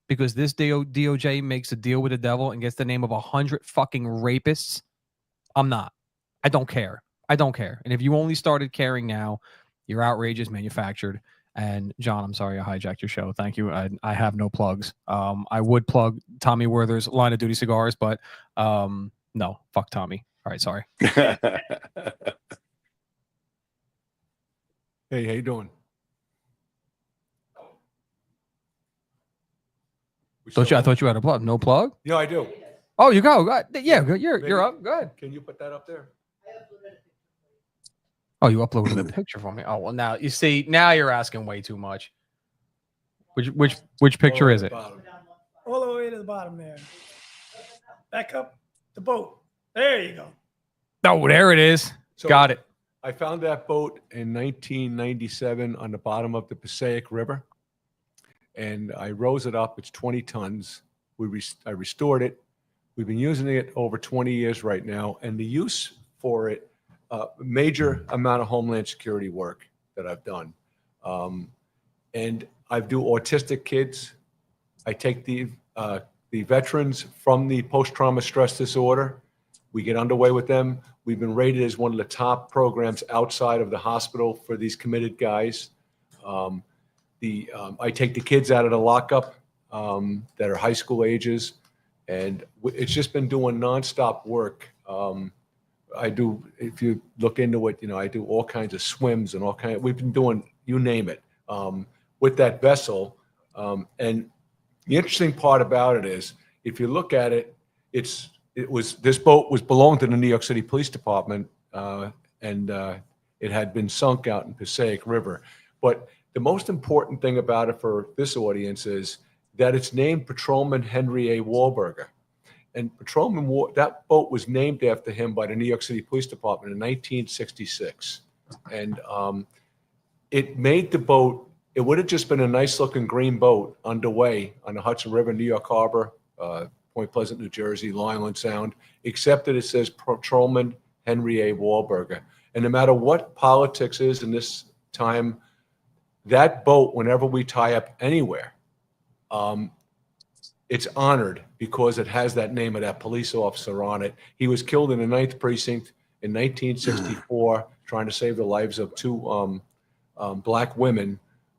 because this DOJ makes a deal with the devil and gets the name of 100 fucking rapists, I'm not. I don't care. I don't care. And if you only started caring now, your outrage is manufactured. And John, I'm sorry I hijacked your show. Thank you. I have no plugs. I would plug Tommy Werther's Line of Duty cigars, but no, fuck Tommy. All right, sorry. Hey, how you doing? I thought you had a plug. No plug? Yeah, I do. Oh, you go. Yeah, you're up. Good. Can you put that up there? Oh, you uploaded a picture for me. Oh, well, now you see. Now you're asking way too much. Which picture is it? All the way to the bottom there. Back up the boat. There you go. Oh, there it is. So Got it. I found that boat in 1997 on the bottom of the Passaic River, and I rose it up. It's 20 tons. I restored it. We've been using it over 20 years right now, and the use for it, major amount of Homeland Security work that I've done. And I do autistic kids. I take the veterans from the post-trauma stress disorder. We get underway with them. We've been rated as one of the top programs outside of the hospital for these committed guys. I take the kids out of the lockup that are high school ages, and it's just been doing nonstop work. I do, if you look into it, you know, I do all kinds of swims and we've been doing, you name it, with that vessel. And the interesting part about it is, if you look at it, this boat belonged to the New York City Police Department, and it had been sunk out in Passaic River. But the most important thing about it for this audience is that it's named Patrolman Henry A. Wahlberger. And that boat was named after him by the New York City Police Department in 1966. And it made the boat, it would have just been a nice looking green boat underway on the Hudson River, New York Harbor, Point Pleasant, New Jersey, Long Island Sound, except that it says Patrolman Henry A. Wahlberger. And no matter what politics is in this time, that boat, whenever we tie up anywhere, it's honored because it has that name of that police officer on it. He was killed in the 9th Precinct in 1964, trying to save the lives of two black women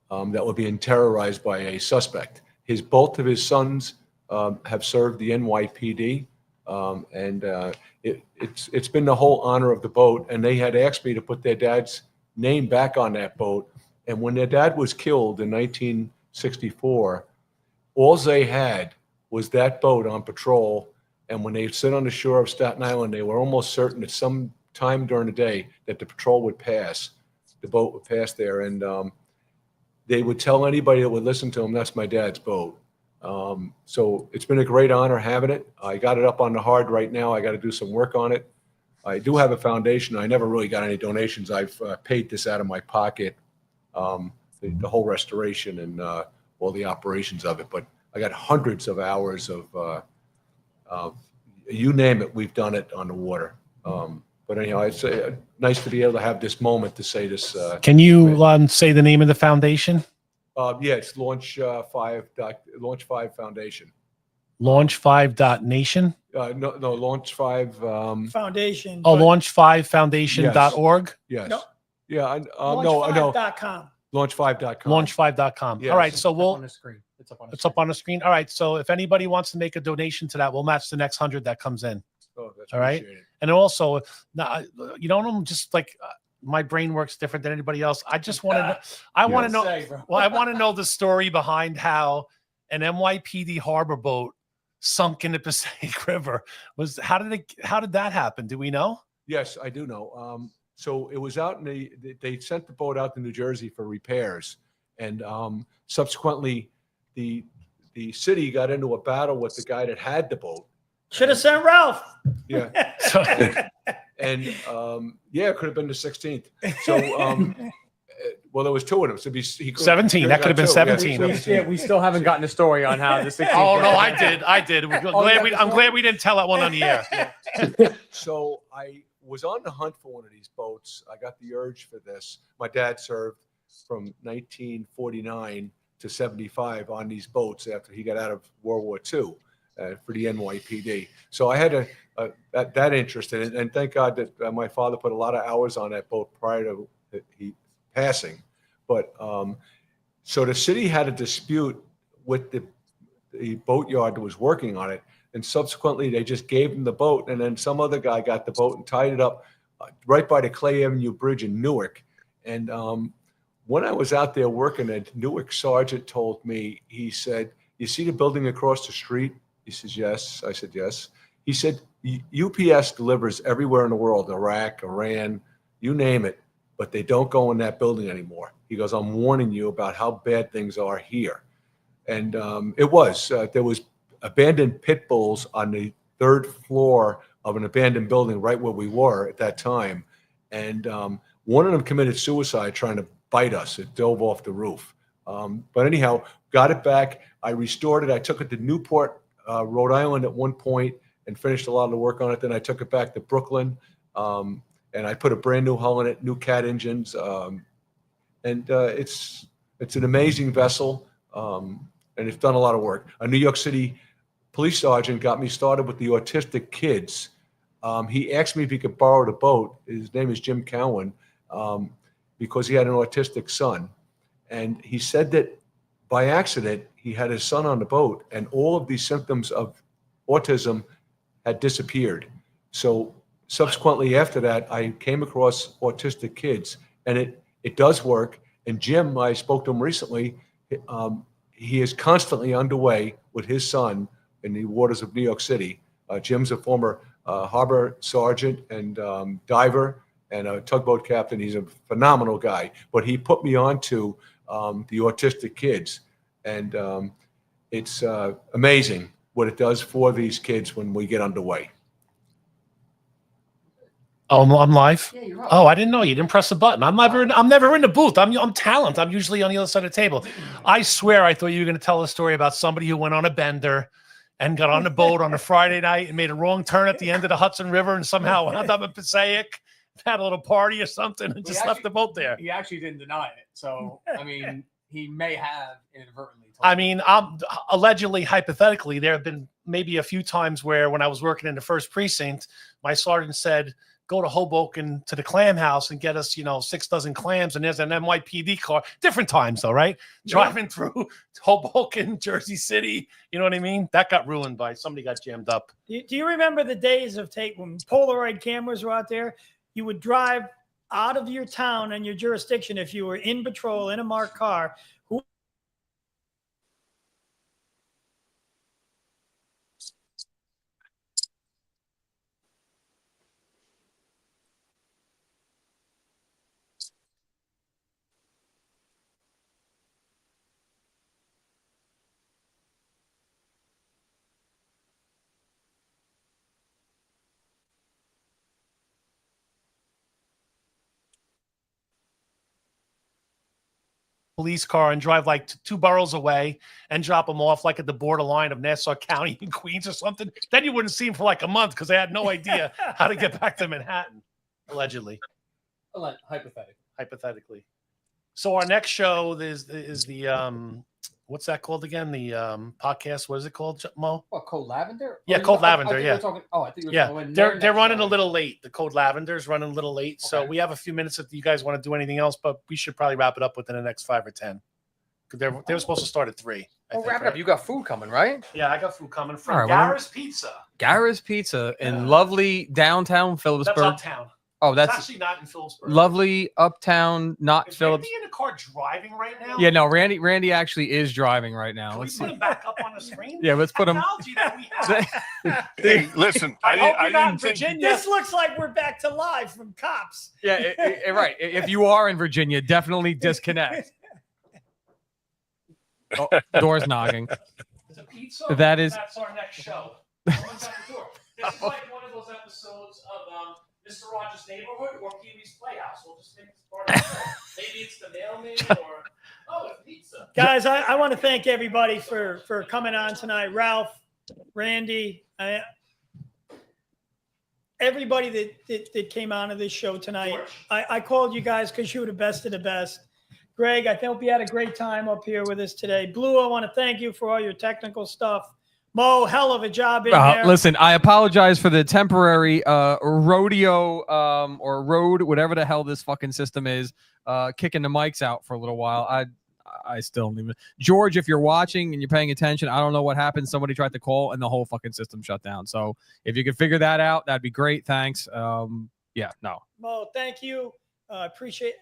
that were being terrorized by a suspect. Both of his sons have served the NYPD, and it's been the whole honor of the boat. And they had asked me to put their dad's name back on that boat. And when their dad was killed in 1964, all they had was that boat on patrol. And when they sit on the shore of Staten Island, they were almost certain that some time during the day that the patrol would pass, the boat would pass there. And they would tell anybody that would listen to them, that's my dad's boat. So it's been a great honor having it. I got it up on the hard right now. I got to do some work on it. I do have a foundation. I never really got any donations. I've paid this out of my pocket, the whole restoration and all the operations of it. But I got hundreds of hours of you name it, we've done it on the water. But anyhow, it's nice to be able to have this moment to say this. Can you say the name of the foundation? Yeah, it's Launch 5 Foundation. Launch5.nation? No, Launch 5 Foundation. Oh, launch5foundation.org? Yes. No. Yeah. Launch5.com. Launch5.com. Launch5.com. Yes. All right. So It's up on the screen. it's up on the screen. All right. So if anybody wants to make a donation to that, we'll match the next 100 that comes in. Oh, that's All right. appreciated. And also, now, you know, I'm just like my brain works different than anybody else. I just want to know. I want to know. Well, I want to know the story behind how an NYPD harbor boat sunk in the Passaic River. How did that happen? Do we know? Yes, I do know. So it was out they sent the boat out to New Jersey for repairs, and subsequently, the city got into a battle with the guy that had the boat. Should have sent Ralph. Yeah. And yeah, it could have been the 16th. So well, there was two of them. So he 17. That could have been 17. Yeah, We still haven't gotten a story on how the 16th. Oh no, I did. I'm glad we didn't tell that one on the air. So I was on the hunt for one of these boats. I got the urge for this. My dad served from 1949 to 75 on these boats after he got out of World War II for the NYPD. So I had that interest in it, and thank God that my father put a lot of hours on that boat prior to he passing. But so the city had a dispute with the boatyard that was working on it. And subsequently, they just gave him the boat, and then some other guy got the boat and tied it up right by the Clay Avenue Bridge in Newark. And when I was out there working, a Newark sergeant told me, he said, "You see the building across the street?" He says, "Yes." I said, "Yes." He said, "UPS delivers everywhere in the world, Iraq, Iran, you name it, but they don't go in that building anymore." He goes, "I'm warning you about how bad things are here." And it was. There was abandoned pit bulls on the 3rd floor of an abandoned building right where we were at that time. And one of them committed suicide trying to bite us. It dove off the roof. But anyhow, got it back. I restored it. I took it to Newport, Rhode Island at one point and finished a lot of the work on it. Then I took it back to Brooklyn and I put a brand new hull in it, new cat engines. And it's an amazing vessel. And it's done a lot of work. A New York City police sergeant got me started with the autistic kids. He asked me if he could borrow the boat. His name is Jim Cowan, because he had an autistic son. And he said that by accident, he had his son on the boat and all of these symptoms of autism had disappeared. So subsequently after that, I came across autistic kids, and it does work. And Jim, I spoke to him recently, he is constantly underway with his son in the waters of New York City. Jim's a former harbor sergeant and diver and a tugboat captain. He's a phenomenal guy. But he put me on to the autistic kids. And it's amazing what it does for these kids when we get underway. Oh, I'm live. Yeah, you're up. Oh, I didn't know you didn't press the button. I'm never in the booth. I'm talent. I'm usually on the other side of the table. I swear, I thought you were going to tell a story about somebody who went on a bender and got on the boat on a Friday night and made a wrong turn at the end of the Hudson River and somehow wound up in Passaic, had a little party or something, and just left the boat there. He actually didn't deny it. So, I mean, he may have inadvertently told I mean, allegedly, hypothetically, there have been maybe a few times where when I was working in the first precinct, my sergeant said, go to Hoboken to the clam house and get us, 6 dozen clams. And there's an NYPD car. Different times, though, right? Yeah. Driving through Hoboken, Jersey City. You know what I mean? That got ruined by somebody got jammed up. Do you remember the days of when Polaroid cameras were out there? You would drive out of your town and your jurisdiction if you were in patrol in a marked car. Police car and drive like 2 boroughs away and drop them off like at the borderline of Nassau County in Queens or something. Then you wouldn't see them for like a month because they had no idea how to get back to Manhattan, allegedly. Hypothetically. So our next show is the what's that called again? The podcast. What is it called, Mo? What, Code Lavender? Yeah, Code Lavender. Yeah. I think you were Yeah, talking they're running a little late. The Code Lavender's running a little late, so we have a few minutes if you guys want to do anything else. But we should probably wrap it up within the next 5 or 10. They were supposed to start at 3. Wrap it up. You got food coming, right? Yeah, I got food coming from All right, Garra's Pizza. Garra's Pizza in lovely downtown Phillipsburg. That's uptown. Oh, that's It's actually not in Phillipsburg. lovely uptown, not Is Phillips. Randy in the car driving right now? Yeah, no, Randy actually is driving right now. Can we Let's put see. him back up on the screen? Yeah, let's put him. Technology that we have. Hey, listen, I hope I you're not in didn't think. Virginia. This looks like we're back to live from Cops. Yeah, right. If you are in Virginia, definitely disconnect. Oh, door's knocking. Is it pizza? That is- That's our next show. Someone's at the door. This is like one of those episodes of Mr. Rogers' Neighborhood or Pee-wee's Playhouse. We'll just think it's part of the show. Maybe it's the mailman or it's pizza. Guys, I want to thank everybody for coming on tonight. Ralph, Randy, everybody that came on to this show tonight. I called you guys because you were the best of the best. Greg, I hope you had a great time up here with us today. Blue, I want to thank you for all your technical stuff. Mo, hell of a job in there. Listen, I apologize for the temporary rodeo or road, whatever the hell this fucking system is, kicking the mics out for a little while. I still don't even. George, if you're watching and you're paying attention, I don't know what happened. Somebody tried to call and the whole fucking system shut down. So if you could figure that out, that'd be great. Thanks. Yeah, no. Mo, thank you. Appreciate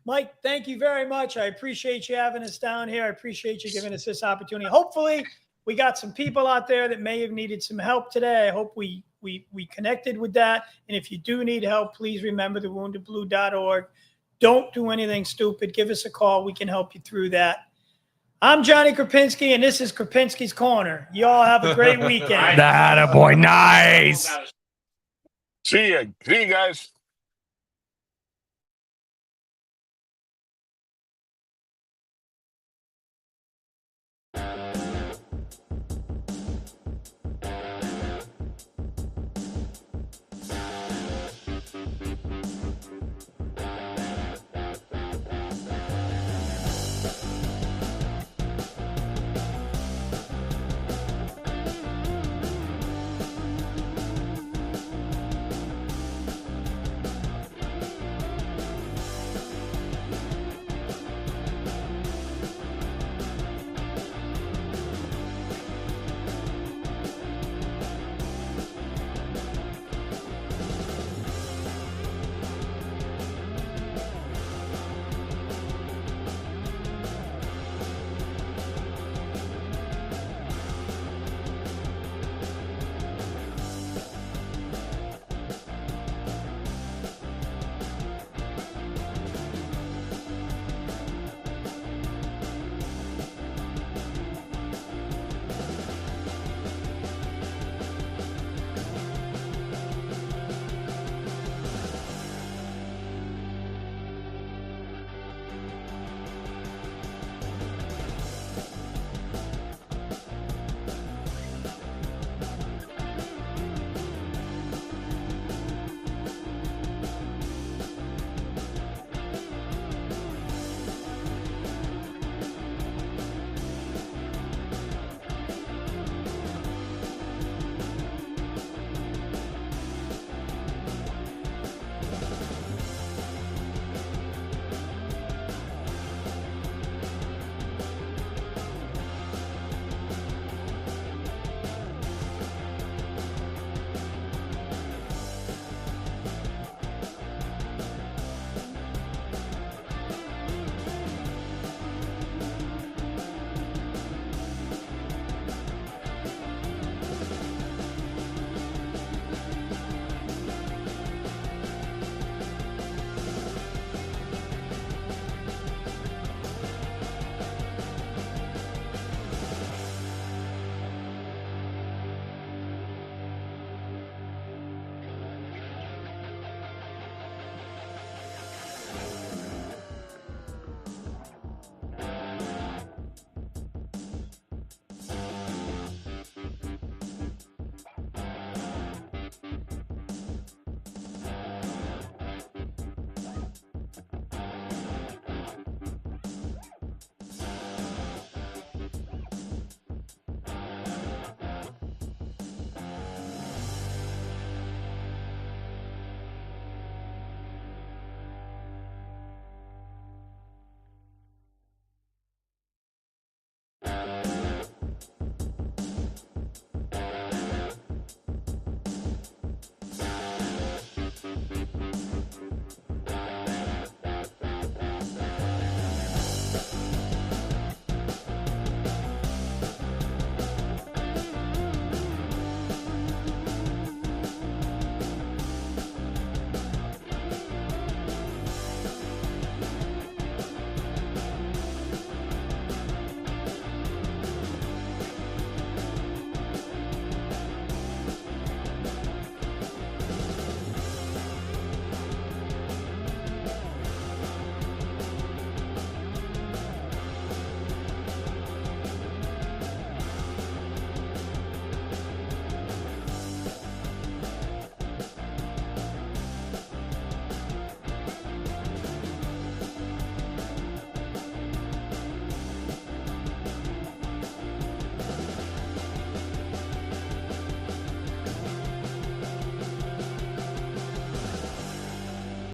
Mike, thank you very much. I appreciate you having us down here. I appreciate you giving us this opportunity. Hopefully, we got some people out there that may have needed some help today. I hope we connected with that. And if you do need help, please remember thewoundedblue.org. Don't do anything stupid. Give us a call. We can help you through that. I'm Johnny Krupinsky, and this is Krupinsky's Corner. You all have a great weekend. That a boy, nice. See you guys.